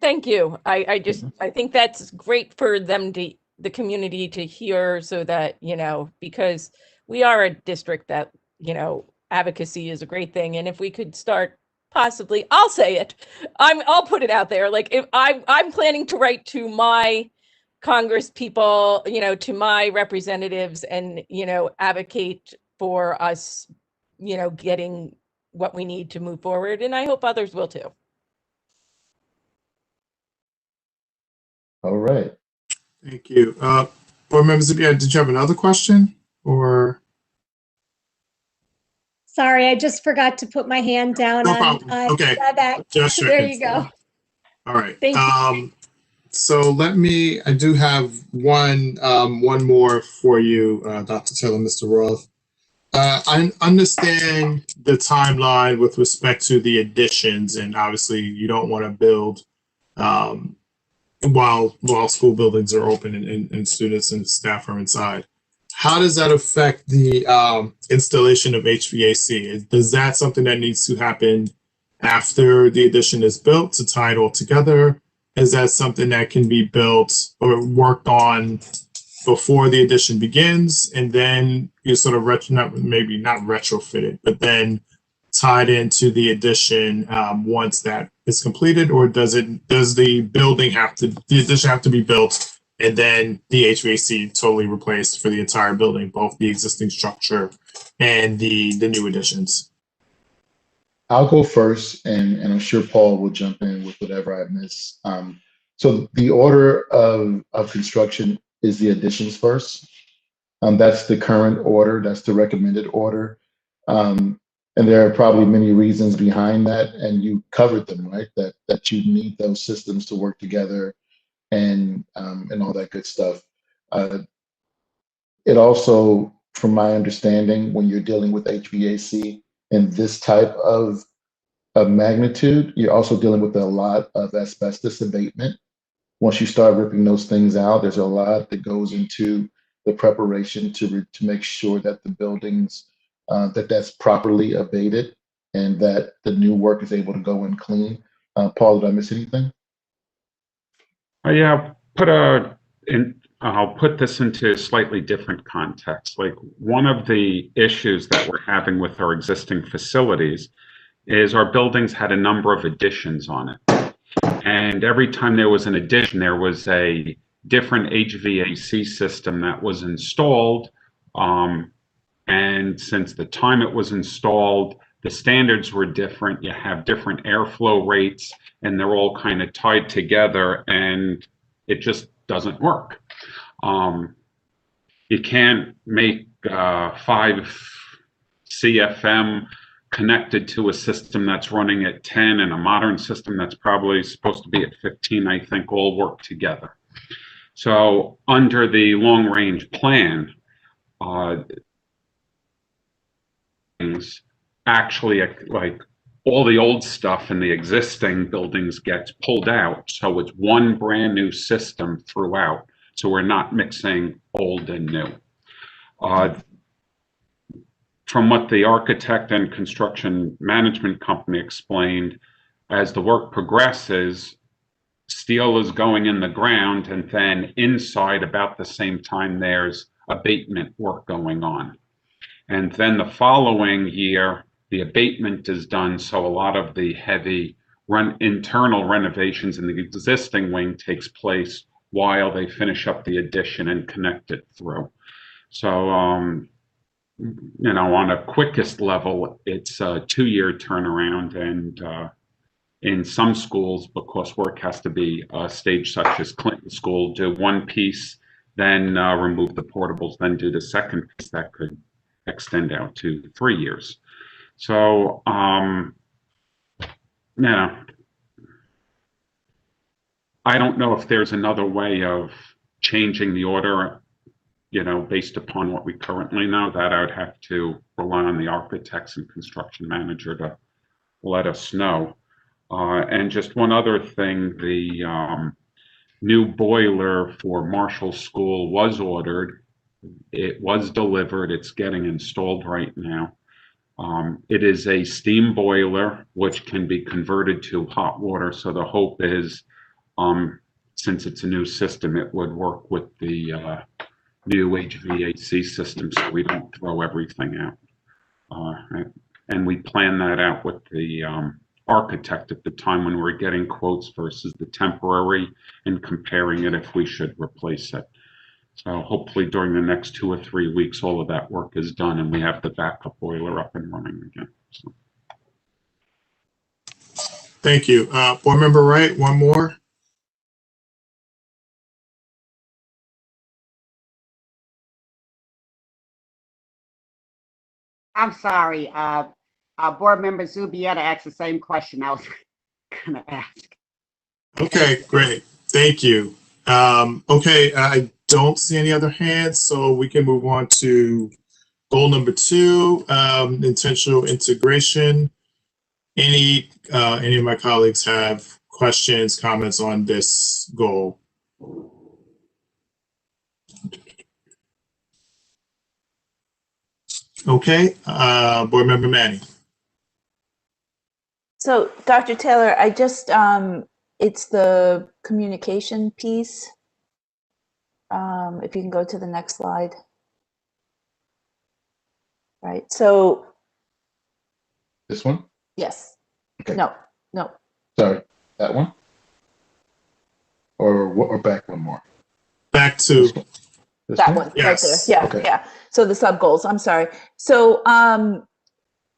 Thank you. I think that's great for them the community to hear, so that, because we are a district that, advocacy is a great thing. And if we could start possibly, I'll say it, I'll put it out there. Like, if I'm planning to write to my Congress people, to my representatives, and, advocate for us, getting what we need to move forward. And I hope others will too. All right. Thank you. Board members, did you have another question or? Sorry, I just forgot to put my hand down No on problem. Okay. WebEx. Just There checking. you go. All right. Thank you. So I do have one more for you, Dr. Taylor, Mr. Roth. I understand the timeline with respect to the additions, and obviously you don't want to build while school buildings are open and students and staff are inside. How does that affect the installation of HVAC? Is that something that needs to happen after the addition is built to tie it all together? Is that something that can be built or worked on before the addition begins, and then you sort of not retrofit it, but then tied into the addition once that is completed? Or does the addition have to be built and then the HVAC totally replaced for the entire building, both the existing structure and the new additions? I'll go first, and I'm sure Paul will jump in with whatever I miss. So the order of construction is the additions first. That's the current order. That's the recommended order. And there are probably many reasons behind that, and you covered them, right? That you need those systems to work together, and all that good stuff. It also, from my understanding, when you're dealing with HVAC and this type of magnitude, you're also dealing with a lot of asbestos abatement. Once you start ripping those things out, there's a lot that goes into the preparation to make sure that the buildings, that's properly abated and that the new work is able to go in clean. Paul, did I miss anything? Yeah, I'll put this into a slightly different context. Like, one of the issues that we're having with our existing facilities is our buildings had a number of additions on it. And every time there was an addition, there was a different HVAC system that was installed. And since the time it was installed, the standards were different. You have different airflow rates, and they're all kind of tied together, and it just doesn't work. You can't make 5 CFM connected to a system that's running at 10 and a modern system that's probably supposed to be at 15, I think, all work together. So under the long range plan, things actually, like, all the old stuff in the existing buildings gets pulled out. So it's one brand new system throughout. So we're not mixing old and new. From what the architect and construction management company explained, as the work progresses, steel is going in the ground, and then inside about the same time there's abatement work going on. And then the following year, the abatement is done, so a lot of the heavy internal renovations in the existing wing takes place while they finish up the addition and connect it through. So, on a quickest level, it's a 2-year turnaround, and in some schools, because work has to be staged, such as Clinton School, do one piece, then remove the portables, then do the second piece. That could extend out to 3 years. So, I don't know if there's another way of changing the order, based upon what we currently know. That I would have to rely on the architects and construction manager to let us know. And just one other thing, the new boiler for Marshall School was ordered. It was delivered. It's getting installed right now. It is a steam boiler, which can be converted to hot water. So the hope is Since it's a new system, it would work with the new HVAC system, so we don't throw everything out. And we plan that out with the architect at the time when we're getting quotes versus the temporary and comparing it if we should replace it. So hopefully during the next 2 or 3 weeks, all of that work is done and we have the backup boiler up and running again. So. Thank you. Board Member Wright, one more. I'm sorry. Board Member Zubietta asked the same question I was going to ask. Okay, great. Thank you. Okay, I don't see any other hands, so we can move on to goal number 2, intentional integration. Any of my colleagues have questions, comments on this goal? Okay, Board Member Manning. So, Dr. Taylor, I just, it's the communication piece. If you can go to the next slide. Right, so. This one? Yes. Okay. No. Sorry, that one? Or back one more? Back to that one, yes. Right there. Yeah, okay. Yeah. So the sub goals, I'm sorry. So,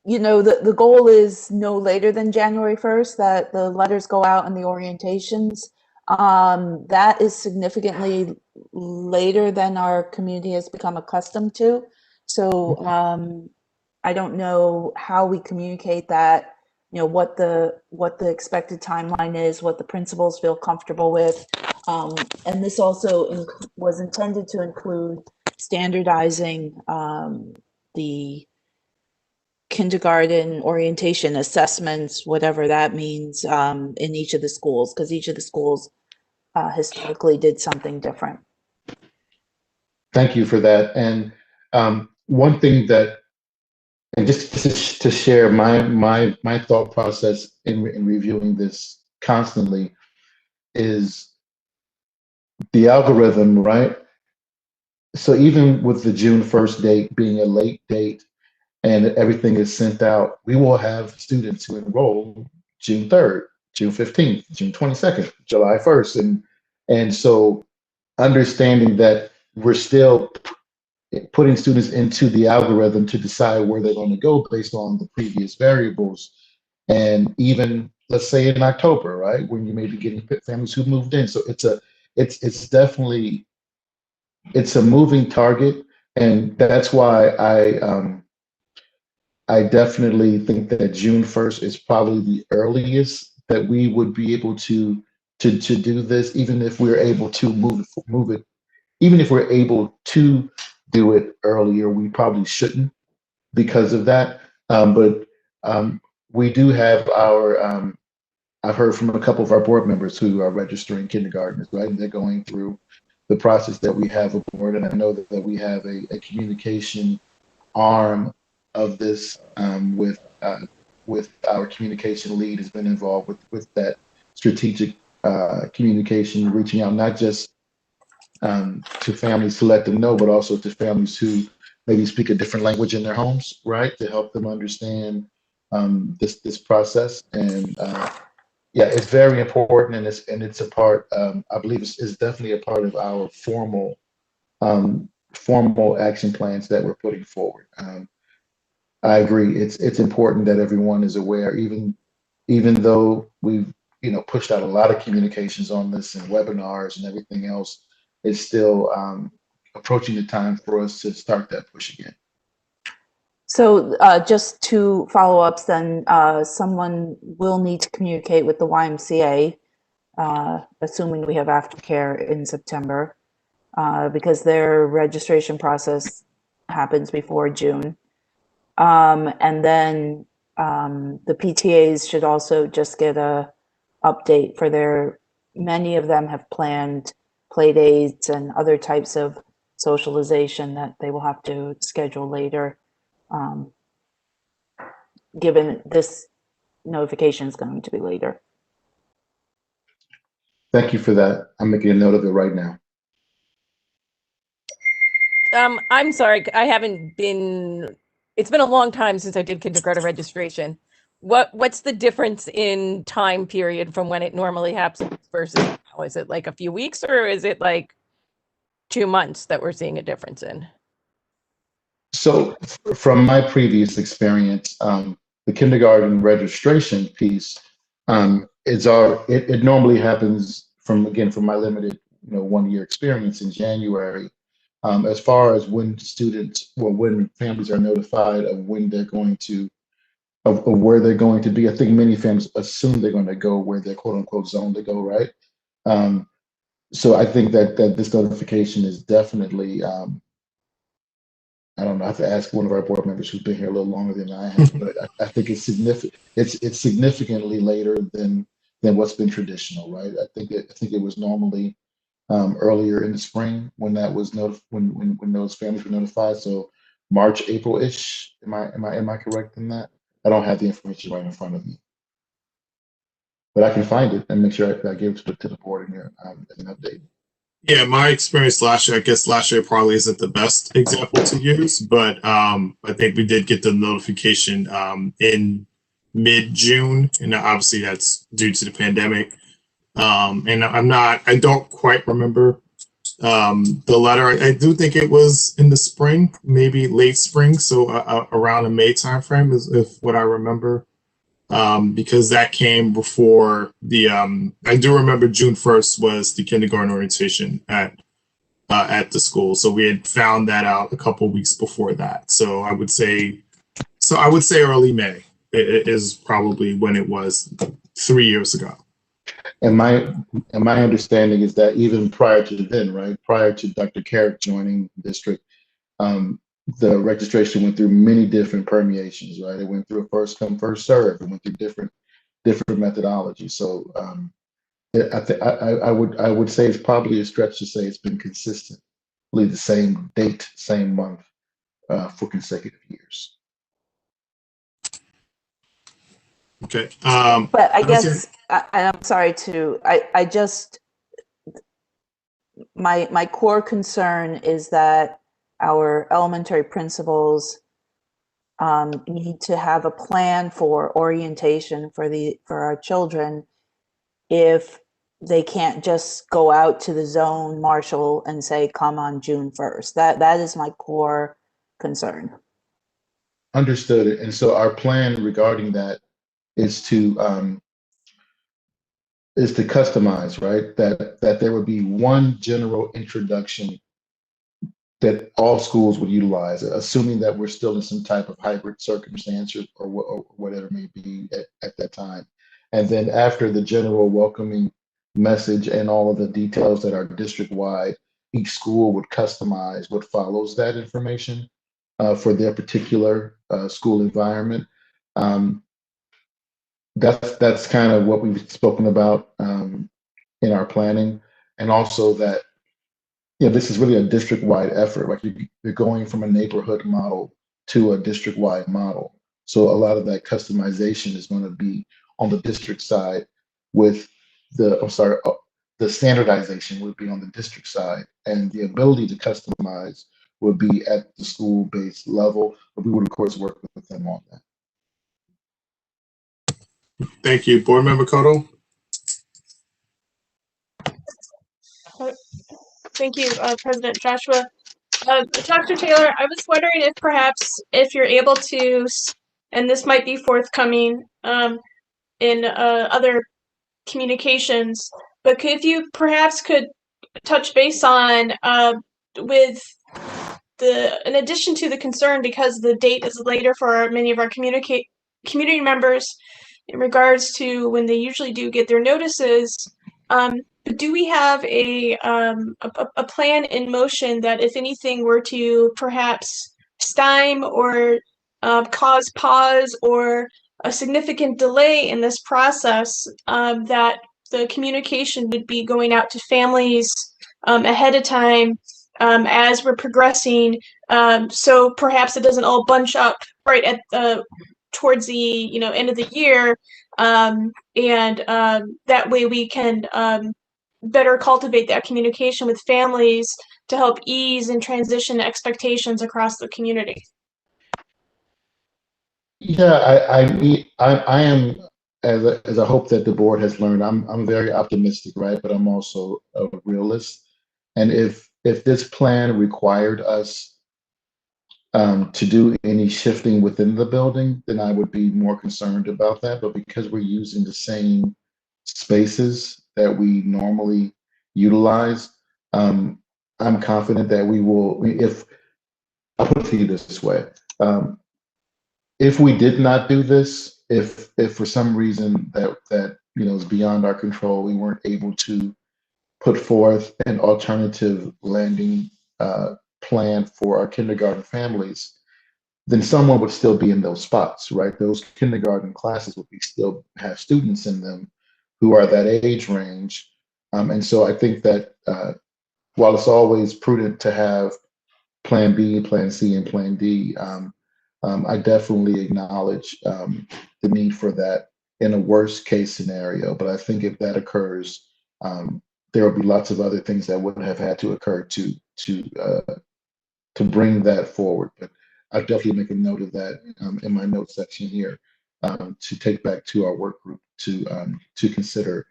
you know, the goal is no later than January 1st that the letters go out and the orientations. That is significantly later than our community has become accustomed to. So I don't know how we communicate that, you know, what the expected timeline is, what the principals feel comfortable with. And this also was intended to include standardizing the kindergarten orientation assessments, whatever that means, in each of the schools, because each of the schools historically did something different. Thank you for that. And one thing that, and just to share my thought process in reviewing this constantly, is the algorithm, right? So even with the June 1st date being a late date and everything is sent out, we will have students who enroll June 3rd, June 15th, June 22nd, July 1st. And so understanding that we're still putting students into the algorithm to decide where they're going to go based on the previous variables. And even let's say in October, right, when you may be getting families who moved in. So it's definitely, it's a moving target. And that's why I definitely think that June 1st is probably the earliest that we would be able to do this, even if we're able to move it, even if we're able to do it earlier, we probably shouldn't because of that. But we do have our, I've heard from a couple of our board members who are registering kindergartners, right? And they're going through the process that we have aboard. And I know that we have a communication arm of this with our communication lead has been involved with that strategic communication, reaching out not just to families to let them know, but also to families who maybe speak a different language in their homes, right, to help them understand this process. And yeah, it's very important, and it's a part. I believe it's definitely a part of our formal action plans that we're putting forward. I agree. It's important that everyone is aware, even though we've pushed out a lot of communications on this and webinars and everything else. It's still approaching the time for us to start that push again. So just 2 follow-ups then, someone will need to communicate with the YMCA, assuming we have aftercare in September, because their registration process happens before June. And then the PTAs should also just get a update for many of them have planned play dates and other types of socialization that they will have to schedule later, given this notification is going to be later. Thank you for that. I'm making a note of it right now. I'm sorry, it's been a long time since I did kindergarten registration. What's the difference in time period from when it normally happens versus now? Is it like a few weeks, or is it like 2 months that we're seeing a difference in? So from my previous experience, the kindergarten registration piece it normally happens from my limited 1 year experience in January. As far as when when families are notified of when they're going to of where they're going to be, I think many families assume they're going to go where they're quote unquote zone to go, right? So I think that this notification is definitely I don't know. I have to ask one of our board members who's been here a little longer than I have, but I think it's significant. It's significantly later than what's been traditional, right? I think it was normally earlier in the spring when that was when those families were notified. So March, April-ish. Am I correct in that? I don't have the information right in front of me, but I can find it and make sure I give it to the board in here as an update. Yeah, my experience last year, I guess last year probably isn't the best example to use, but I think we did get the notification in mid-June, and obviously that's due to the pandemic. And I don't quite remember the letter. I do think it was in the spring, maybe late spring, so around the May timeframe is what I remember. Because that came before I do remember June 1st was the kindergarten orientation at the school. So we had found that out a couple weeks before that. So I would say early May is probably when it was 3 years ago. And my understanding is that even prior to then, right, prior to Dr. Carrick joining the district, the registration went through many different permeations, right? It went through a first come, first serve. It went through different methodologies. So I would say it's probably a stretch to say it's been consistently the same date, same month for consecutive years. Okay. But I guess, I'm sorry to, I just, my core concern is that our elementary principals need to have a plan for orientation for our children if they can't just go out to the zone marshal and say, come on June 1st. That is my core concern. Understood. And so our plan regarding that is to customize, right? That there would be one general introduction that all schools would utilize, assuming that we're still in some type of hybrid circumstance or whatever it may be at that time. And then after the general welcoming message and all of the details that are district-wide, each school would customize what follows that information for their particular school environment. That's kind of what we've spoken about in our planning, and also that this is really a district-wide effort. Like you're going from a neighborhood model to a district-wide model. So a lot of that customization is going to be on the district side with the standardization would be on the district side, and the ability to customize would be at the school-based level, but we would of course work with them on that. Thank you. Board Member Cotto? Thank you, President Joshua. Dr. Taylor, I was wondering if perhaps if you're able to, and this might be forthcoming in other communications, but if you perhaps could touch base on with in addition to the concern, because the date is later for many of our community members in regards to when they usually do get their notices, do we have a plan in motion that if anything were to perhaps stymie or cause pause or a significant delay in this process, that the communication would be going out to families ahead of time as we're progressing, so perhaps it doesn't all bunch up right at towards the end of the year, and that way we can better cultivate that communication with families to help ease and transition expectations across the community? Yeah, I am, as I hope that the board has learned, I'm very optimistic, right? But I'm also a realist. And if this plan required us to do any shifting within the building, then I would be more concerned about that. But because we're using the same spaces that we normally utilize, I'm confident that we will, if, I'll put it to you this way. If we did not do this, if for some reason that is beyond our control, we weren't able to put forth an alternative landing plan for our kindergarten families, then someone would still be in those spots, right? Those kindergarten classes would be still have students in them who are that age range. And so I think that while it's always prudent to have plan B, plan C, and plan D, I definitely acknowledge the need for that in a worst case scenario. But I think if that occurs, there will be lots of other things that would have had to occur to bring that forward. But I'll definitely make a note of that in my notes section here to take back to our work group to consider.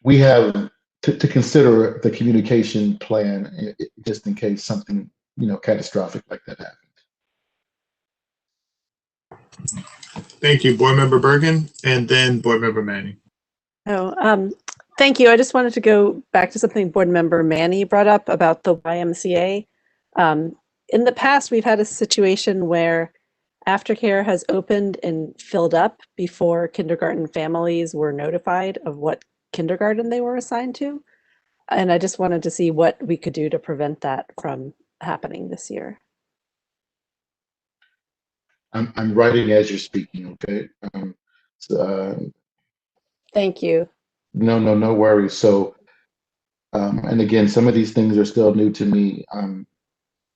We have to consider the communication plan just in case something catastrophic like that happens. Thank you, Board Member Bergen, and then Board Member Manning. Thank you. I just wanted to go back to something Board Member Manny brought up about the YMCA. In the past, we've had a situation where aftercare has opened and filled up before kindergarten families were notified of what kindergarten they were assigned to. And I just wanted to see what we could do to prevent that from happening this year. I'm writing as you're speaking, okay? Thank you. No worries. So, and again, some of these things are still new to me.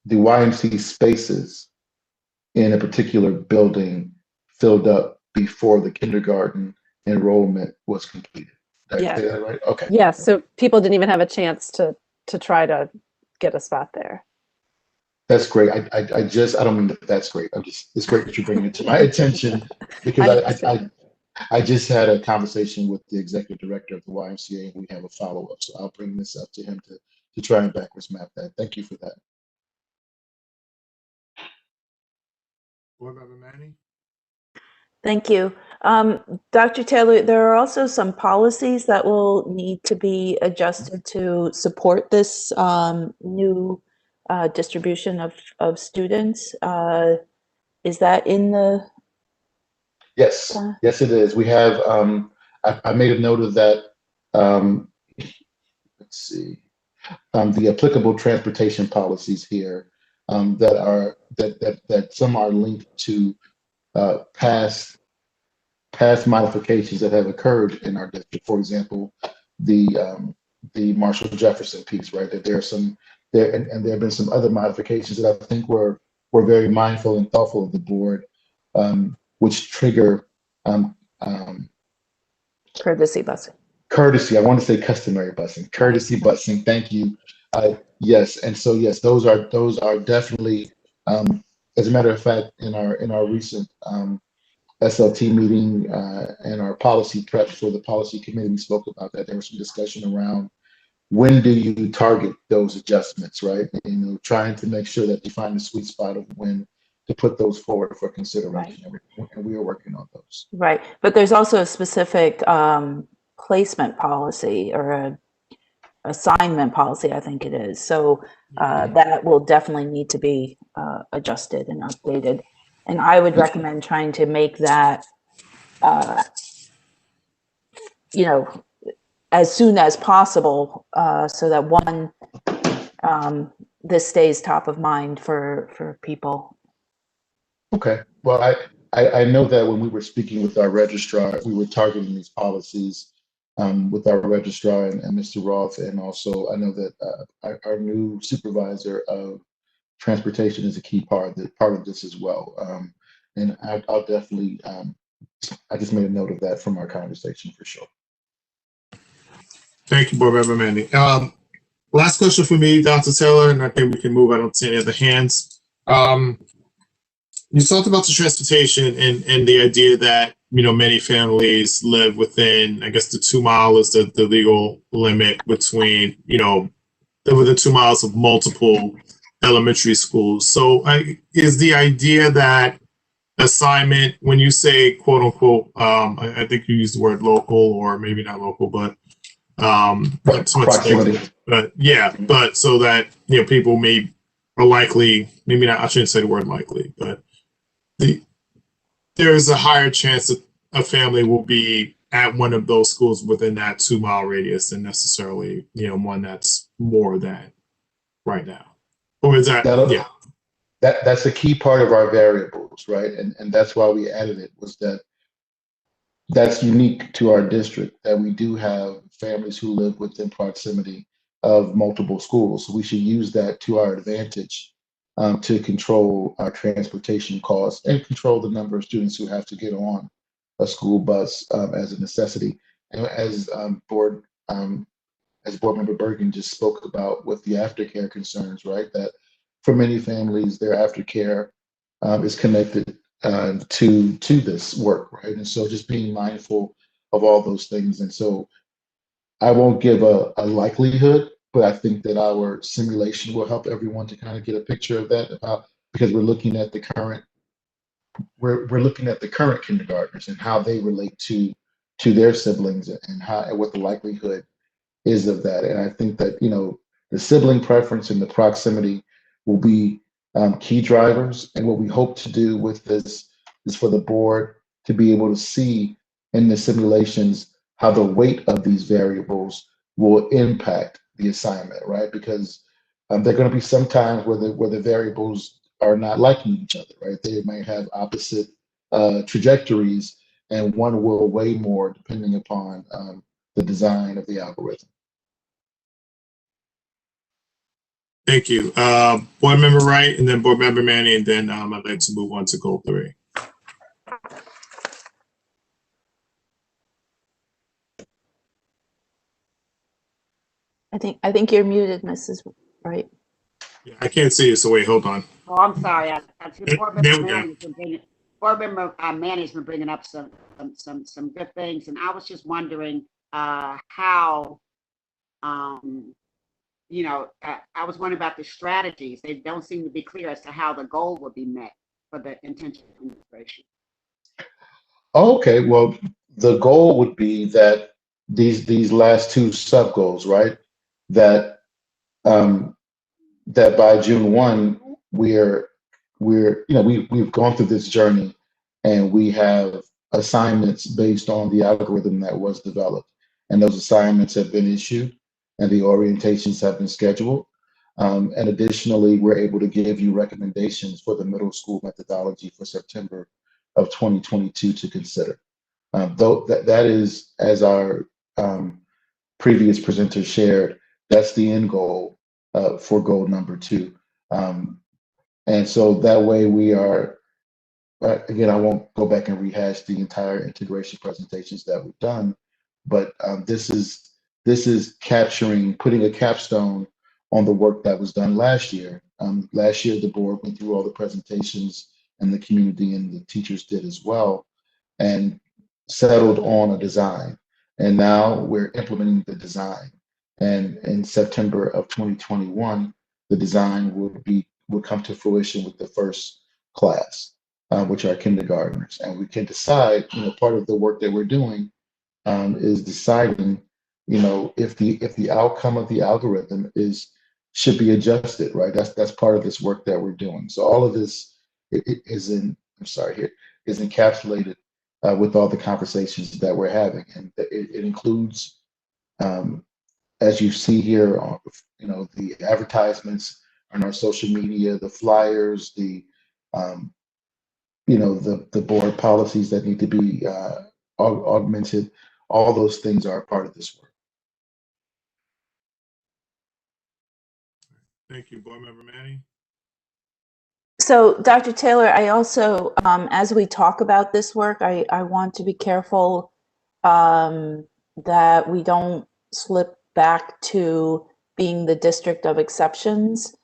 The YMCA spaces in a particular building filled up before the kindergarten enrollment was completed. Did I say that right? Okay. Yeah, so people didn't even have a chance to try to get a spot there. That's great. I don't mean that's great. It's great that you're bringing it to my attention because I just had a conversation with the executive director of the YMCA and we have a follow-up. So I'll bring this up to him to try and backwards map that. Thank you for that. Board Member Manning? Thank you. Dr. Taylor, there are also some policies that will need to be adjusted to support this new distribution of students. Is that in the? Yes, yes, it is. We have, I made a note of that. Let's see, the applicable transportation policies here that some are linked to past modifications that have occurred in our district. For example, the Marshall Jefferson piece, right? That there are some there, and there have been some other modifications that I think were very mindful and thoughtful of the board, which trigger Courtesy busing. Courtesy. I want to say customary busing. Courtesy busing. Thank you. Yes, and so yes, those are definitely. As a matter of fact, in our recent SLT meeting and our policy prep for the policy committee, we spoke about that. There was some discussion around when do you target those adjustments, right? Trying to make sure that you find the sweet spot of when to put those forward for consideration. Right. And we are working on those. Right, but there's also a specific placement policy or a assignment policy, I think it is. So that will definitely need to be adjusted and updated. And I would recommend trying to make that, as soon as possible, so that this stays top of mind for people. Okay. Well, I know that when we were speaking with our registrar, we were targeting these policies with our registrar and Mr. Roth, and also I know that our new supervisor of transportation is a key part of this as well. And I'll definitely, I just made a note of that from our conversation for sure. Thank you, Board Member Manny. Last question for me, Dr. Taylor, and I think we can move. I don't see any other hands. You talked about the transportation and the idea that, you know, many families live within, I guess the 2 mile is the legal limit between, you know, within 2 miles of multiple elementary schools. So is the idea that assignment, when you say quote unquote, I think you used the word local, or maybe not local, but proximity. But yeah, but so that, you know, people are likely, maybe not, I shouldn't say the word likely, but there is a higher chance that a family will be at one of those schools within that 2 mile radius than necessarily, you know, one that's more than right now. Or is that, yeah. That's a key part of our variables, right? And that's why we added it, was that that's unique to our district, that we do have families who live within proximity of multiple schools. So we should use that to our advantage to control our transportation costs and control the number of students who have to get on a school bus as a necessity. And as Board Member Bergen just spoke about with the aftercare concerns, right? That for many families, their aftercare is connected to this work, right? And so just being mindful of all those things. And so I won't give a likelihood, but I think that our simulation will help everyone to kind of get a picture of that, because we're looking at the current kindergartners and how they relate to their siblings, and what the likelihood is of that. And I think that, you know, the sibling preference and the proximity will be key drivers. And what we hope to do with this is for the board to be able to see in the simulations how the weight of these variables will impact the assignment, right? Because there are going to be some times where the variables are not liking each other, right? They might have opposite trajectories, and one will weigh more depending upon the design of the algorithm. Thank you. Board Member Wright, and then Board Member Manny, and then I'd like to move on to goal 3. I think you're muted, Mrs. Wright. Yeah, I can't see you, so wait, hold on. Oh, I'm sorry. Board There Member we go. Board Member Manny's been bringing up some good things, and I was just wondering how, you know, I was wondering about the strategies. They don't seem to be clear as to how the goal will be met for the intentional integration. Okay, well, the goal would be that these last 2 sub goals, right? That that by June 1, we've gone through this journey, and we have assignments based on the algorithm that was developed, and those assignments have been issued, and the orientations have been scheduled. And additionally, we're able to give you recommendations for the middle school methodology for September of 2022 to consider. Though that is, as our previous presenter shared, that's the end goal for goal number 2. And so that way we are, again, I won't go back and rehash the entire integration presentations that we've done, but this is capturing, putting a capstone on the work that was done last year. Last year, the board went through all the presentations, and the community and the teachers did as well, and settled on a design. And now we're implementing the design. And in September of 2021, the design will come to fruition with the first class, which are kindergartners. And we can decide, you know, part of the work that we're doing is deciding, you know, if the outcome of the algorithm should be adjusted, right? That's part of this work that we're doing. So all of this is encapsulated with all the conversations that we're having, and it includes, as you see here, you know, the advertisements on our social media, the flyers, the you know, the board policies that need to be augmented. All those things are a part of this work. Thank you, Board Member Manny. So, Dr. Taylor, I also, as we talk about this work, I want to be careful that we don't slip back to being the district of exceptions.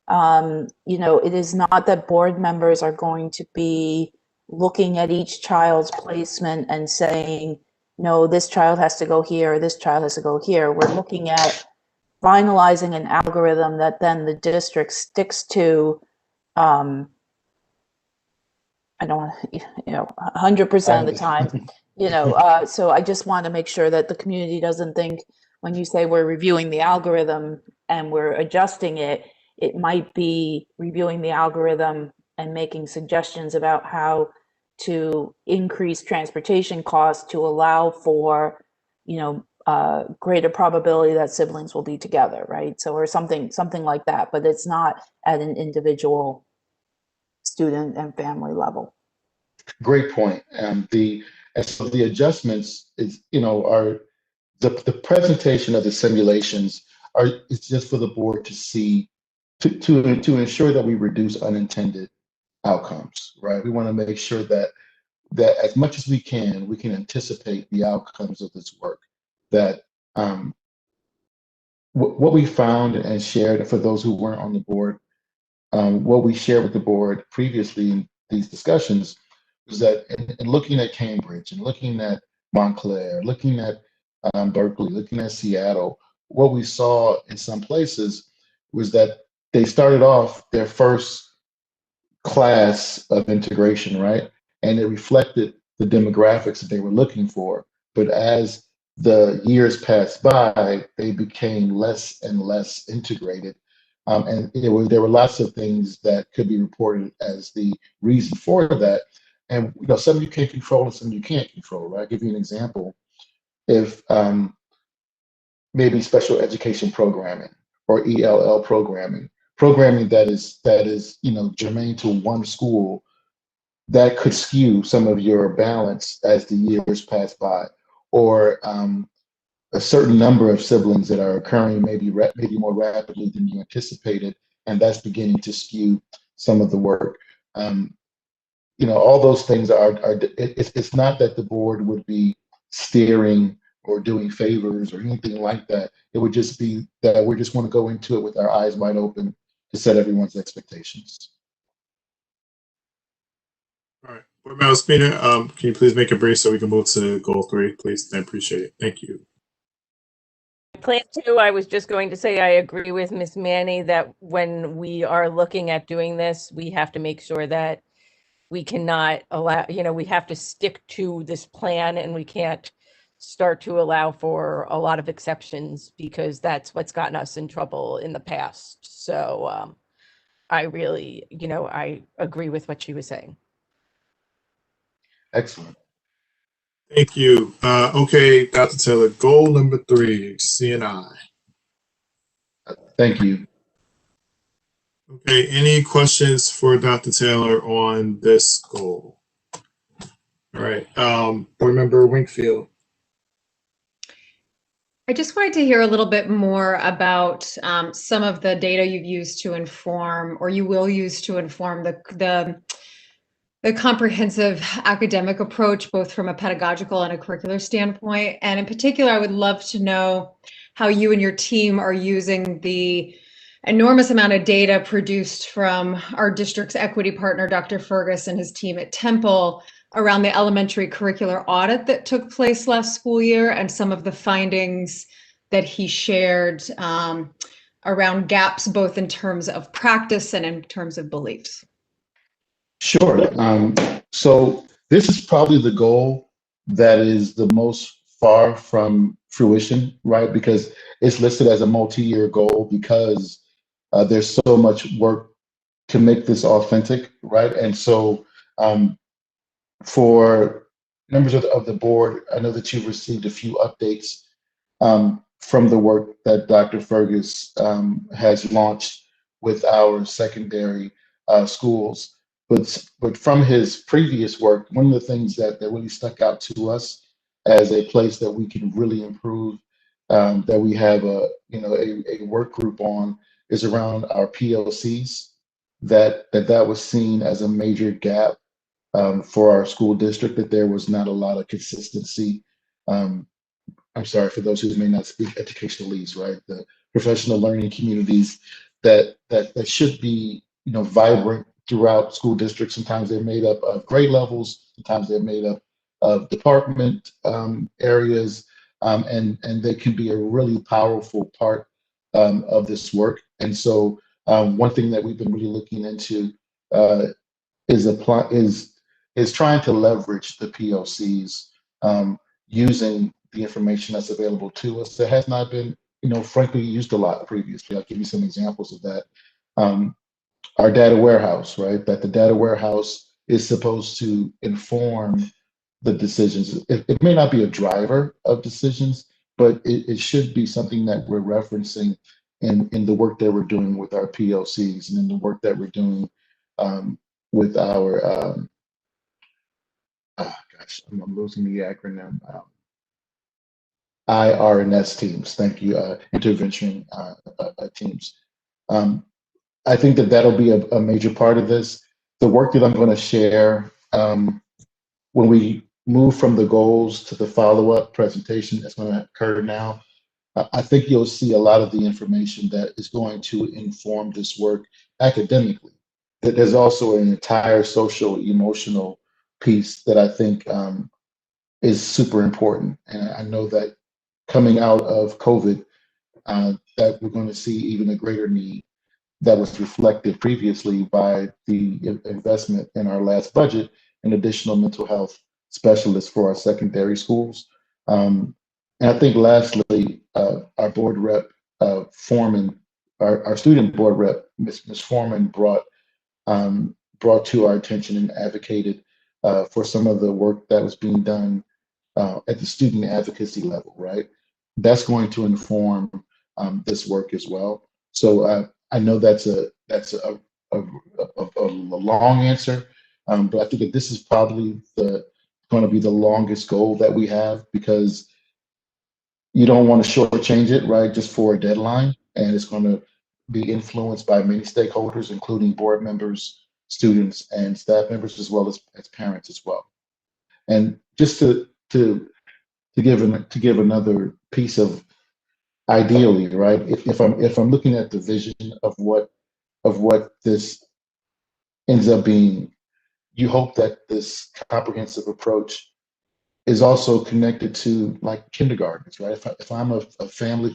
It is not that board members are going to be looking at each child's placement and saying, no, this child has to go here, this child has to go here. We're looking at finalizing an algorithm that then the district sticks to. I don't want to, 100% of the time, so I just want to make sure that the community doesn't think when you say we're reviewing the algorithm and we're adjusting it, it might be reviewing the algorithm and making suggestions about how to increase transportation costs to allow for, greater probability that siblings will be together, right? So, or something like that, but it's not at an individual student and family level. Great point. So the adjustments are the presentation of the simulations it's just for the board to see to ensure that we reduce unintended outcomes, right? We want to make sure that as much as we can anticipate the outcomes of this work. That what we found and shared for those who weren't on the board, what we shared with the board previously in these discussions was that in looking at Cambridge and looking at Montclair, looking at Berkeley, looking at Seattle, what we saw in some places was that they started off their first class of integration, right? And it reflected the demographics that they were looking for. But as the years passed by, they became less and less integrated. And there were lots of things that could be reported as the reason for that. And some you can control and some you can't control, right? I'll give you an example. If maybe special education programming or ELL programming that is germane to one school, that could skew some of your balance as the years pass by, or a certain number of siblings that are occurring maybe more rapidly than you anticipated, and that's beginning to skew some of the work. All those things it's not that the board would be steering or doing favors or anything like that. It would just be that we just want to go into it with our eyes wide open to set everyone's expectations. All right, Board Member Spina, can you please make it brief so we can move to goal 3, please? I appreciate it. Thank you. Plan 2, I was just going to say I agree with Ms. Manny that when we are looking at doing this, we have to make sure that we cannot allow, we have to stick to this plan and we can't start to allow for a lot of exceptions because that's what's gotten us in trouble in the past. So I really, I agree with what she was saying. Excellent. Thank you. Okay, Dr. Taylor, goal number 3, C&I. Thank you. Okay, any questions for Dr. Taylor on this goal? All right, Board Member Winkfield. I just wanted to hear a little bit more about some of the data you've used to inform, or you will use to inform the comprehensive academic approach, both from a pedagogical and a curricular standpoint. And in particular, I would love to know how you and your team are using the enormous amount of data produced from our district's equity partner, Dr. Fergus, and his team at Temple around the elementary curricular audit that took place last school year and some of the findings that he shared around gaps, both in terms of practice and in terms of beliefs. Sure. So this is probably the goal that is the most far from fruition, right? Because it's listed as a multi-year goal because there's so much work to make this authentic, right? And so for members of the board, I know that you've received a few updates from the work that Dr. Fergus has launched with our secondary schools. But from his previous work, one of the things that really stuck out to us as a place that we can really improve, that we have a work group on, is around our PLCs. That was seen as a major gap for our school district, that there was not a lot of consistency I'm sorry, for those who may not speak educationalese, right? The professional learning communities that should be, vibrant throughout school districts. Sometimes they're made up of grade levels, sometimes they're made up of department areas, and they can be a really powerful part of this work. And so one thing that we've been really looking into uh, is trying to leverage the POCs using the information that's available to us that has not been, frankly, used a lot previously. I'll give you some examples of that. Our data warehouse, right? That the data warehouse is supposed to inform the decisions. It may not be a driver of decisions, but it should be something that we're referencing in the work that we're doing with our POCs and in the work that we're doing with our, I'm losing the acronym, IR&S teams. Thank you, intervention teams. I think that that'll be a major part of this. The work that I'm going to share when we move from the goals to the follow-up presentation that's going to occur now, I think you'll see a lot of the information that is going to inform this work academically. That there's also an entire social emotional piece that I think is super important. And I know that coming out of COVID, that we're going to see even a greater need that was reflected previously by the investment in our last budget in additional mental health specialists for our secondary schools. And I think lastly, our board rep, Foreman, our student board rep, Ms. Foreman brought to our attention and advocated for some of the work that was being done at the student advocacy level, right? That's going to inform this work as well. So I know that's a long answer, but I think that this is probably going to be the longest goal that we have, because you don't want to shortchange it, right, just for a deadline. And it's going to be influenced by many stakeholders, including board members, students, and staff members, as well as parents as well. And just to give another piece of, ideally, right, if I'm looking at the vision of what this ends up being, you hope that this comprehensive approach is also connected to like kindergartens, right? If I'm a family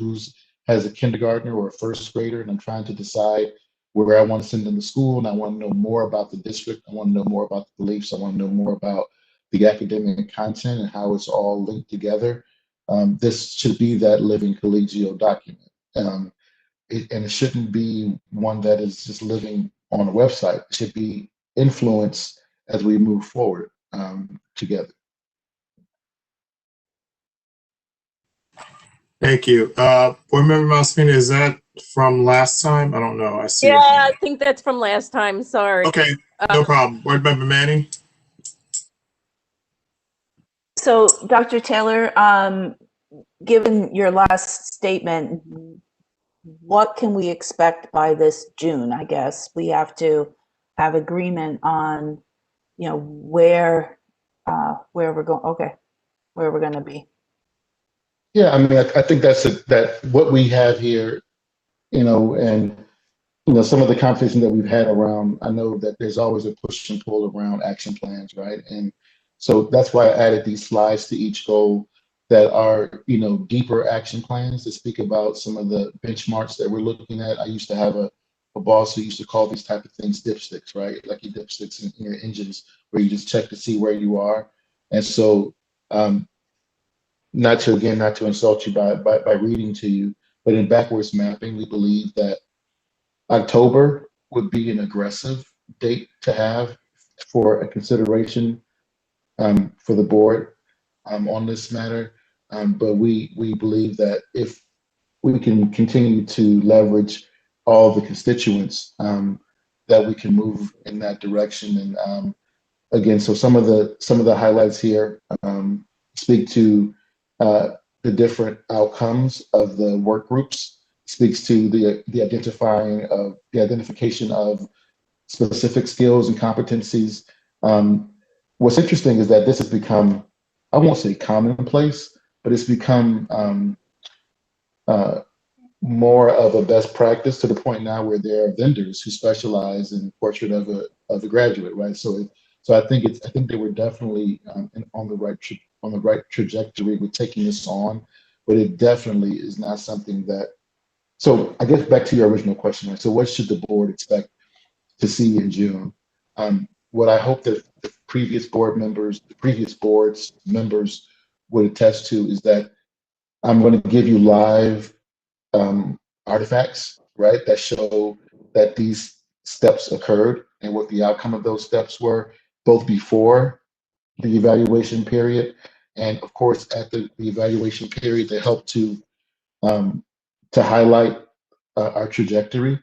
has a kindergartner or a first grader and I'm trying to decide where I want to send them to school, and I want to know more about the district, I want to know more about the beliefs, I want to know more about the academic content and how it's all linked together, this should be that living collegial document. And it shouldn't be one that is just living on a website. It should be influenced as we move forward together. Thank you. Board Member Massimino, is that from last time? I don't know. I see. Yeah, I think that's from last time. Sorry. Okay, no problem. Board Member Manning? So, Dr. Taylor, given your last statement, what can we expect by this June? I guess we have to have agreement on, where we're going. Okay, where we're going to be. Yeah, I mean, I think that what we have here, and some of the conversation that we've had around, I know that there's always a push and pull around action plans, right? And so that's why I added these slides to each goal that are, deeper action plans to speak about some of the benchmarks that we're looking at. I used to have a boss who used to call these type of things dipsticks, right? Like your dipsticks in your engines, where you just check to see where you are. And so, not to insult you by reading to you, but in backwards mapping, we believe that October would be an aggressive date to have for a consideration for the board on this matter. But we believe that if we can continue to leverage all the constituents, that we can move in that direction. And again, so some of the highlights here speak to the different outcomes of the work groups, speaks to the identification of specific skills and competencies. What's interesting is that this has become, I won't say commonplace, but it's become more of a best practice to the point now where there are vendors who specialize in portrait of a graduate, right? So I think they were definitely on the right trajectory with taking this on, but it definitely is not something that. So I guess back to your original question, right? So what should the board expect to see in June? What I hope that the previous boards members would attest to is that I'm going to give you live artifacts, right, that show that these steps occurred and what the outcome of those steps were, both before the evaluation period and, of course, at the evaluation period, to help to highlight our trajectory.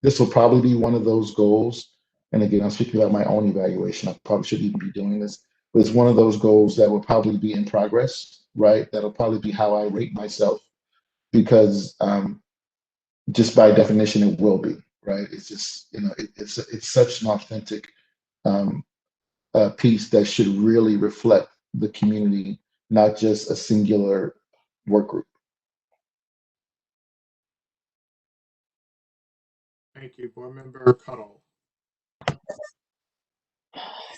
This will probably be one of those goals. And again, I'm speaking about my own evaluation. I probably shouldn't even be doing this, but it's one of those goals that will probably be in progress, right? That'll probably be how I rate myself because just by definition, it will be, right? It's just, it's such an authentic piece that should really reflect the community, not just a singular work group. Thank you, Board Member Cuddle.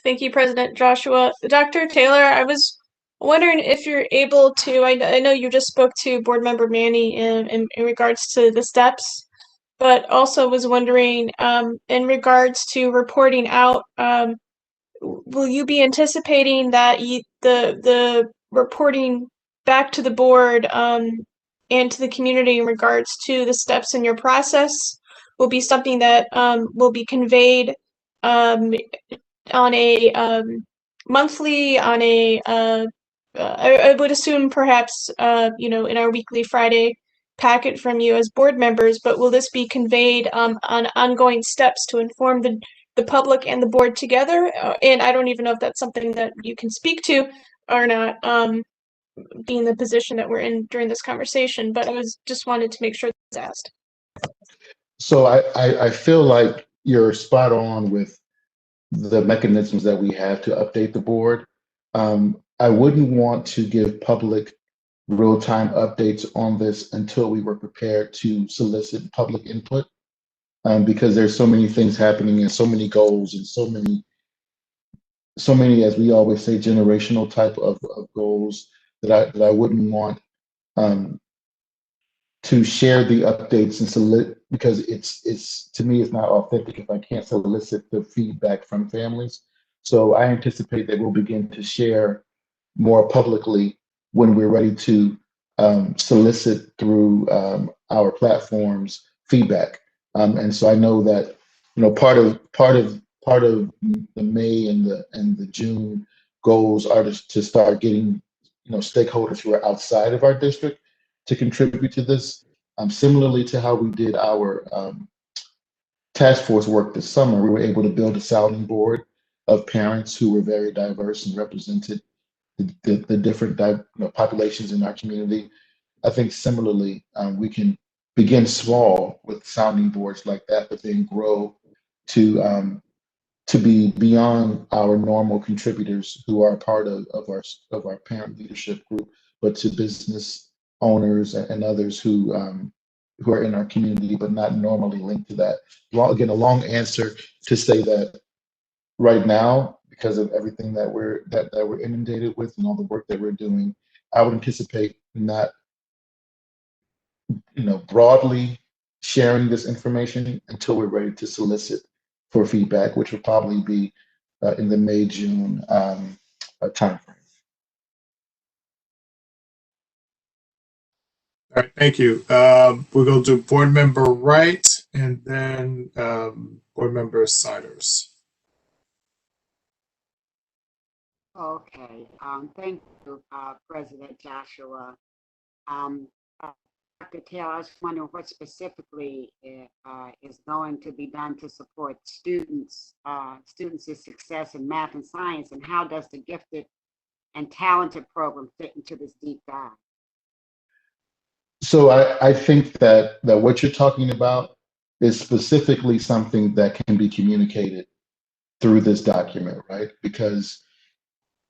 Thank you, President Joshua. Dr. Taylor, I was wondering if you're able to, I know you just spoke to Board Member Manny in regards to the steps, but also was wondering in regards to reporting out, will you be anticipating that the reporting back to the board and to the community in regards to the steps in your process will be something that will be conveyed on a monthly, on a I would assume perhaps in our weekly Friday packet from you as board members, but will this be conveyed on ongoing steps to inform the public and the board together? And I don't even know if that's something that you can speak to or not, being the position that we're in during this conversation, but I was just wanted to make sure that's asked. So I feel like you're spot on with the mechanisms that we have to update the board. I wouldn't want to give public real-time updates on this until we were prepared to solicit public input, because there's so many things happening and so many goals and so many, as we always say, generational type of goals that I wouldn't want to share the updates and solicit, because it's to me, it's not authentic if I can't solicit the feedback from families. So I anticipate that we'll begin to share more publicly when we're ready to solicit through our platforms feedback. And so I know that part of the May and the June goals are to start getting stakeholders who are outside of our district to contribute to this. Similarly to how we did our task force work this summer, we were able to build a sounding board of parents who were very diverse and represented the different populations in our community. I think similarly, we can begin small with sounding boards like that, but then grow to be beyond our normal contributors who are part of our parent leadership group, but to business owners and others who are in our community but not normally linked to that. Again, a long answer to say that right now, because of everything that we're inundated with and all the work that we're doing, I would anticipate not broadly sharing this information until we're ready to solicit for feedback, which will probably be in the May-June timeframe. All right, thank you. We'll go to Board Member Wright and then Board Member Siders. Okay, thank you, President Joshua. Dr. Taylor, I was wondering what specifically is going to be done to support students' success in math and science, and how does the Gifted and Talented program fit into this deep dive? So I think that what you're talking about is specifically something that can be communicated through this document, right? Because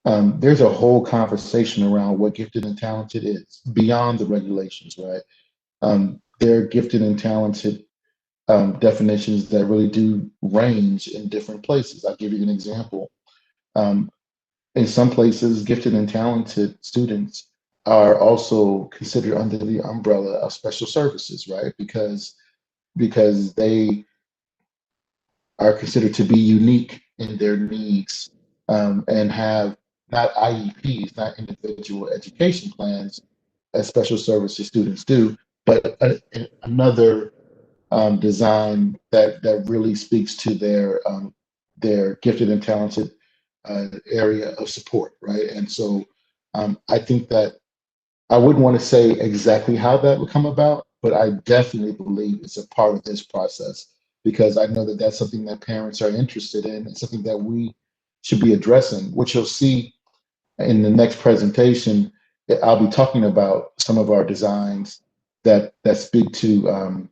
there's a whole conversation around what gifted and talented is beyond the regulations, right? There are gifted and talented definitions that really do range in different places. I'll give you an example. In some places, gifted and talented students are also considered under the umbrella of special services, right? Because they are considered to be unique in their needs and have not IEPs, not individual education plans, as special services students do, but another design that really speaks to their gifted and talented area of support, right? And so I think that I wouldn't want to say exactly how that would come about, but I definitely believe it's a part of this process because I know that that's something that parents are interested in and something that we should be addressing, which you'll see in the next presentation. I'll be talking about some of our designs that speak to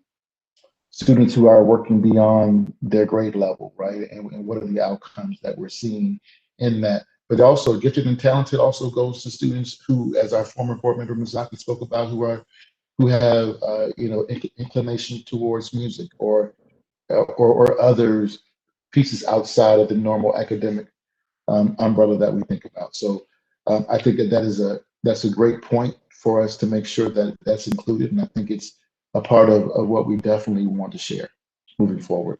students who are working beyond their grade level, right? And what are the outcomes that we're seeing in that? But also, gifted and talented also goes to students who, as our former board member Mizaki spoke about, who have inclination towards music or others pieces outside of the normal academic umbrella that we think about. So I think that's a great point for us to make sure that that's included, and I think it's a part of what we definitely want to share moving forward.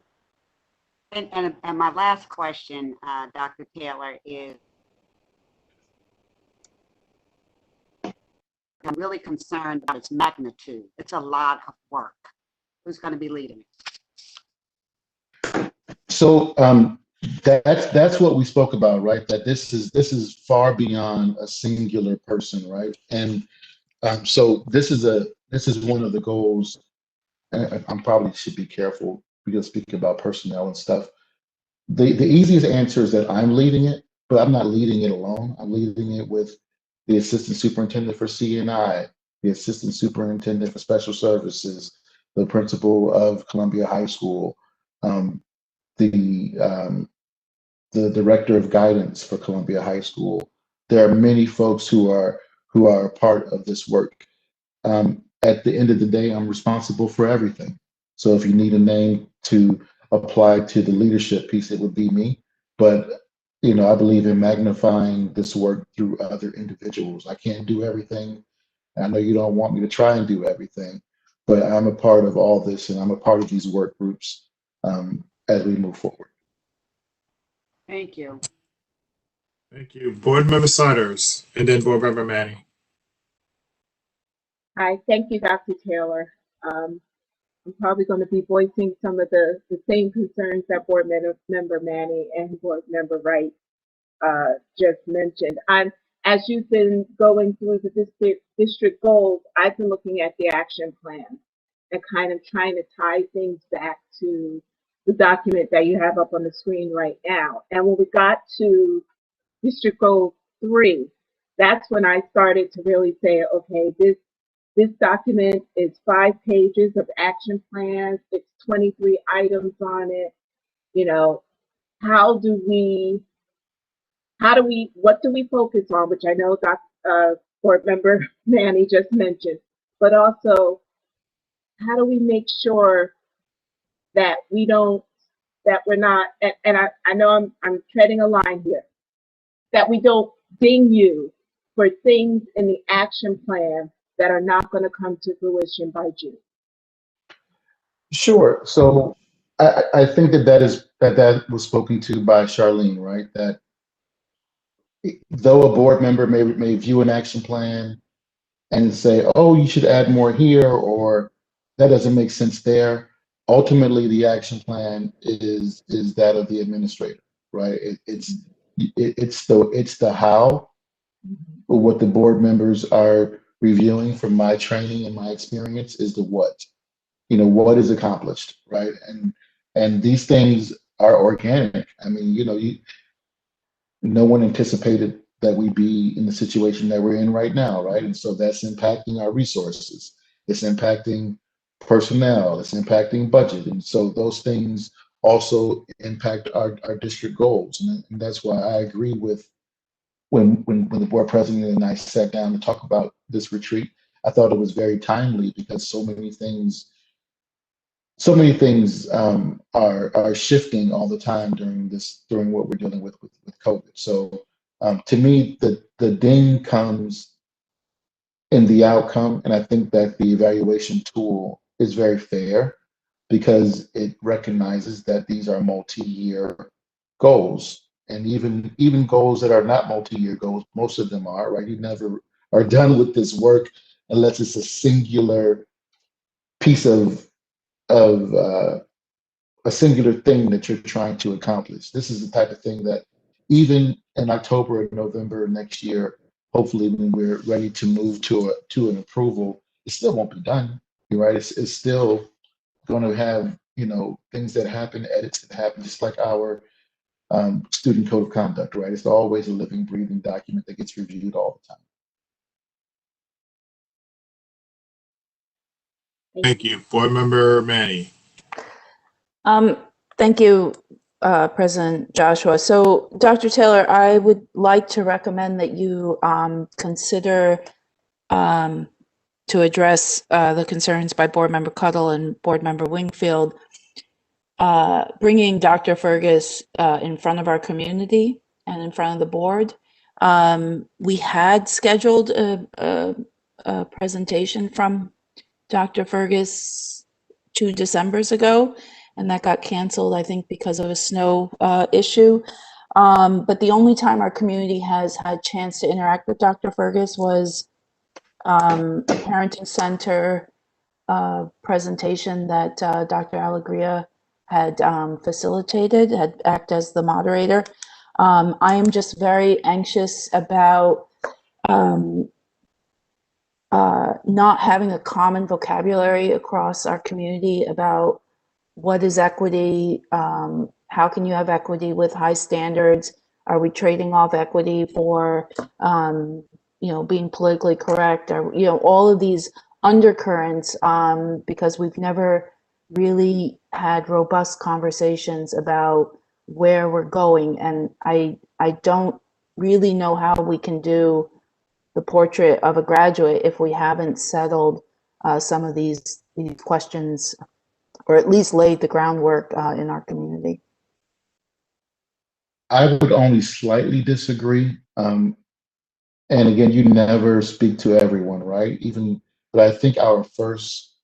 And my last question, Dr. Taylor, is I'm really concerned about its magnitude. It's a lot of work. Who's going to be leading it? So that's what we spoke about, right? That this is far beyond a singular person, right? And so this is one of the goals. And I probably should be careful because speaking about personnel and stuff. The easiest answer is that I'm leading it, but I'm not leading it alone. I'm leading it with the assistant superintendent for CNI, the assistant superintendent for special services, the principal of Columbia High School, the director of guidance for Columbia High School. There are many folks who are a part of this work. At the end of the day, I'm responsible for everything. So if you need a name to apply to the leadership piece, it would be me. But I believe in magnifying this work through other individuals. I can't do everything. I know you don't want me to try and do everything, but I'm a part of all this, and I'm a part of these work groups as we move forward. Thank you. Thank you. Board Member Siders, and then Board Member Manning. Hi, thank you, Dr. Taylor. I'm probably going to be voicing some of the same concerns that Board Member Manning and Board Member Wright just mentioned. As you've been going through the district goals, I've been looking at the action plan and kind of trying to tie things back to the document that you have up on the screen right now. And when we got to District Goal 3, that's when I started to really say, okay, this document is 5 pages of action plans. It's 23 items on it. What do we focus on? Which I know Board Member Manny just mentioned, but also how do we make sure that we're not, and I know I'm treading a line here, that we don't ding you for things in the action plan that are not going to come to fruition by June. Sure. So I think that was spoken to by Charlene, right? That though a board member may view an action plan and say, oh, you should add more here, or that doesn't make sense there. Ultimately, the action plan is that of the administrator, right? It's the how, what the board members are reviewing from my training and my experience is the what. What is accomplished, right? And these things are organic. I mean, no one anticipated that we'd be in the situation that we're in right now, right? And so that's impacting our resources. It's impacting personnel. It's impacting budget. And so those things also impact our district goals. And that's why I agree with when the board president and I sat down to talk about this retreat, I thought it was very timely because so many things are shifting all the time during what we're dealing with COVID. So to me, the ding comes in the outcome, and I think that the evaluation tool is very fair because it recognizes that these are multi-year goals, and even goals that are not multi-year goals, most of them are, right? You never are done with this work unless it's a singular piece of a singular thing that you're trying to accomplish. This is the type of thing that even in October or November next year, hopefully when we're ready to move to an approval, it still won't be done, right? It's still going to have, things that happen, edits that happen, just like our student code of conduct, right? It's always a living, breathing document that gets reviewed all the time. Thank you. Board Member Manny. Thank you, President Joshua. So, Dr. Taylor, I would like to recommend that you consider to address the concerns by Board Member Cuddle and Board Member Wingfield, bringing Dr. Fergus in front of our community and in front of the board. We had scheduled a presentation from Dr. Fergus 2 Decembers ago, and that got canceled, I think, because of a snow issue. But the only time our community has had a chance to interact with Dr. Fergus was a parenting center presentation that Dr. Alegria had facilitated, had acted as the moderator. I am just very anxious about not having a common vocabulary across our community about what is equity, how can you have equity with high standards? Are we trading off equity for, being politically correct? Or, all of these undercurrents, because we've never really had robust conversations about where we're going. And I don't really know how we can do the portrait of a graduate if we haven't settled some of these questions, or at least laid the groundwork in our community. I would only slightly disagree. And again, you never speak to everyone, right? But I think our first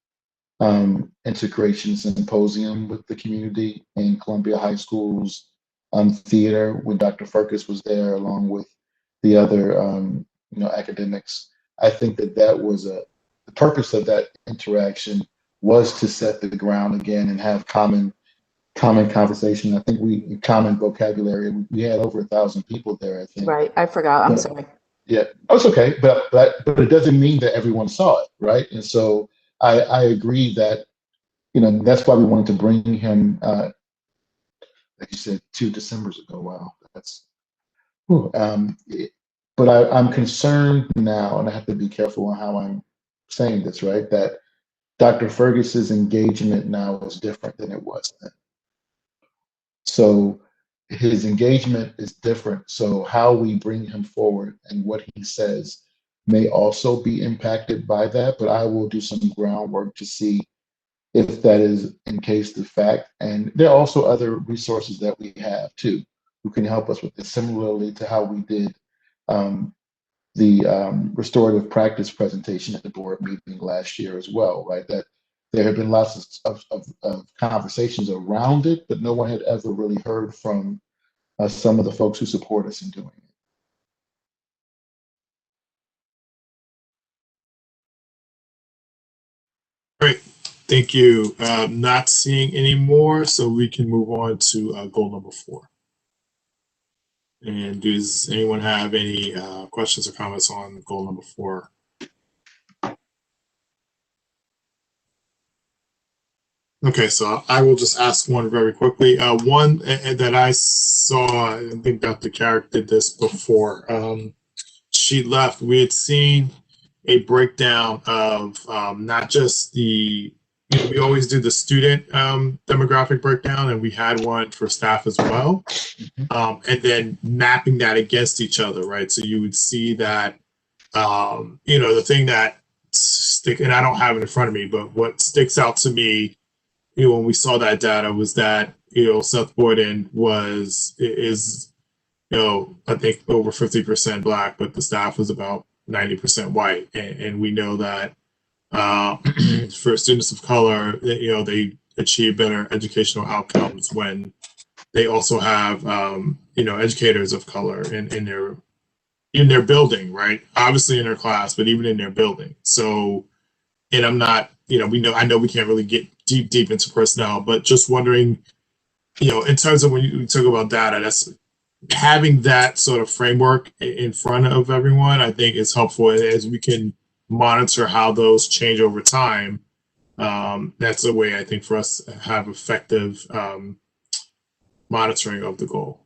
integration symposium with the community in Columbia High School's theater, when Dr. Fergus was there, along with the other, academics, I think that was the purpose of that interaction was to set the ground again and have common conversation. I think common vocabulary. We had over 1,000 people there, I think. Right, I forgot. I'm sorry. Yeah, oh, it's okay, but it doesn't mean that everyone saw it, right? And so I agree that that's why we wanted to bring him. Like you said, 2 Decembers ago. Wow, that's. But I'm concerned now, and I have to be careful on how I'm saying this, right? That Dr. Fergus's engagement now is different than it was then. So his engagement is different. So how we bring him forward and what he says may also be impacted by that, but I will do some groundwork to see if that is in case the fact. And there are also other resources that we have too, who can help us with this, similarly to how we did the restorative practice presentation at the board meeting last year as well, right? That there have been lots of conversations around it, but no one had ever really heard from some of the folks who support us in doing it. Great. Thank you. Not seeing any more, so we can move on to goal number 4. And does anyone have any questions or comments on goal number 4? Okay, so I will just ask one very quickly. One that I saw, I think Dr. Carrick did this before. She left. We had seen a breakdown of not just the we always do the student demographic breakdown, and we had one for staff as well. And then mapping that against each other, right? So you would see that, the thing that and I don't have it in front of me, but what sticks out to me, when we saw that data was that, Seth Boyden is I think over 50% Black, but the staff was about 90% white. And we know that for students of color, they achieve better educational outcomes when they also have, educators of color in their building, right? Obviously in their class, but even in their building. So, and I'm not, I know we can't really get deep into personnel, but just wondering, in terms of when you talk about data, that's having that sort of framework in front of everyone, I think is helpful as we can monitor how those change over time. That's a way I think for us to have effective monitoring of the goal.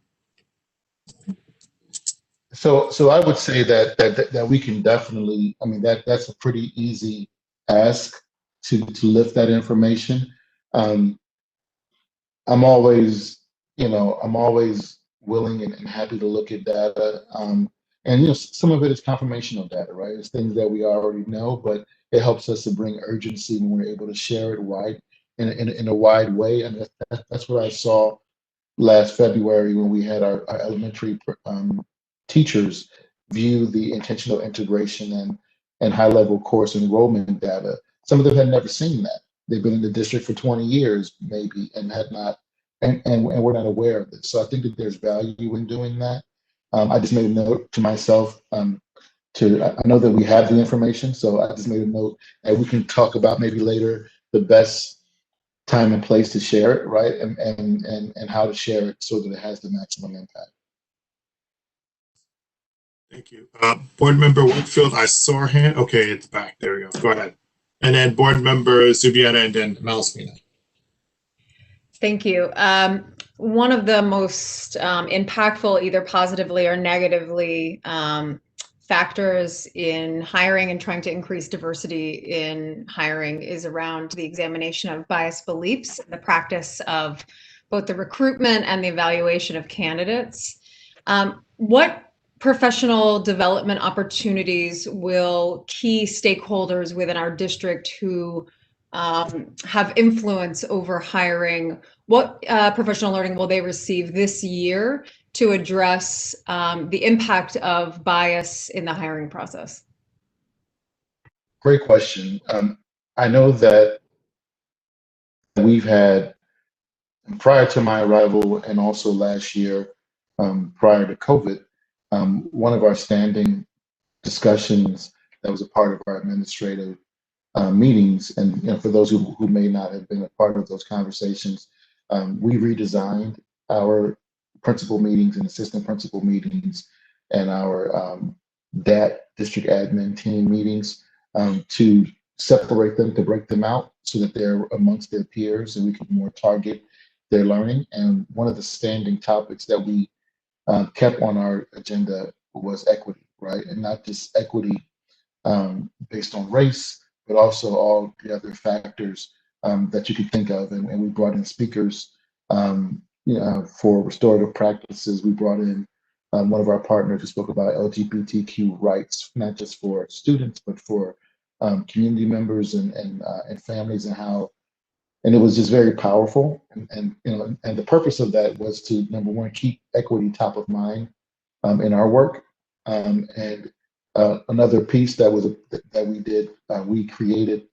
So I would say that we can definitely, I mean, that's a pretty easy ask to lift that information. I'm always willing and happy to look at data. And some of it is confirmational data, right? It's things that we already know, but it helps us to bring urgency when we're able to share it in a wide way. And that's what I saw last February when we had our elementary teachers view the intentional integration and high level course enrollment data. Some of them had never seen that. They've been in the district for 20 years, maybe, and had not, and we're not aware of this. So I think that there's value in doing that. I just made a note to myself I know that we have the information, so I just made a note, and we can talk about maybe later the best time and place to share it, right? And how to share it so that it has the maximum impact. Thank you. Board Member Whitfield, I saw her hand. Okay, it's back. There we go. Go ahead. And then Board Member Zubieta and then Malaspina. Thank you. One of the most impactful, either positively or negatively, factors in hiring and trying to increase diversity in hiring is around the examination of biased beliefs, the practice of both the recruitment and the evaluation of candidates. What professional development opportunities will key stakeholders within our district who have influence over hiring, what professional learning will they receive this year to address the impact of bias in the hiring process? Great question. I know that we've had, prior to my arrival and also last year, prior to COVID, one of our standing discussions that was a part of our administrative meetings, and for those who may not have been a part of those conversations, we redesigned our principal meetings and assistant principal meetings and our DAT, district admin team meetings, to separate them, to break them out so that they're amongst their peers and we can more target their learning. And one of the standing topics that we kept on our agenda was equity, right? And not just equity based on race, but also all the other factors that you could think of. And we brought in speakers for restorative practices. We brought in one of our partners who spoke about LGBTQ rights, not just for students, but for community members and families, and how, and it was just very powerful. And the purpose of that was to, number one, keep equity top of mind in our work. Another piece that we did, we created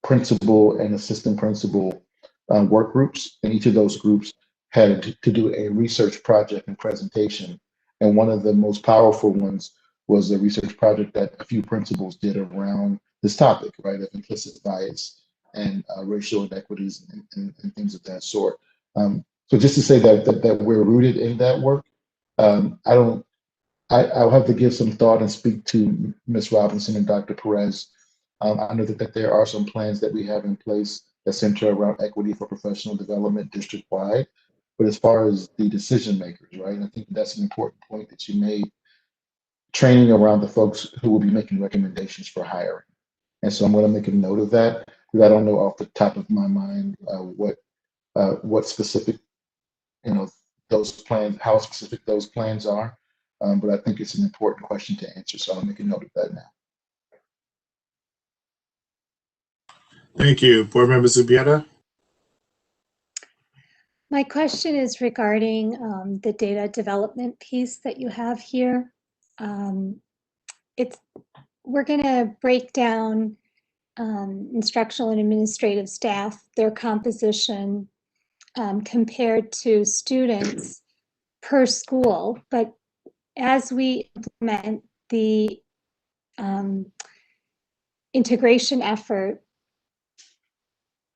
principal and assistant principal work groups, and each of those groups had to do a research project and presentation. And one of the most powerful ones was a research project that a few principals did around this topic, right, of implicit bias and racial inequities and things of that sort. So just to say that we're rooted in that work, I'll have to give some thought and speak to Ms. Robinson and Dr. Perez. I know that there are some plans that we have in place that center around equity for professional development district-wide. But as far as the decision makers, right, I think that's an important point that you made, training around the folks who will be making recommendations for hiring. And so I'm going to make a note of that. because I don't know off the top of my mind what specific, those plans, how specific those plans are. But I think it's an important question to answer, so I'll make a note of that now. Thank you. Board Member Zubieta? My question is regarding the data development piece that you have here. We're going to break down instructional and administrative staff, their composition compared to students per school. But as we implement the integration effort,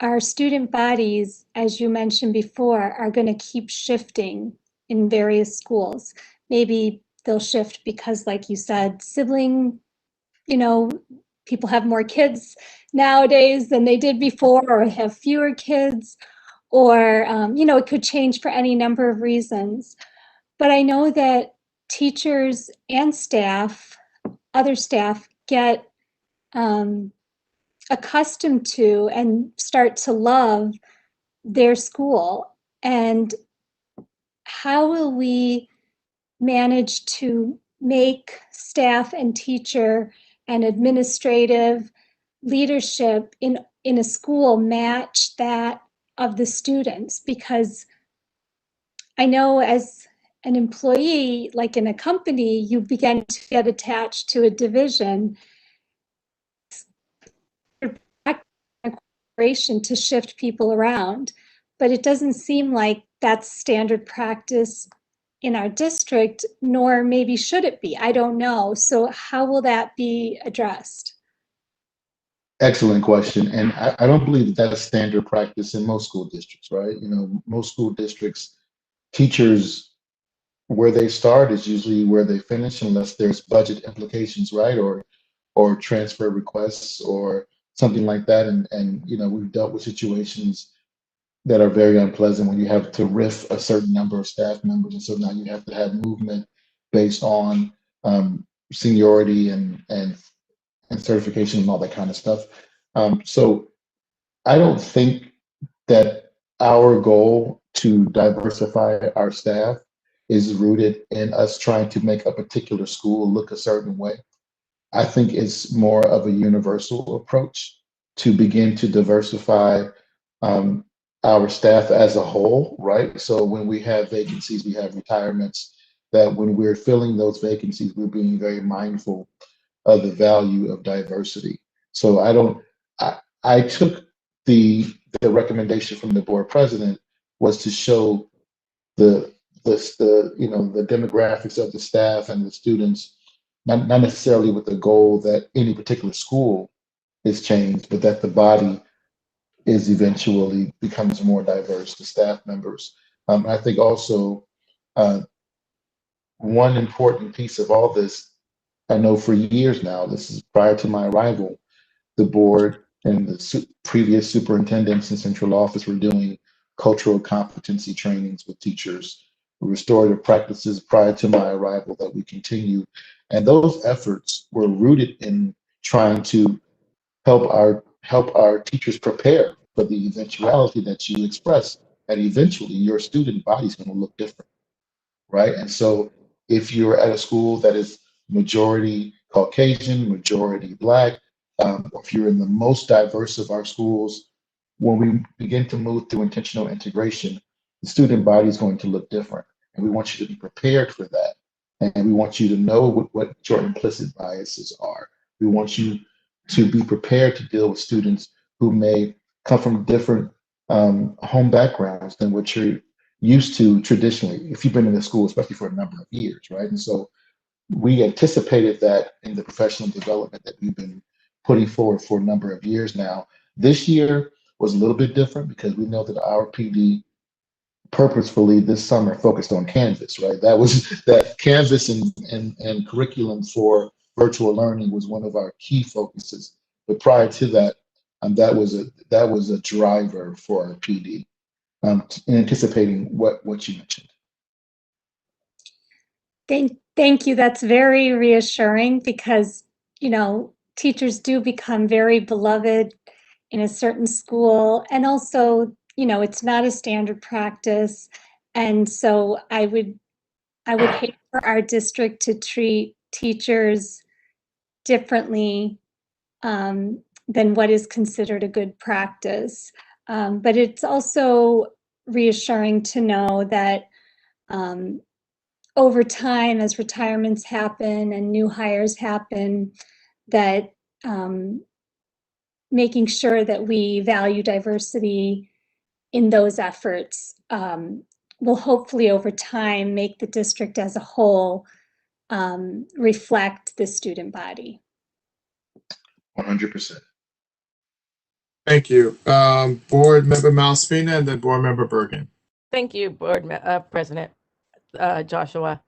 our student bodies, as you mentioned before, are going to keep shifting in various schools. Maybe they'll shift because, like you said, sibling, people have more kids nowadays than they did before, or have fewer kids, or, it could change for any number of reasons. But I know that teachers and staff, other staff, get accustomed to and start to love their school. And how will we manage to make staff and teacher and administrative leadership in a school match that of the students? Because I know as an employee, like in a company, you begin to get attached to a division to shift people around, but it doesn't seem like that's standard practice in our district, nor maybe should it be. I don't know. So how will that be addressed? Excellent question. And I don't believe that that's standard practice in most school districts, right? Most school districts, teachers, where they start is usually where they finish, unless there's budget implications, right? Or transfer requests or something like that. And we've dealt with situations that are very unpleasant when you have to RIF a certain number of staff members. And so now you have to have movement based on seniority and certification and all that kind of stuff. So I don't think that our goal to diversify our staff is rooted in us trying to make a particular school look a certain way. I think it's more of a universal approach to begin to diversify our staff as a whole, right? So when we have vacancies, we have retirements, that when we're filling those vacancies, we're being very mindful of the value of diversity. So I took the recommendation from the board president was to show the demographics of the staff and the students, not necessarily with the goal that any particular school is changed, but that the body is eventually becomes more diverse, the staff members. I think also one important piece of all this, I know for years now, this is prior to my arrival, the board and the previous superintendents in central office were doing cultural competency trainings with teachers, restorative practices prior to my arrival that we continue. And those efforts were rooted in trying to help our teachers prepare for the eventuality that you express, and eventually your student body is going to look different, right? And so if you're at a school that is majority Caucasian, majority Black, or if you're in the most diverse of our schools, when we begin to move through intentional integration, the student body is going to look different. And we want you to be prepared for that. And we want you to know what your implicit biases are. We want you to be prepared to deal with students who may come from different home backgrounds than what you're used to traditionally, if you've been in the school, especially for a number of years, right? And so we anticipated that in the professional development that we've been putting forward for a number of years now. This year was a little bit different because we know that our PD purposefully this summer focused on Canvas, right? That Canvas and curriculum for virtual learning was one of our key focuses. But prior to that, that was a driver for our PD, anticipating what you mentioned. Thank you. That's very reassuring because, teachers do become very beloved in a certain school. And also, you know, it's not a standard practice. And so I would hate for our district to treat teachers differently than what is considered a good practice. But it's also reassuring to know that over time, as retirements happen and new hires happen, that making sure that we value diversity in those efforts will hopefully over time make the district as a whole reflect the student body. 100%. Thank you. Board Member Malaspina and then Board Member Bergen. Thank you, President Joshua.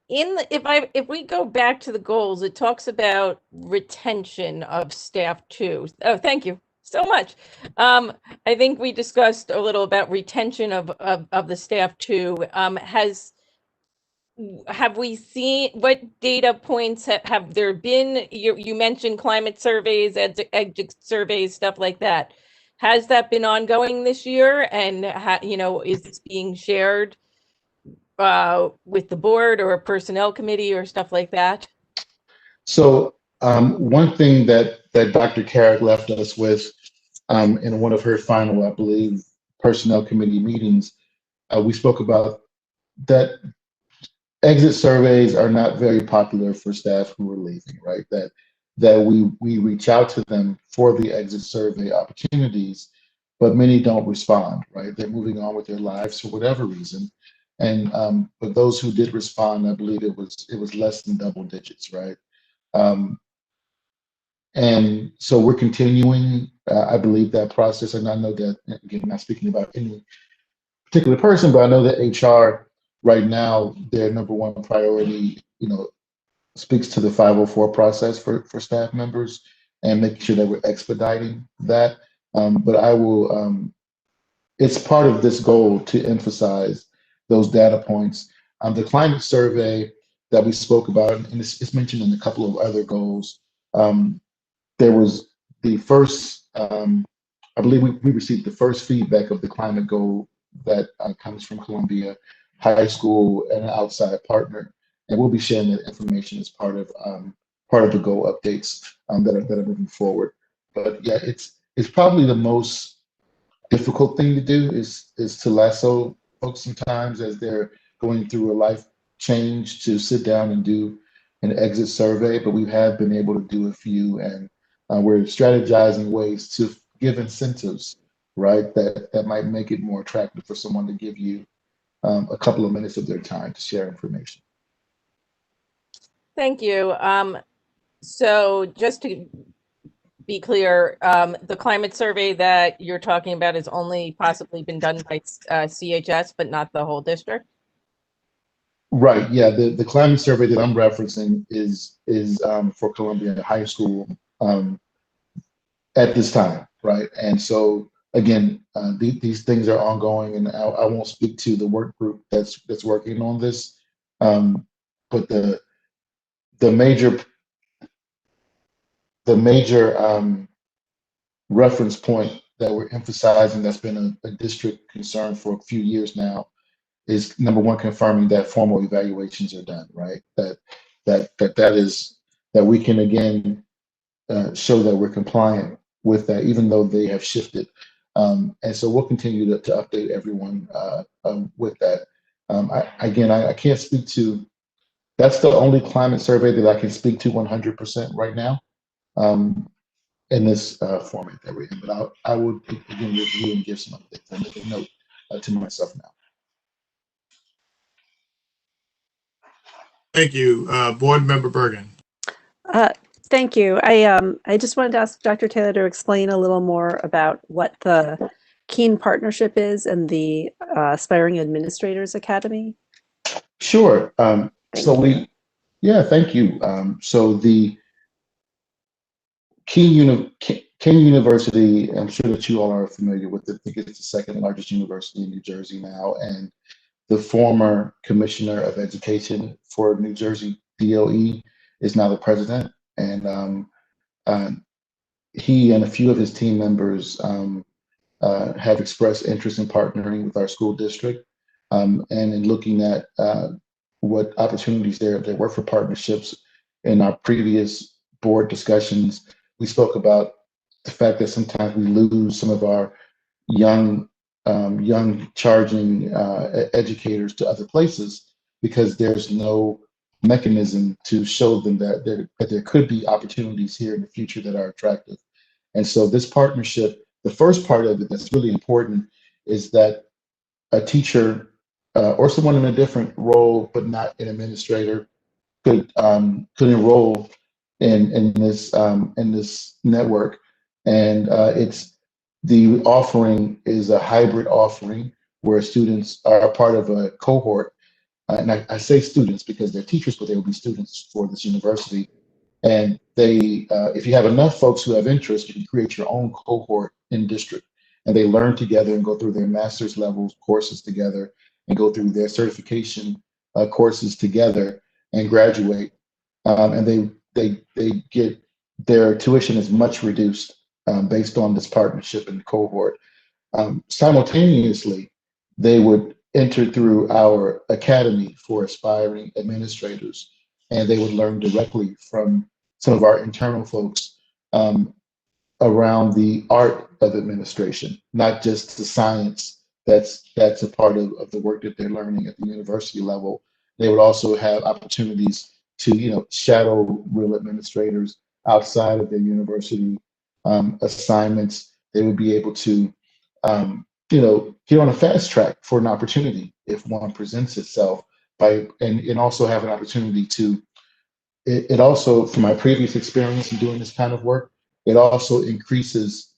If we go back to the goals, it talks about retention of staff too. Oh, thank you so much. I think we discussed a little about retention of the staff too. Have we seen, what data points have there been? You mentioned climate surveys, exit surveys, stuff like that. Has that been ongoing this year? And is this being shared with the board or a personnel committee or stuff like that? So one thing that Dr. Carrick left us with in one of her final, I believe, personnel committee meetings, we spoke about that exit surveys are not very popular for staff who are leaving, right? That we reach out to them for the exit survey opportunities, but many don't respond, right? They're moving on with their lives for whatever reason. And but those who did respond, I believe it was less than double digits, right? And so we're continuing, I believe, that process. And I know that, again, not speaking about any particular person, but I know that HR right now, their number one priority, speaks to the 504 process for staff members and making sure that we're expediting that. But I will, it's part of this goal to emphasize those data points. The climate survey that we spoke about, and it's mentioned in a couple of other goals. There was the first, I believe we received the first feedback of the climate goal that comes from Columbia High School and an outside partner. And we'll be sharing that information as part of the goal updates that are moving forward. But yeah, it's probably the most difficult thing to do is to lasso folks sometimes as they're going through a life change, to sit down and do an exit survey. But we have been able to do a few, and we're strategizing ways to give incentives, right, that might make it more attractive for someone to give you a couple of minutes of their time to share information. Thank you. So just to be clear, the climate survey that you're talking about has only possibly been done by CHS, but not the whole district? Right, yeah, the climate survey that I'm referencing is for Columbia High School at this time, right? And so again, these things are ongoing, and I won't speak to the work group that's working on this, but the major reference point that we're emphasizing, that's been a district concern for a few years now, is number one, confirming that formal evaluations are done, right? That we can again show that we're compliant with that, even though they have shifted. And so we'll continue to update everyone with that. I can't speak to, that's the only climate survey that I can speak to 100% right now in this format that we're in. But I would, again, review and give some updates. I make a note to myself now. Thank you. Board Member Bergen. Thank you. I just wanted to ask Dr. Taylor to explain a little more about what the Keen partnership is and the Aspiring Administrators Academy. Sure. Thank you. So the King University, I'm sure that you all are familiar with it. I think it's the second largest university in New Jersey now, and the former Commissioner of Education for New Jersey, BOE, is now the president. And he and a few of his team members have expressed interest in partnering with our school district, and in looking at what opportunities there were for partnerships. In our previous board discussions, we spoke about the fact that sometimes we lose some of our young charging educators to other places because there's no mechanism to show them that there could be opportunities here in the future that are attractive. And so this partnership, the first part of it that's really important is that a teacher or someone in a different role, but not an administrator, could enroll in this network, and the offering is a hybrid offering where students are a part of a cohort, and I say students because they're teachers, but they will be students for this university. And if you have enough folks who have interest, you can create your own cohort in district, and they learn together and go through their master's levels courses together, and go through their certification courses together, and graduate. And they get their tuition is much reduced based on this partnership and cohort. Simultaneously, they would enter through our academy for aspiring administrators, and they would learn directly from some of our internal folks around the art of administration, not just the science that's a part of the work that they're learning at the university level. They would also have opportunities to shadow real administrators outside of their university assignments. They would be able to get on a fast track for an opportunity if one presents itself, and also have an opportunity to it also, from my previous experience in doing this kind of work, it also increases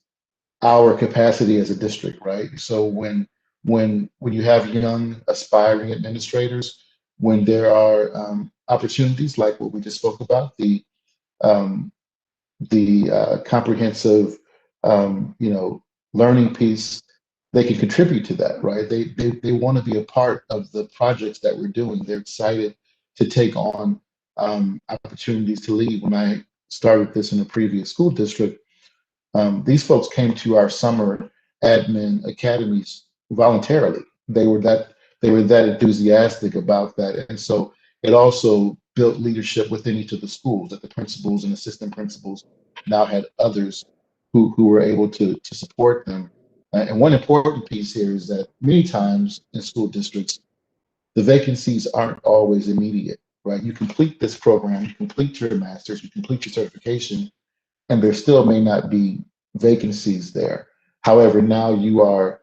our capacity as a district, right? So when you have young aspiring administrators, when there are opportunities like what we just spoke about, um, the comprehensive learning piece, they can contribute to that, right? They want to be a part of the projects that we're doing. They're excited to take on opportunities to lead. When I started this in a previous school district, these folks came to our summer admin academies voluntarily. They were that enthusiastic about that, and so it also built leadership within each of the schools. That the principals and assistant principals now had others who were able to support them. And one important piece here is that many times in school districts, the vacancies aren't always immediate, right? You complete this program, you complete your master's, you complete your certification, and there still may not be vacancies there. However, now you are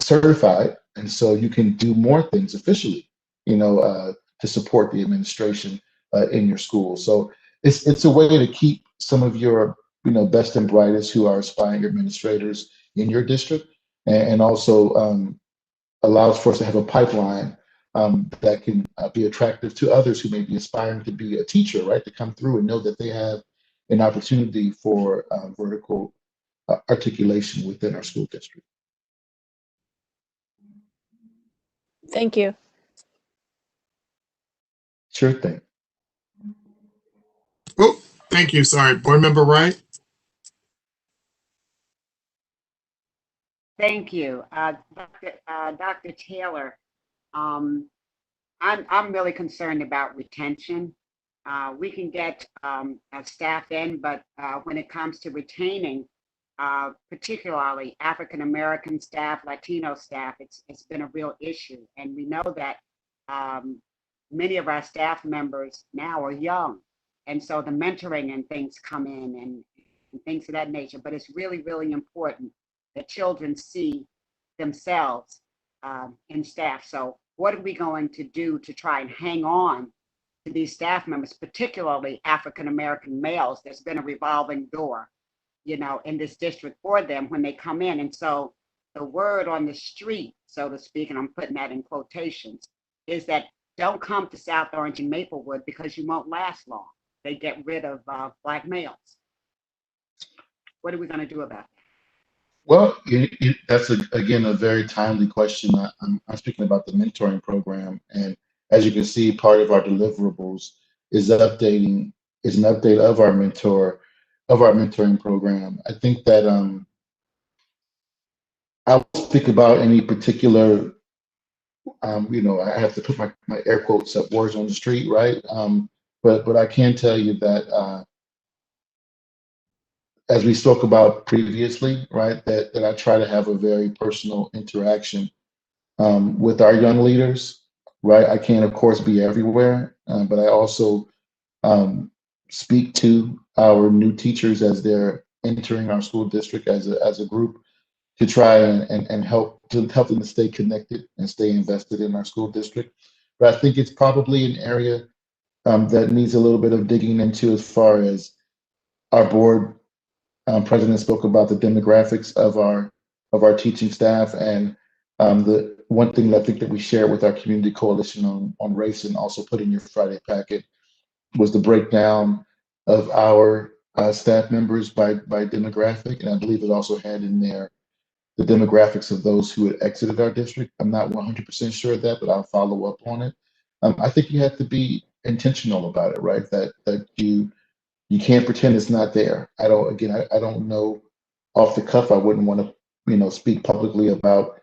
certified, and so you can do more things officially, to support the administration in your school. So it's a way to keep some of your best and brightest who are aspiring administrators in your district, and also allows for us to have a pipeline that can be attractive to others who may be aspiring to be a teacher, right? To come through and know that they have an opportunity for vertical articulation within our school district. Thank you. Sure thing. Oh, thank you. Sorry, Board Member Wright. Thank you, Dr. Taylor. I'm really concerned about retention. We can get staff in, but when it comes to retaining, particularly African American staff, Latino staff, it's been a real issue. And we know that many of our staff members now are young, and so the mentoring and things come in and things of that nature. But it's really, really important that children see themselves in staff. So what are we going to do to try and hang on to these staff members, particularly African American males? There's been a revolving door, in this district for them when they come in. And so the word on the street, so to speak, and I'm putting that in quotations, is that don't come to South Orange and Maplewood because you won't last long. They get rid of Black males. What are we going to do about that? Well, that's again a very timely question. I'm speaking about the mentoring program, and as you can see, part of our deliverables is an update of our mentor mentoring program. I think that I won't speak about any particular, I have to put my air quotes up, words on the street, right? But I can tell you that as we spoke about previously, right, that I try to have a very personal interaction with our young leaders, right? I can't, of course, be everywhere, but I also speak to our new teachers as they're entering our school district as a group to try and help them to stay connected and stay invested in our school district. But I think it's probably an area that needs a little bit of digging into as far as our board president spoke about the demographics of our teaching staff, and the one thing that I think that we share with our community coalition on race, and also put in your Friday packet, was the breakdown of our staff members by demographic, and I believe it also had in there the demographics of those who had exited our district. I'm not 100% sure of that, but I'll follow up on it. I think you have to be intentional about it, right? That you can't pretend it's not there. I don't know off the cuff. I wouldn't want to, speak publicly about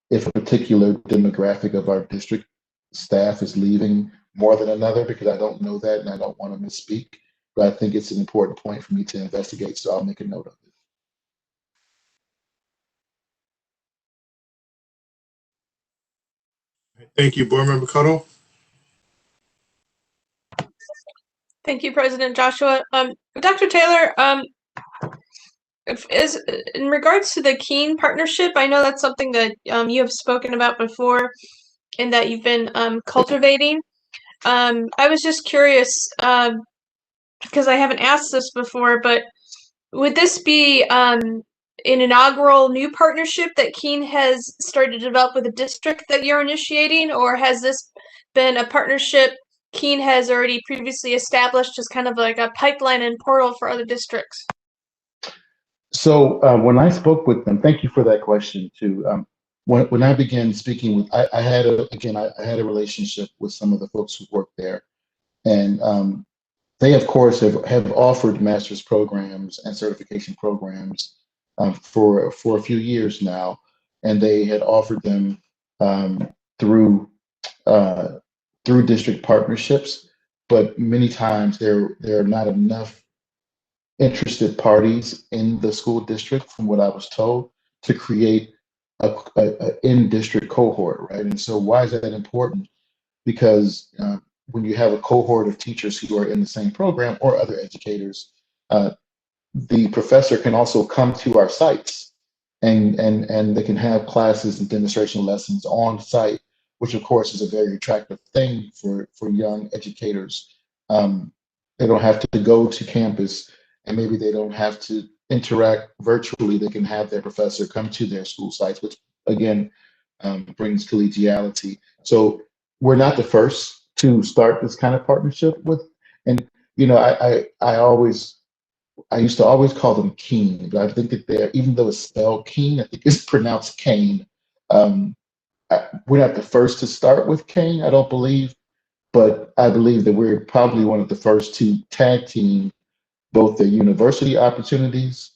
if a particular demographic of our district staff is leaving more than another, because I don't know that and I don't want to misspeak. But I think it's an important point for me to investigate, so I'll make a note of it. Thank you, Board Member Cuddle. Thank you, President Joshua. Dr. Taylor, in regards to the Keen partnership, I know that's something that you have spoken about before and that you've been cultivating. I was just curious, because I haven't asked this before, but would this be an inaugural new partnership that Keene has started to develop with a district that you're initiating, or has this been a partnership Keene has already previously established as kind of like a pipeline and portal for other districts? So when I spoke with them, thank you for that question too. When I began speaking with, I had a relationship with some of the folks who work there, and they, of course, have offered master's programs and certification programs for a few years now, and they had offered them through district partnerships, but many times there are not enough interested parties in the school district, from what I was told, to create a in-district cohort, right? And so why is that important? Because when you have a cohort of teachers who are in the same program, or other educators, the professor can also come to our sites, and they can have classes and demonstration lessons on site, which of course is a very attractive thing for young educators. They don't have to go to campus, and maybe they don't have to interact virtually. They can have their professor come to their school sites, which again brings collegiality. So we're not the first to start this kind of partnership with, and I used to always call them Keen, but I think that even though it's spelled Keen, I think it's pronounced Kane. We're not the first to start with Kane, I don't believe, but I believe that we're probably one of the first to tag team both the university opportunities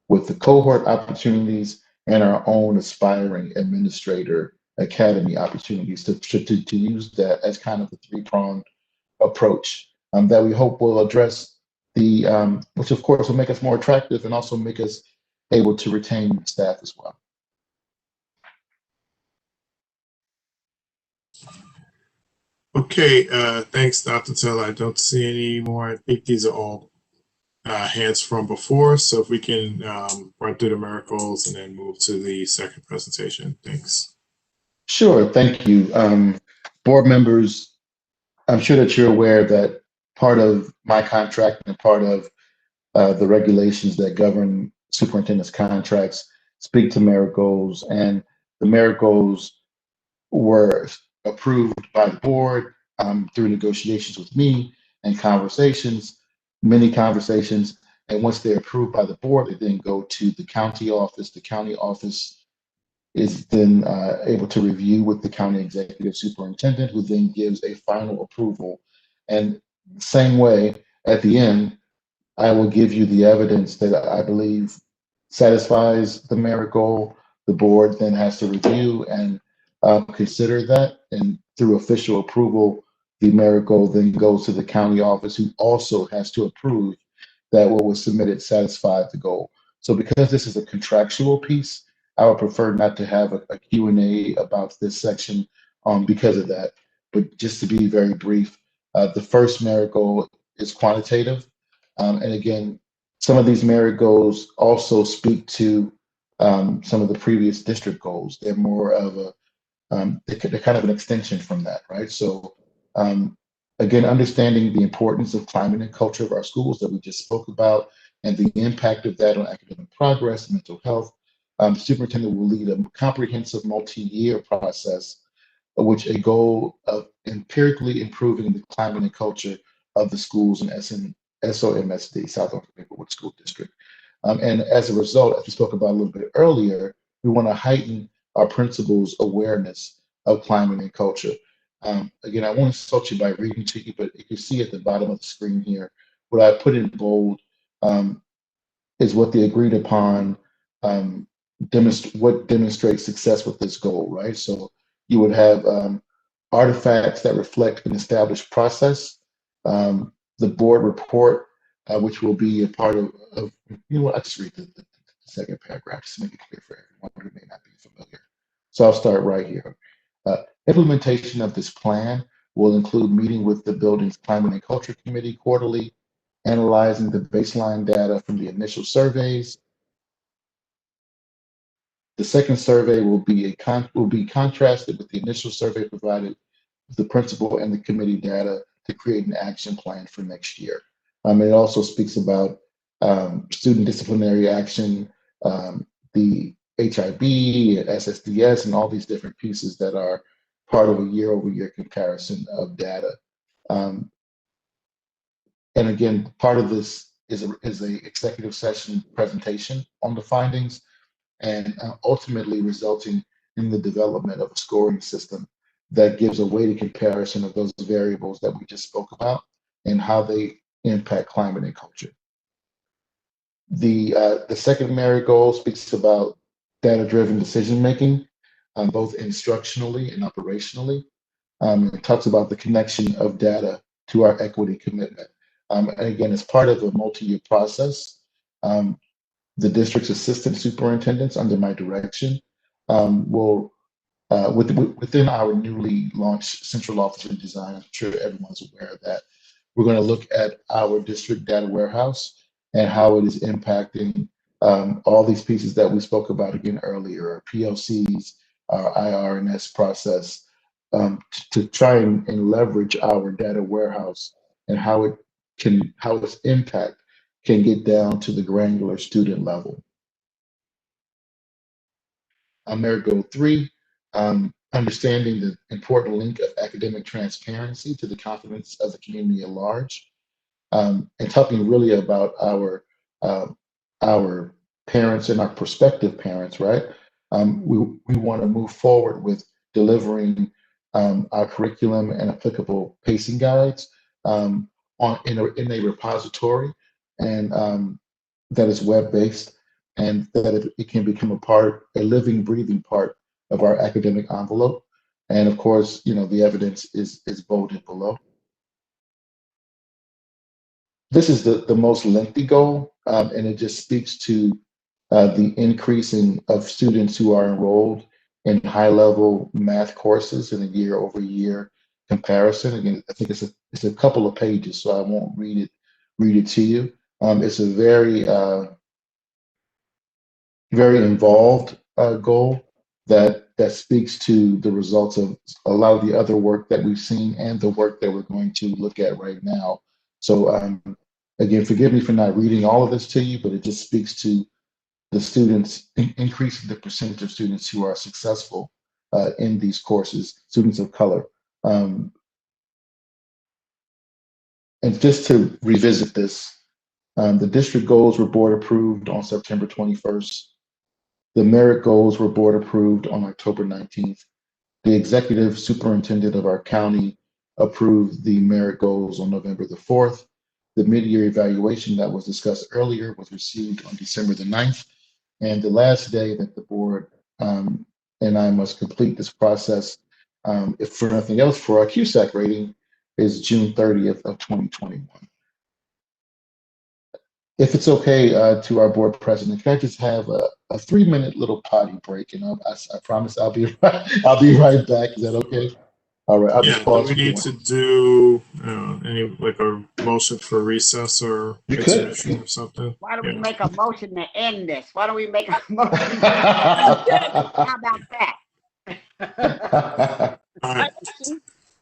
with the cohort opportunities and our own aspiring administrator academy opportunities to use that as kind of a three-pronged approach that we hope will address which of course will make us more attractive and also make us able to retain staff as well. Okay, thanks, Dr. Taylor. I don't see any more. I think these are all hands from before. So if we can run through the miracles and then move to the second presentation. Thanks. Sure, thank you. Board members, I'm sure that you're aware that part of my contract and part of the regulations that govern superintendent's contracts speak to merit goals, and the merit goals were approved by the board through negotiations with me and many conversations. And once they're approved by the board, they then go to the county office. The county office is then able to review with the county executive superintendent, who then gives a final approval. And same way, at the end, I will give you the evidence that I believe satisfies the merit goal. The board then has to review and consider that, and through official approval, the merit goal then goes to the county office, who also has to approve that what was submitted satisfied the goal. So because this is a contractual piece, I would prefer not to have a Q&A about this section because of that. But just to be very brief, the first merit goal is quantitative. And again, some of these merit goals also speak to some of the previous district goals. They're more of a, they're kind of an extension from that, right? So again, understanding the importance of climate and culture of our schools that we just spoke about, and the impact of that on academic progress, mental health. The superintendent will lead a comprehensive multi-year process, which a goal of empirically improving the climate and culture of the schools in SOMSD, South Orange Maplewood School District. And as a result, as we spoke about a little bit earlier, we want to heighten our principals' awareness of climate and culture. Again, I won't insult you by reading to you, but you can see at the bottom of the screen here, what I put in bold is what the agreed upon what demonstrates success with this goal, right? So you would have artifacts that reflect an established process, the board report, which will be a part of you know what, I'll just read the second paragraph just to make it clear for everyone who may not be familiar. So I'll start right here. Implementation of this plan will include meeting with the building's Climate and Culture Committee quarterly, analyzing the baseline data from the initial surveys. The second survey will be contrasted with the initial survey provided with the principal and the committee data to create an action plan for next year. It also speaks about student disciplinary action, the HIB, SSDS, and all these different pieces that are part of a year-over-year comparison of data. And again, part of this is a executive session presentation on the findings, and ultimately resulting in the development of a scoring system that gives a weighted comparison of those variables that we just spoke about and how they impact climate and culture. The second merit goal speaks about data-driven decision-making, both instructionally and operationally. It talks about the connection of data to our equity commitment. And again, as part of a multi-year process, the district's assistant superintendents under my direction will, within our newly launched central office of design, I'm sure everyone's aware of that, we're going to look at our district data warehouse and how it is impacting all these pieces that we spoke about again earlier, our PLCs, our IR&S process, to try and leverage our data warehouse and how its impact can get down to the granular student level. Merit Goal 3, understanding the important link of academic transparency to the confidence of the community at large, and talking really about our parents and our prospective parents, right? We want to move forward with delivering our curriculum and applicable pacing guides in a repository, and that is web-based, and that it can become a living, breathing part of our academic envelope. And of course, you know, the evidence is bolded below. This is the most lengthy goal, and it just speaks to the increasing of students who are enrolled in high-level math courses in a year-over-year comparison. Again, I think it's a couple of pages, so I won't read it to you. It's a very very involved goal that speaks to the results of a lot of the other work that we've seen and the work that we're going to look at right now. So again, forgive me for not reading all of this to you, but it just speaks to the students, increasing the percentage of students who are successful in these courses, students of color. And just to revisit this, the district goals were board approved on September 21st. The merit goals were board approved on October 19th. The executive superintendent of our county approved the merit goals on November the 4th. The mid-year evaluation that was discussed earlier was received on December the 9th. And the last day that the board and I must complete this process, if for nothing else, for our QSAC rating, is June 30th of 2021. If it's okay to our board president, can I just have a 3-minute little potty break? And I promise I'll be I'll be right back. Is that okay? All right. I'll Yeah. just pause Do we for need 1. to do any like a motion for recess or You could. exhibition or something? Why don't Yeah. we make a motion to end this? Why don't we make a motion? How about that? All right.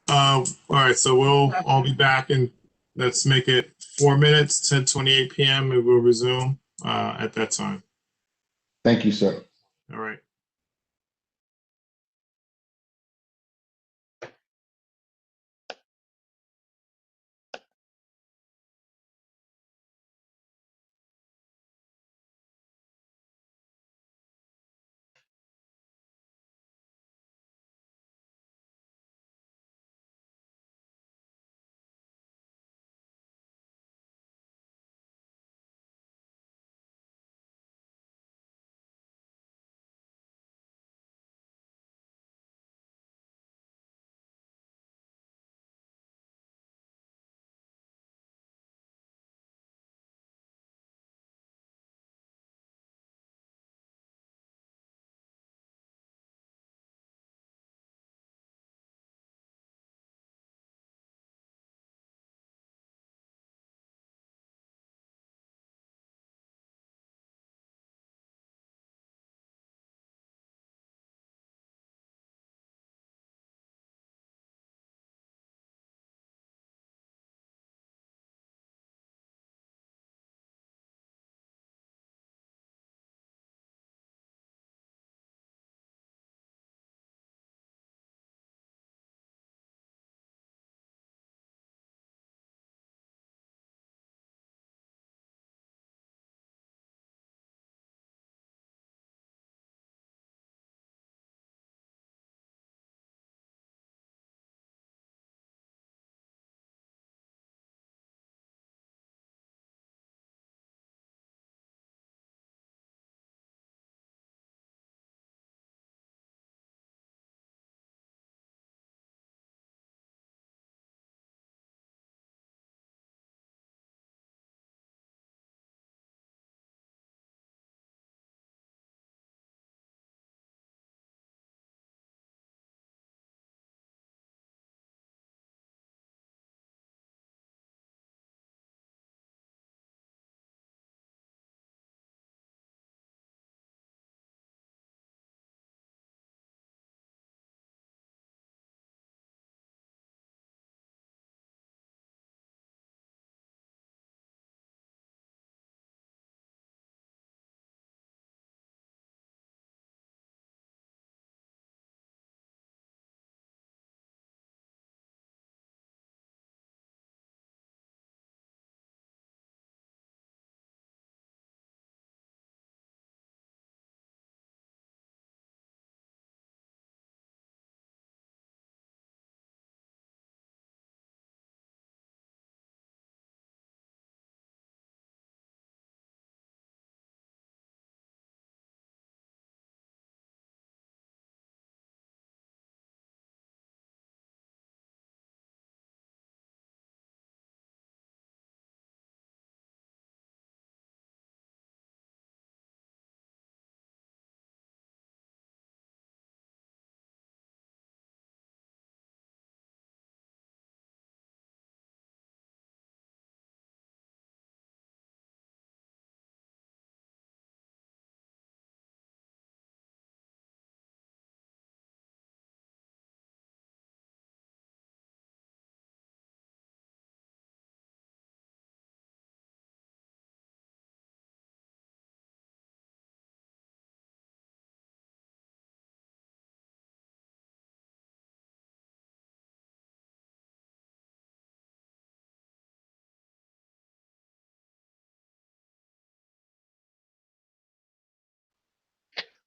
All right. So we'll all be back, and let's make it 4 minutes, 10:28 p.m. and we'll resume at that time. Thank you, sir. All right.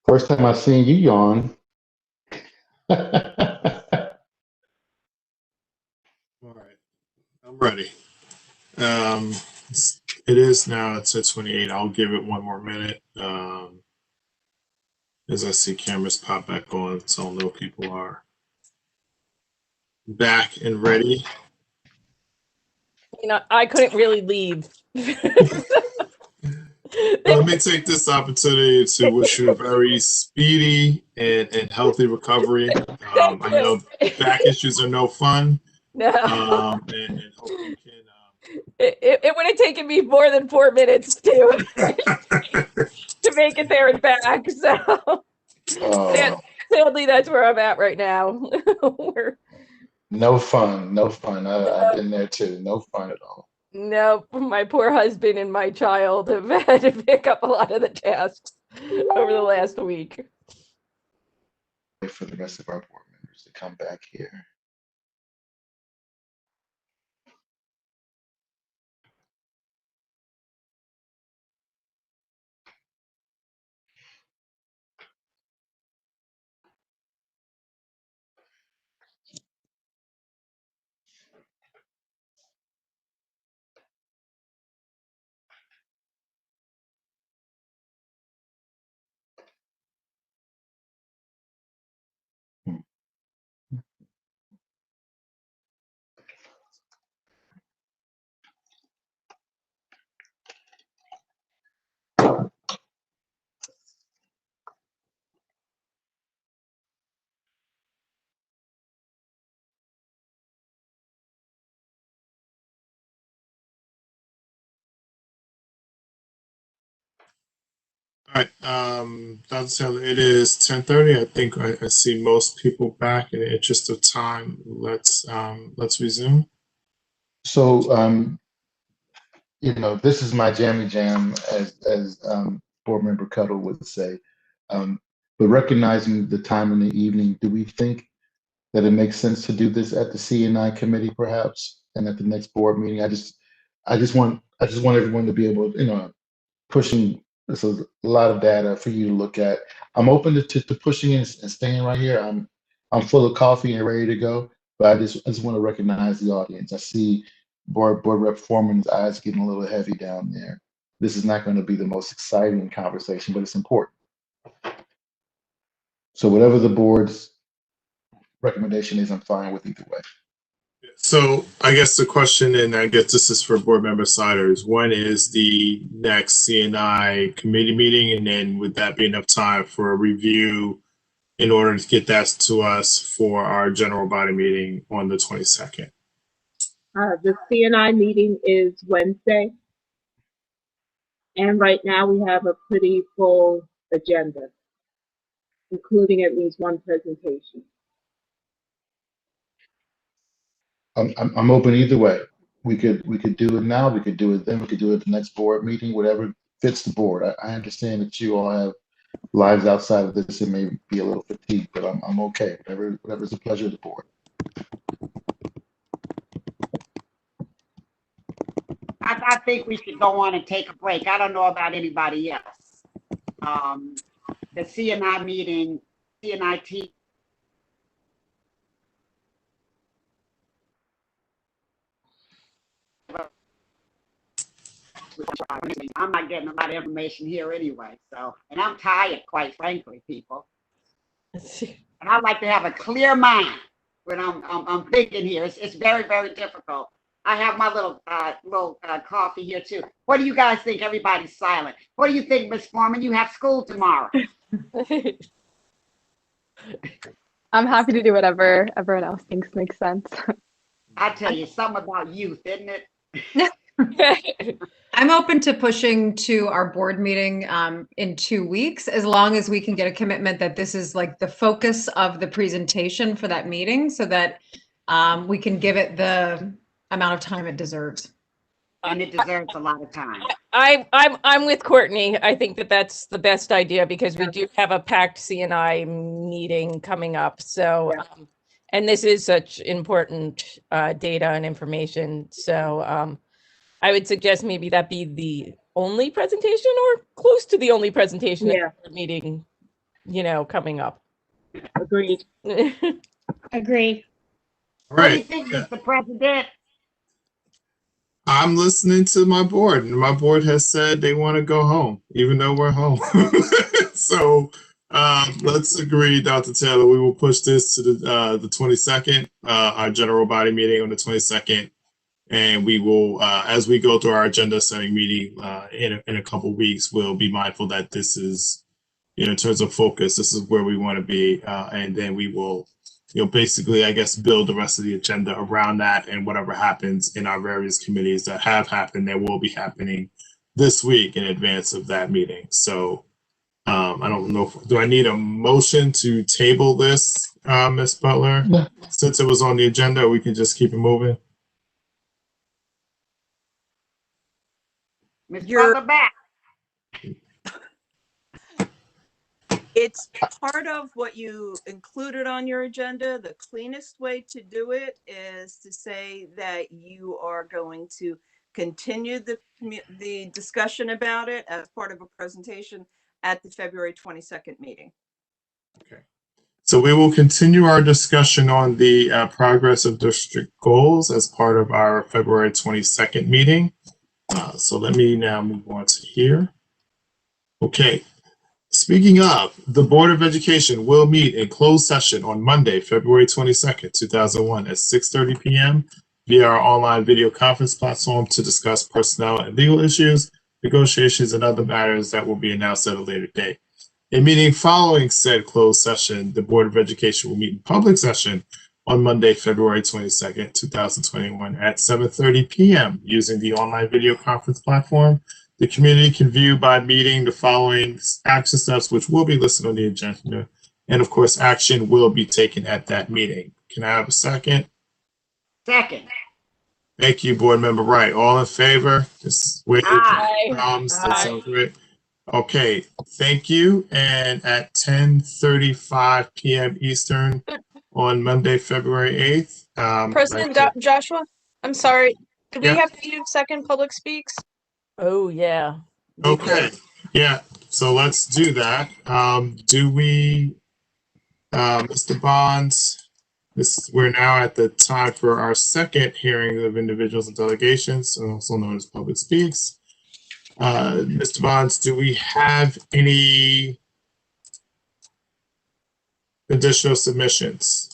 First time I've seen you yawn. All right. I'm ready. It is now, it's at 28. I'll give it one more minute. As I see cameras pop back on, so I'll know people are back and ready. You know, I couldn't really leave. Let me take this opportunity to wish you a very speedy and healthy recovery. I know back issues are no fun. No. And hope you can. It would have taken me more than 4 minutes to make it there and back. So sadly, that's where I'm at right now. No fun, no fun. I've been there too. No fun at all. No, my poor husband and my child have had to pick up a lot of the tasks over the last week. Wait for the rest of our board members to come back here. All right, Dr. Taylor, it is 10:30. I think I see most people back. In the interest of time, let's resume. So, you know, this is my jammy jam, as board member Cuddle would say. But recognizing the time in the evening, do we think that it makes sense to do this at the C&I committee perhaps, and at the next board meeting? I just want everyone to be able, you know, pushing. There's a lot of data for you to look at. I'm open to pushing and staying right here. I'm full of coffee and ready to go. But I just want to recognize the audience. I see board rep Foreman's eyes getting a little heavy down there. This is not going to be the most exciting conversation, but it's important. So whatever the board's recommendation is, I'm fine with either way. So I guess the question, and I guess this is for board member Siders, when is the next C&I committee meeting? And then would that be enough time for a review in order to get that to us for our general body meeting on the 22nd? The C&I meeting is Wednesday. And right now we have a pretty full agenda, including at least one presentation. I'm open either way. We could do it now. We could do it then. We could do it at the next board meeting. Whatever fits the board. I understand that you all have lives outside of this. It may be a little fatigued, but I'm okay. Whatever's the pleasure of the board. I think we should go on and take a break. I don't know about anybody else. The CNI meeting, CNIT. I'm not getting a lot of information here anyway. So, and I'm tired, quite frankly, people. And I like to have a clear mind when I'm thinking here. It's very, very difficult. I have my little coffee here too. What do you guys think? Everybody's silent. What do you think, Miss Foreman? You have school tomorrow. I'm happy to do whatever everyone else thinks makes sense. I tell you, something about youth, isn't it? I'm open to pushing to our board meeting in 2 weeks, as long as we can get a commitment that this is like the focus of the presentation for that meeting, so that we can give it the amount of time it deserves. And it deserves a lot of time. I'm with Courtney. I think that that's the best idea, because we do have a packed CNI meeting coming up. So, and this is such important data and information. So I would suggest maybe that be the only presentation, or close to the only presentation at the meeting, you know, coming up. Agreed. Agree. All right. What do you think, Mr. President? I'm listening to my board, and my board has said they want to go home, even though we're home. So let's agree, Dr. Taylor, we will push this to the 22nd, our general body meeting on the 22nd. And we will, as we go through our agenda setting meeting in a couple of weeks, we'll be mindful that this is, in terms of focus, this is where we want to be. And then we will, basically, I guess, build the rest of the agenda around that, and whatever happens in our various committees that have happened, that will be happening this week in advance of that meeting. So I don't know, do I need a motion to table this, Ms. Butler? No. Since it was on the agenda, we can just keep it moving. Ms. Butler back. It's part of what you included on your agenda. The cleanest way to do it is to say that you are going to continue the discussion about it as part of a presentation at the February 22nd meeting. Okay. So we will continue our discussion on the progress of district goals as part of our February 22nd meeting. So let me now move on to here. Okay. Speaking of, the Board of Education will meet in closed session on Monday, February 22nd, 2001 at 6:30 p.m. via our online video conference platform to discuss personnel and legal issues, negotiations, and other matters that will be announced at a later date. A meeting following said closed session, the Board of Education will meet in public session on Monday, February 22nd, 2021 at 7:30 p.m. using the online video conference platform. The community can view by meeting the following action steps, which will be listed on the agenda. And of course, action will be taken at that meeting. Can I have a second? Second. Thank you, Board Member Wright. All in favor? Just wait. Aye. That sounds great. Okay, thank you. And at 10:35 p.m. Eastern on Monday, February 8th. President Joshua, I'm sorry. Do we Yeah. have to do second public speaks? Oh, yeah. Okay, yeah, so let's do that. Do we, Mr. Bonds, we're now at the time for our second hearing of individuals and delegations, also known as public speaks. Mr. Bonds, do we have any additional submissions?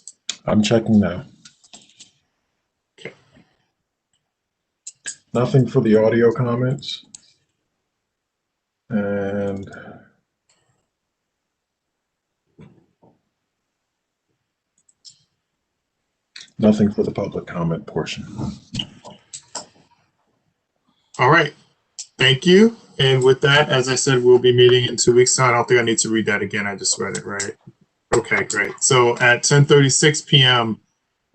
I'm checking now. Okay. Nothing for the audio comments. And nothing for the public comment portion. All right, thank you. And with that, as I said, we'll be meeting in 2 weeks' time. I don't think I need to read that again. I just read it, right? Okay, great. So at 10:36 p.m.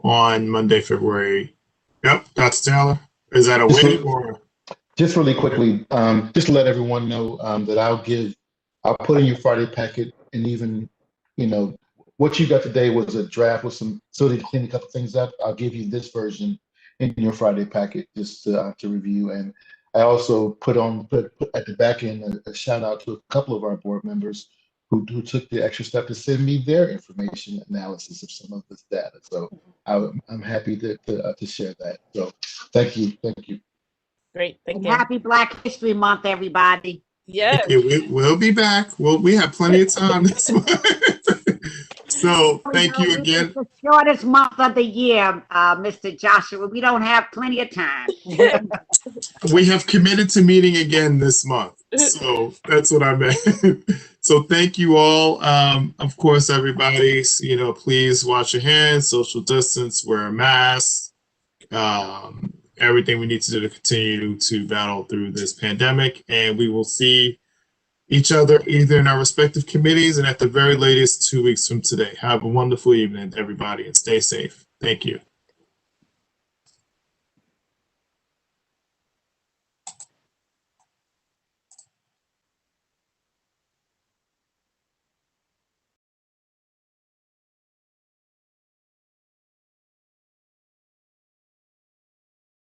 on Monday, February. Yep, Dr. Taylor. Is that a wait or? Just really quickly, just to let everyone know that I'll put in your Friday packet, and even, what you got today was a draft with some, so to clean a couple things up. I'll give you this version in your Friday packet just to review. And I also put at the back end a shout out to a couple of our board members who took the extra step to send me their information analysis of some of this data. So I'm happy to share that. So thank you. Great, thank And you. happy Black History Month, everybody. Yes. We'll be back. We have plenty of time this month. So thank you again. It's the shortest month of the year, Mr. Joshua. We don't have plenty of time. We have committed to meeting again this month. So that's what I meant. So thank you all. Of course, everybody, please wash your hands, social distance, wear a mask, everything we need to do to continue to battle through this pandemic. And we will see each other either in our respective committees and at the very latest 2 weeks from today. Have a wonderful evening, everybody, and stay safe. Thank you.